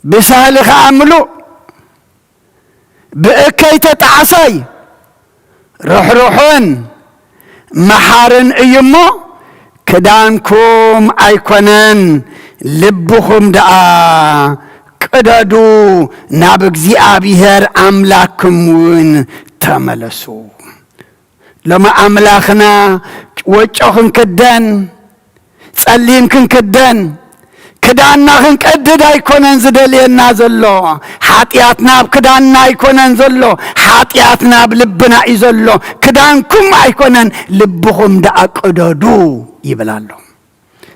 بسهل خاملو بأكي تتعصي روحن محارن ايمو كدانكم ايكونن لبخم دعا قدادو نابك زي أبيهر أملاكم ون تملسو لما أملاخنا وجهن كدن تسألين كن كدن كداننا خن كدد أيكونن زدلينا زلو حاتياتنا بكداننا أيكونن زلو حاتياتنا بلبنا إزلو كدانكم أيكونن لبخم دعا قدادو يبلالو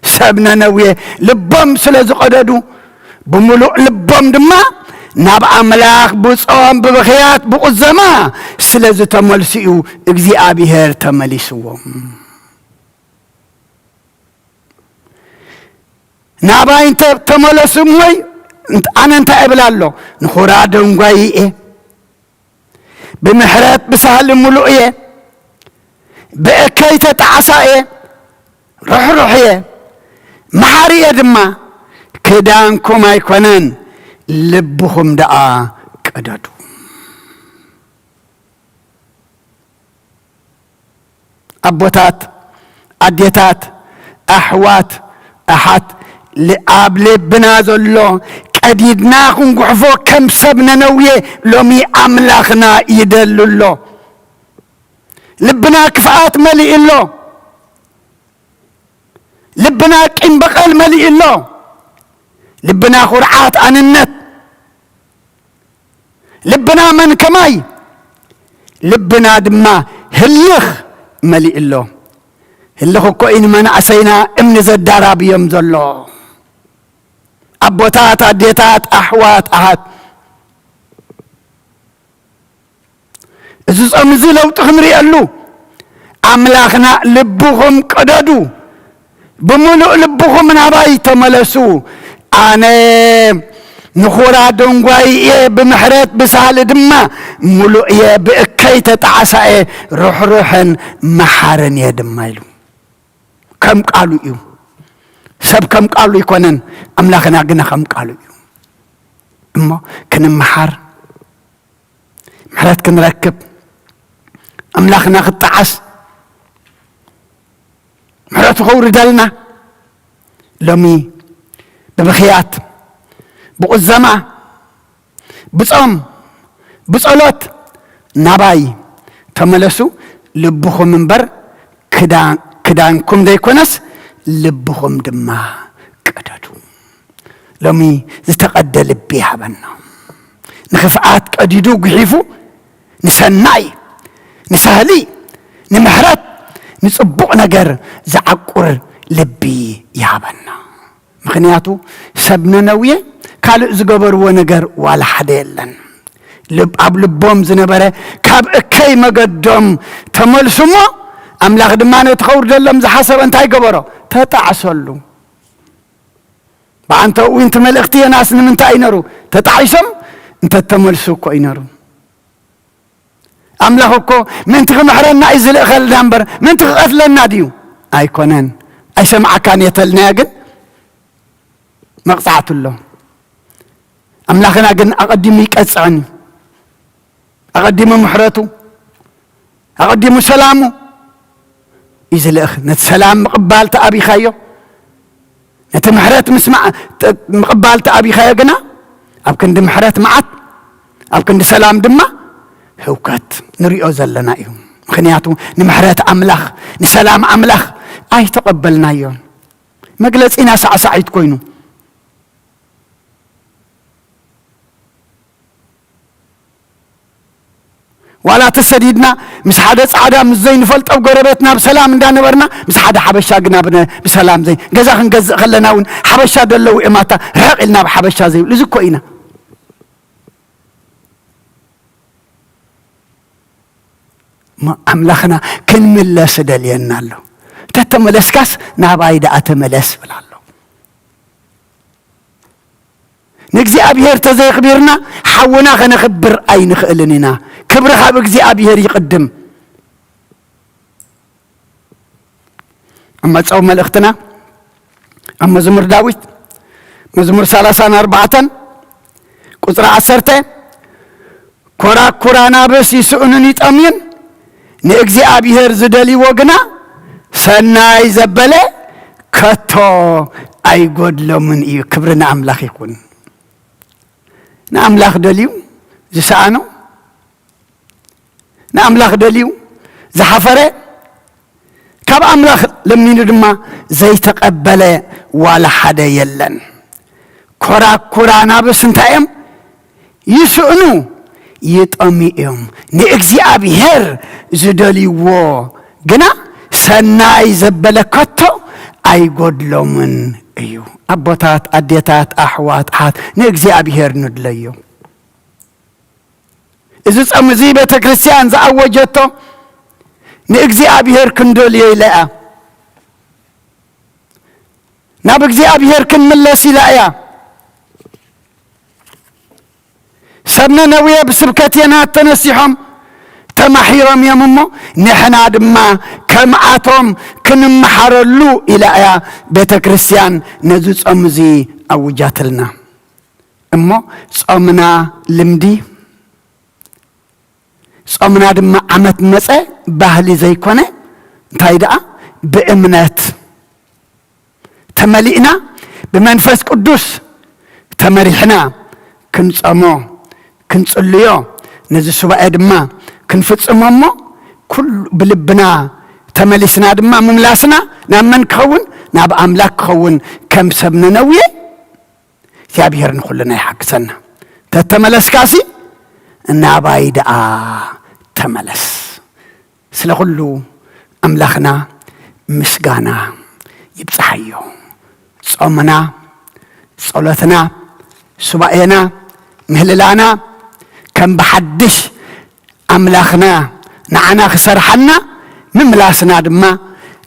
سبنا نويه لبهم سلز قدادو بملؤ لبهم دما ناب أملاك بصوم ببخيات بقزما سلز تملسيو اكزي أبيهر تملسوهم نابا انت تملسم وي انا انت ابلالو نخورا دنقاي ايه بمحرات بسهل ملؤ ايه بأكيت تعسى ايه روح ايه محاري دما كدانكم ايكونن لبخم دعا قدادو أبوتات أديتات أحوات أحات لأب لبنا زلو قديدناكم قحفو كم سبنا نويه لومي أملاخنا يدلو اللو لبنا كفاءات ملئ اللو لبنا كم بقال ملئ اللو لبنا خرعات عن النت لبنا من كماي لبنا دما هلخ ملئ الله هلخ كوين من عسينا امن زدارا بيوم زلو أبوتات أديتات أحوات أحد إذن أمزي لو تخمري قالو أملاخنا لبوهم قدادو بملؤ لبوهم ناباي تملسو أنا نخورا دنقواي بمحرات بسهل دما ملؤ بأكي تتعسى روحن محارن يا دمايلو كم قالوا يو سب كم قالوا يكونن أملاخنا قنا كم قالوا يو أما كنا محرات كن ركب أملاخنا خطعس محرات غور دلنا لمي ببخيات بقزما بصوم بصلوت ناباي تملسو لبخم منبر كدانكم ديكونس لبخم دما قددو لمي زتقدى لبي حبنا نخفعات قديدو قحيفو نسناي نسهلي نمحرت نصبق نجر زعقر لبي يابنا مخنياتو سبنا نويه قال زغبروا نجر ولا حدا يلن لب اب لبوم زنبره كاب اكي مقدم تملسمو املاخ دمانه تخور دلم زحسب انت يقبرو تتعسلو بانت وانت ملختي ناس من انت اينرو تتعيسم انت تملسو كو اينرو املاخكو من تخمحرنا ايزل اخل دامبر من تخقتلنا ديو ايكونن اي سمع كان يتلنا جن مقطعت له املاخنا جن اقدم يقصعني اقدم محرته اقدم سلامه اذا الاخ نتسلام مقبالت ابي خايو نتمحرت مسمع مقبالت ابي خايو جنا ابكن محرت معت ابكن سلام دما هوكات نريو زلنا ايو مخنياتو نمحرت املاخ نسلام املاخ اي تقبلنا يون مجلس انا سعيد كوينو ولا تسديدنا مس حدا صعدا مس زين فلط او غربتنا بسلام اندانبرنا مس حدا حبشا غنا بسلام زين غزا خنغز خلناون حبشا دلو اماتا رقلنا بحبشا زي لزكوينا ما املاخنا كنملس دلينا له تتملسكاس نابايدا اتملس بلالو نجزي أبيهر تزاي خبيرنا حونا خنا خبر أي نخلننا كبرها بجزي أبيهر يقدم أما تصوم ملختنا أما زمر داويت مزمر 34 قصر 10 كورا كورانا بس يسؤنني تأمين نجزي أبيهر زدلي وجنا سناي زبلة كتو أي قد لمن إيو كبرنا أملاخ يكون نأملاخ دليو زسانو نأملاخ دليو زحفره كاب أملاخ لمن دما زي تقبل ولا حدا يلن كورا كورانا بس انتايم يسؤنو يطمئم نأكزي أبيهر زدليو جنا سناي زبلكتو أي قد لمن ايو ابوتات اديتات احوات حات نجزي ابيهر ندليو اذا صمزي بيت كريستيان زاوجتو نجزي ابيهر كندولي لا نابجزي ابيهر كنملسي لا سبنا نويه بسبكتنا تنسيهم تمحيرم يا ممو نحنا دما كمعاتهم كنمحرلو الى بيت كريستيان نزو صمزي اوجاتلنا امو صمنا لمدي صمنا دما عمت مصه باهلي زي كونه تايدا بامنات تملئنا بمنفس قدوس تمرحنا كنصمو كنصليو نزو سبا دما كنفصممو كل بلبنا تملسنا دما مملاسنا نامن كون ناب املاك كون كم سبنا نويه يابير نخلنا يحقسنا تتملس كاسي نابايدا تملس سلا كله املاخنا مسغانا يبصحيو صومنا صلاتنا سباينا مهللانا كم بحدش أملاخنا نعنا خسرحنا مملاسنا دما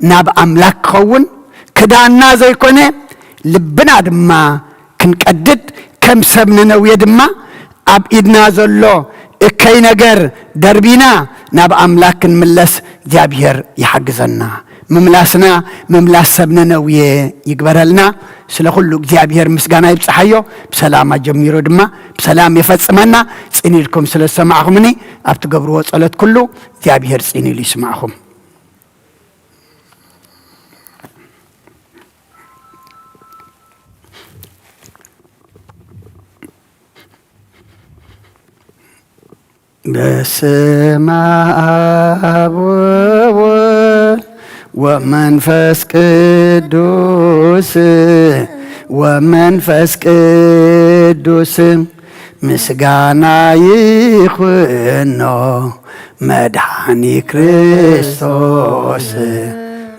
ناب أملاك خون كدانا زي كونه لبنا دما كنقدد كم سبنا نوية دما أب إدنا زلو إكي نجر دربينا ناب أملاك نملس جابير يحجزنا مملاسنا مملاس سبنا نوية يقبرلنا سلا كله جابير مسجانا يبصحيو بسلامة جميرو دما بسلام يفصمنا صيني لكم سلا سمعكمني ابتقبروا صلاه كله جابير صيني لي سمعكم بسم آب ومنفس قدوس ومنفس قدوس مسغانا يخنو مدحاني كريستوس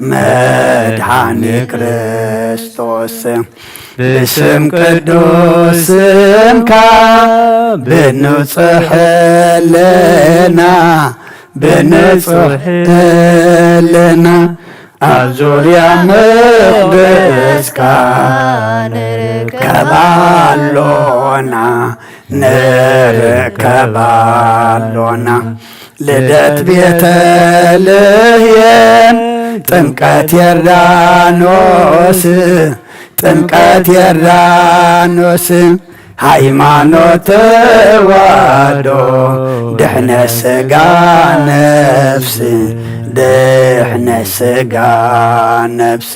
مدحاني كريستوس باسم قدوس سمكا بنصح لنا بنصح لنا أزوريا مقدسكا نركبالونا نركبالونا لدت بيتلهيم ጥምቀት የርዳኖስ ጥምቀት የርዳኖስ ሃይማኖት ተዋህዶ ድሕነ ስጋ ነፍስ ድሕነ ስጋ ነፍስ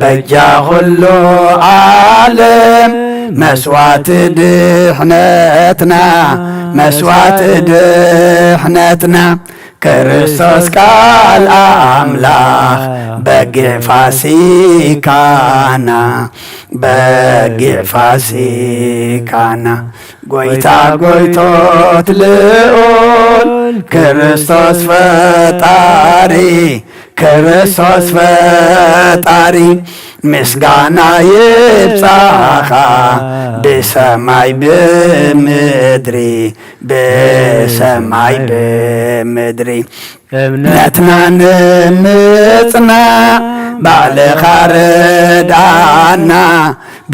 በጃ ኩሉ ዓለም መስዋዕት ድሕነትና መስዋዕት ድሕነትና ክርስቶስ ቃል አምላክ በግዕ ፋሲካና በግዕ ፋሲካና ጎይታ ጎይቶት ልዑል ክርስቶስ ፈጣሪ ክርስቶስ ፈጣሪ ምስጋና ይብጻኻ ብሰማይ ብምድሪ ብሰማይ ብምድሪ እምነትና ንምጽና ባዕልኻ ርድኣና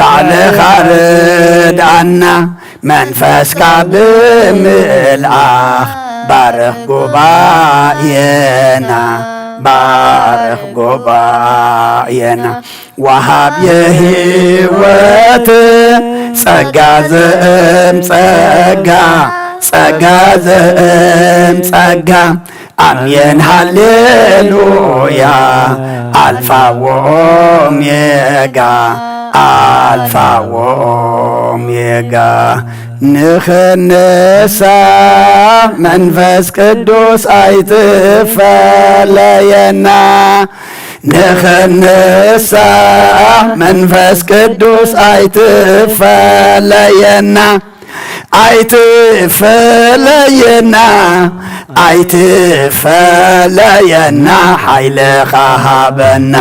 ባዕልኻ ርድኣና መንፈስካ ብምልኣኽ ባርኽ ጉባኤና ባርኽ ጉባኤና ወሃብ የህይወት ጸጋ ዘእም ጸጋ ጸጋ ዘእም ጸጋ አሜን ሃሌሉያ አልፋ ወኦሜጋ አልፋ ወኦሜጋ ንኽንሳ መንፈስ ቅዱስ አይትፈለየና ንኽንሳ መንፈስ ቅዱስ አይትፈለየና አይትፈለየና አይትፈለየና ኃይልኻ ሃበና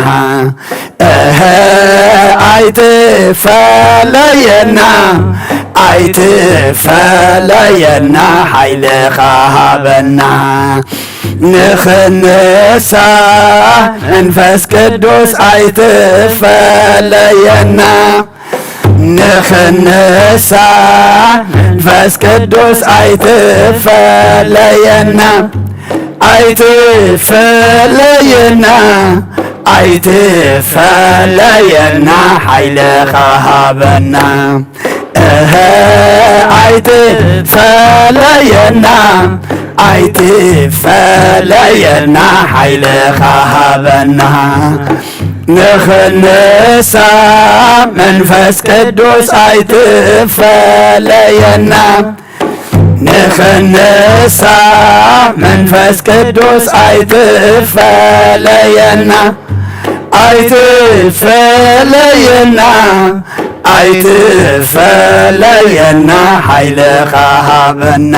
አይትፈለየና አይትፈለየና ኃይልኻ ሃበና ንኽንሳ መንፈስ ቅዱስ አይትፈለየና ንኽንሳ መንፈስ ቅዱስ አይትፈለየና አይትፈለየና አይትፈለየና ኃይልኻ ሃበና አይትፈለየና አይትፈለየና ኃይልኻ ሃበና ንኽንሳ መንፈስ ቅዱስ አይትፈለየና ንኽንሳ መንፈስ ቅዱስ አይትፈለየና አይትፈለየና አይትፈለየና ኃይልኻ ሃበና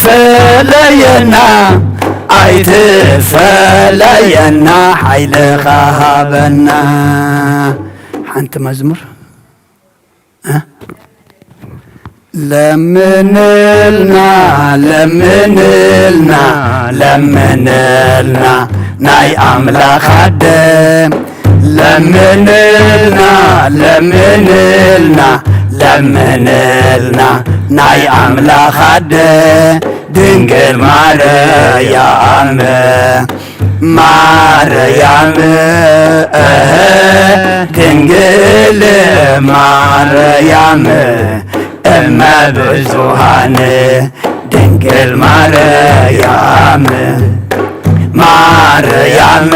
አይትፈለየና አይትፈለየና ኃይልኻ ሃበና ሓንቲ መዝሙር ለምንልና ለምንልና ለምንልና ናይ አምላኽ አደም ለምንልና ለምንልና ለምንልና ናይ አምላኽ አደ ድንግል ማርያም ማርያም ድንግል ማርያም እመ ብዙኃን ድንግል ማርያም ማርያም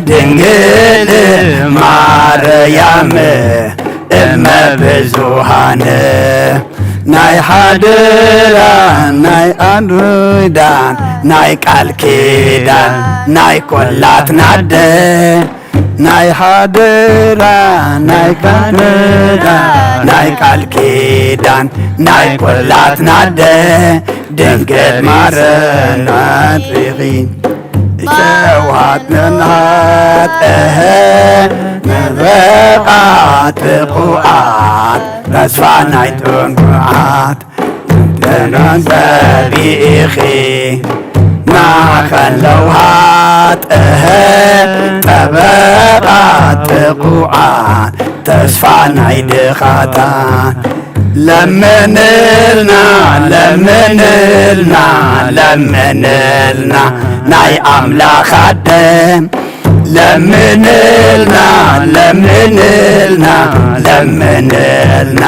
ድንግል ማርያም እመ ብዙኃን ናይ ሓደራ ናይ ኣንሩዳን ናይ ቃል ኪዳን ናይ ኰላትና ደ ናይ ሓደራ ናይ ካደራ ናይ ቃል ኪዳን ናይ ቈላትና ድንግል ማረና ጥሪኺ ሸውሃት መንሃት መበቓት ጥቑዓት ተስፋ ናይ ጥንቁዓት ተናን በሪኺ ማኸን ለውሃት ጠበቓት ጥቑዓት ተስፋ ናይ ድኻታት ለምንልና ለምንልና ለምንልና ናይ ኣምላኽ ኣደም ለምንልና ለምንልና ለምንልና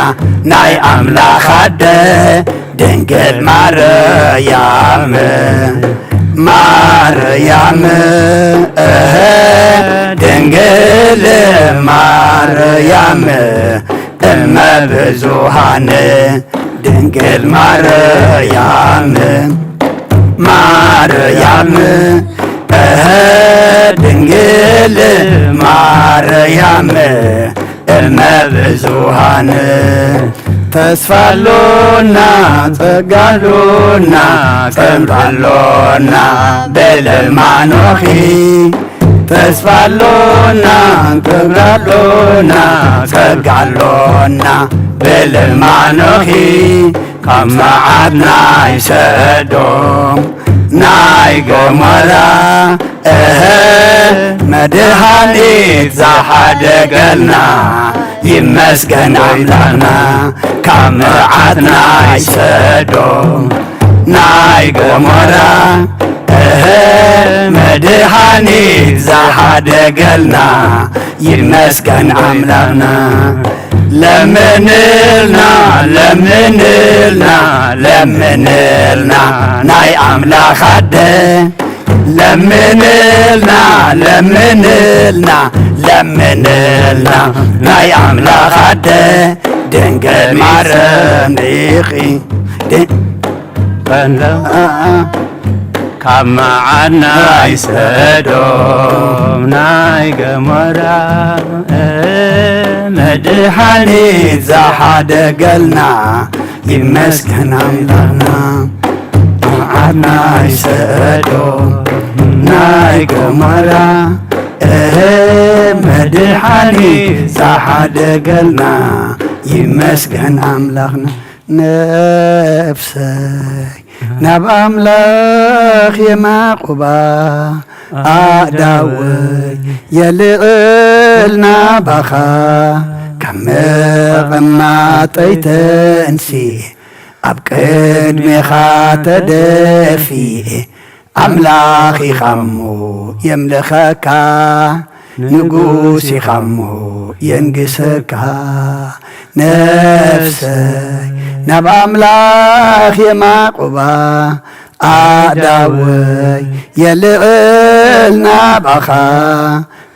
ናይ ኣምላኽ ኣደ ድንግል ማርያም ማርያም ድንግል ማርያም እመ ብዙኃን ድንግል ማርያም ማርያም ድንግል ማርያም እመ ብዙኃን ተስፋሎና ጸጋሎና ጸንታሎና በለልማኖኺ ተስፋሎና ጸጋሎና ጸጋሎና በለልማኖኺ ካብ መዓት ናይ ሰዶም ናይ ገሞራ መድኃኒት ዘሓደገልና ይመስገን ኣምላኽና ካብ መዓት ናይ ሰዶም ናይ ገሞራ መድኃኒት ዘሓደገልና ይመስገን ኣምላኽና ለምንልና ለምንልና ለምንልና ናይ ኣምላኽ ኣደ ለምንልና ለምንልና ለምንልና ናይ ኣምላኽ ኣደ ድንግል ማርያም ዲኺ ካብ መዓት ናይ ሰዶም ናይ ገሞራ መድኃኒት ዘሓደገልና ይመስገን ኣምላኽና መዓት ናይ ሰዶም ናይ ገሞራ መድኃኒት ዘሓደገልና ይመስገን ኣምላኽና ነፍሰይ ናብ ኣምላኽ የማቁባ ኣዳወይ የልዕል ናባኻ ካብ መቐማጠይተንሲእ ኣብ ቅድሜኻ ተደፊእ ኣምላኽ ኢኻሞ የምልኸካ ንጉስ ኢኻሞ የንግሰካ ነፍሰይ ናብ ኣምላኽ የማቁባ ኣዳወይ የልዕል ናባኻ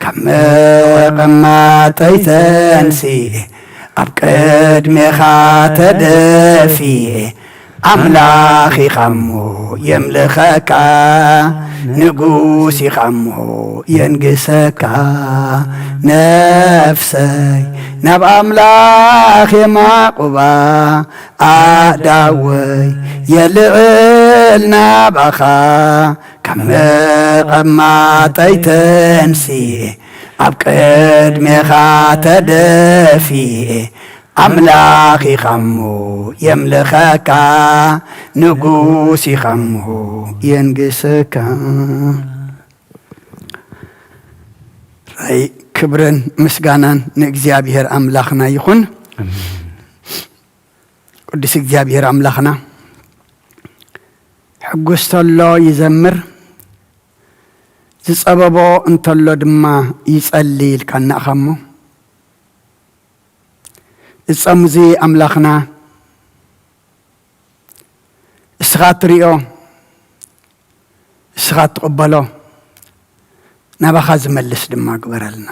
ካብ መቐማጠይተንሲእ ኣብ ቅድሜኻ ተደፊእ ኣምላኽ ኢኻሞ የምልኸካ ንጉስ ኢኻሞ የንግሰካ ነፍሰይ ናብ ኣምላኽ የማቁባ ኣዳወይ የልዕል ናባኻ ካብ መቐማጠይተንሲእ ኣብ ቅድሜኻ ተደፊእ ኣምላኽ ኢኻሞ የምልኸካ ንጉስ ኢኻሞ የንግሰካ ራይ ክብርን ምስጋናን ንእግዚአብሔር ኣምላኽና ይኹን። ቅዱስ እግዚአብሔር ኣምላኽና ሕጉስ ተሎ ይዘምር ዝጸበቦ እንተሎ ድማ ይጸልይ ኢልካ እናእኻሞ እጸሙዚ ኣምላኽና እስኻ ትሪኦ እስኻ ትቕበሎ ናባኻ ዝመልስ ድማ ግበረልና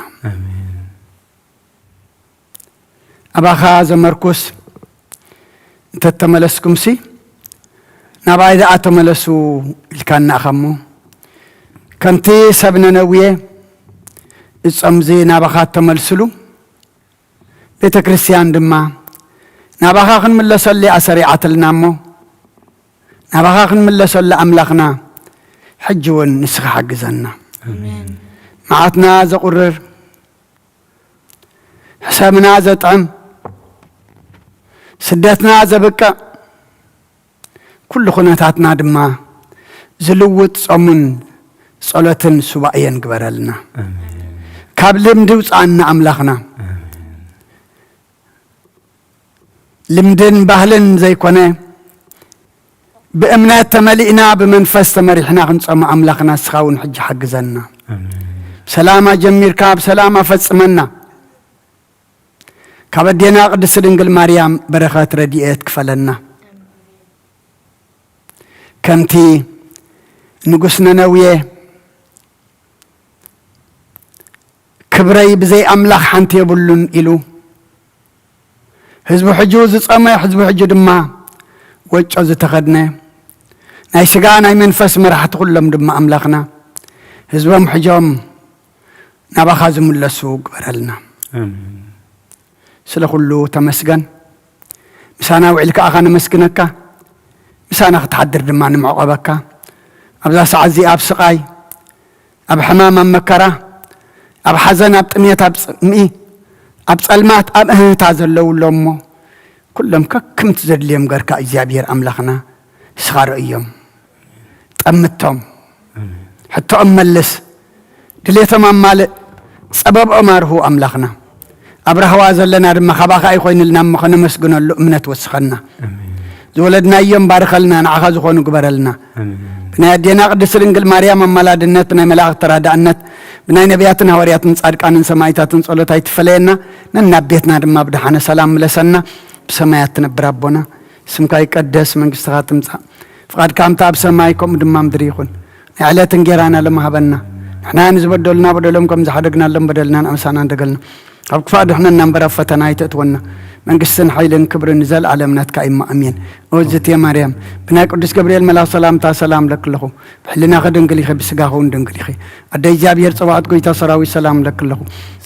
ኣባኻ ዘመርኩስ እንተተመለስኩምሲ ናባይ ደኣ ተመለሱ ኢልካ እናእኻሞ ከምቲ ሰብ ነነውየ الصمزي نابخات تملسلو بيت كريستيان دما نابخاخن من لسلي أسريعة النامو نابخاخن من لسلي أملاخنا حجون نسخ حق زنا معاتنا زقرر حسابنا زطعم سدتنا زبكا كل خناتاتنا دما زلوت صمن صلاتن سبايان قبرلنا كابلم دوس عنا أملاخنا لمدن بهلن زي كونه بأمنات تملئنا بمنفس تمرحنا خنصم أملاخنا سخاون حج حق زنا سلامة جمير كاب سلامة فتصمنا كابدينا قدس دنقل مريم بركات رديئت كفلنا كمتي نقصنا نويه كبري بزي أملاخ حنتي يبلون إلو حزب حجوز صمي حزب حجو دما وجوز تخدنا ناي سقا ناي منفس مرحت كلهم دما أملاخنا حزبهم حجوم نبا خازم السوق برلنا سلا كله تمسكن مسانا وعلك أخانا مسكنك مسانا تحضر دما نمعقبك أبدا سعزي أب سقاي أب حمام مكرة أب حزن أب تميت أب مئي أب سلمات أب تازلوا لهم كلهم كم تزد ليهم غير كأجابير أملاخنا صغار أيام تأمتهم حتى أملس دليتهم أمال سبب أمره أملاخنا أبره وازل لنا رم خباخ أي خوين لنا مخنا مسجنا اللؤمنة وسخنا زولدنا يوم بارك لنا نعخذ خون قبر لنا بنادينا قدس رنجل مريم ملاد النت بنا ملاك تراد النت بنا نبياتنا ورياتنا صادق عن سمايتاتنا صلوات يتفلينا ننبيتنا رم بدحنا سلام لسنا بسماياتنا بربنا اسمك يقدس من قصات مسا فقد كام تاب سمايكم دمام دريخون على تنجرانا لما هبنا احنا نزبدلنا بدلهم زحدقنا لهم بدلنا امسانا دقلنا أبكفاد إحنا نمبر فتنا يتأتونا من قصن حيلن كبر نزل على منات كائم أمين أوزت يا مريم بناك قدس جبريل ملا سلام تا سلام لك له بحلنا غدن قليخ بسجاهون دن قليخ أدي جابير صوات قوي تسراوي سلام لك له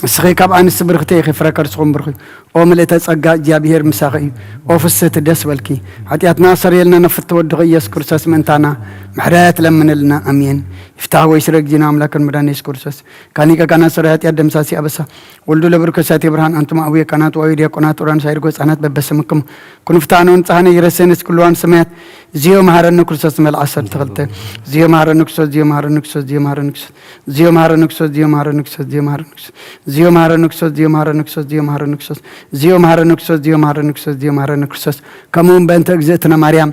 مسخي كاب أن السبرختي خي فركر سخون برخي أو ملئت أجا جابير مساقي أو فسات الدس والكي حتى ناصر يلنا نفت ودغي يسكر ساس من تانا محرات لمن لنا أمين يفتح ويسرق جنام لكن مدان يسكر ساس كاني كنا سرات يدم ساسي أبسا ولدو لبركساتي برهان أنتم أوي كانت وأيدي كانت وران ساير قوس أنات ببسمكم كن فتانون تهاني يرسينس كلوان سمعت زيو مهارن كرسس مل عصر تغلطه زيو مهارن كرسس زيو مهارن كرسس زيو مهارن كرسس زيو مهارن كرسس زيو مهارن كرسس زيو مهارن كرسس زيو مهارن كرسس زيو مهارن كرسس زيو مهارن كرسس زيو مهارن كرسس زيو مهارن كرسس زيو مهارن كرسس كمون بنت اجزتنا مريم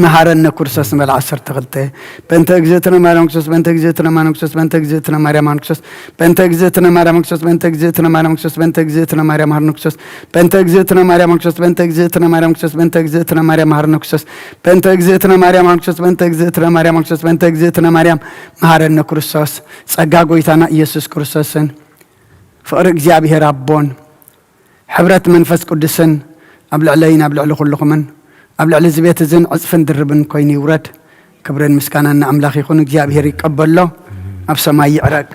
مهارن كرسس مل عصر تغلطه بنت اجزتنا مريم كرسس بنت اجزتنا مريم كرسس بنت اجزتنا مريم كرسس بنت اجزتنا مريم كرسس بنت اجزتنا مريم كرسس بنت اجزتنا مريم هرن كرسس بنت اجزتنا مريم كرسس بنت اجزتنا مريم كرسس بنت اجزتنا مريم هرن كرسس بنت اجزتنا مريم كرسس بنت اجزتنا مريم كرسس بنت اجزتنا مريم مهارن كرسس ጸጋ ጎይታና ኢየሱስ ክርስቶስን ፍቅሪ እግዚአብሔር አቦን ሕብረት መንፈስ ቅዱስን ኣብ ልዕለይና ኣብ ልዕሊ ኩልኩምን ኣብ ልዕሊ ዝቤት እዝን ዕፅፍን ድርብን ኮይኑ ይውረድ ክብርን ምስጋናን ኣምላኽ ይኹን እግዚአብሔር ይቀበሎ ኣብ ሰማይ ይዕረግ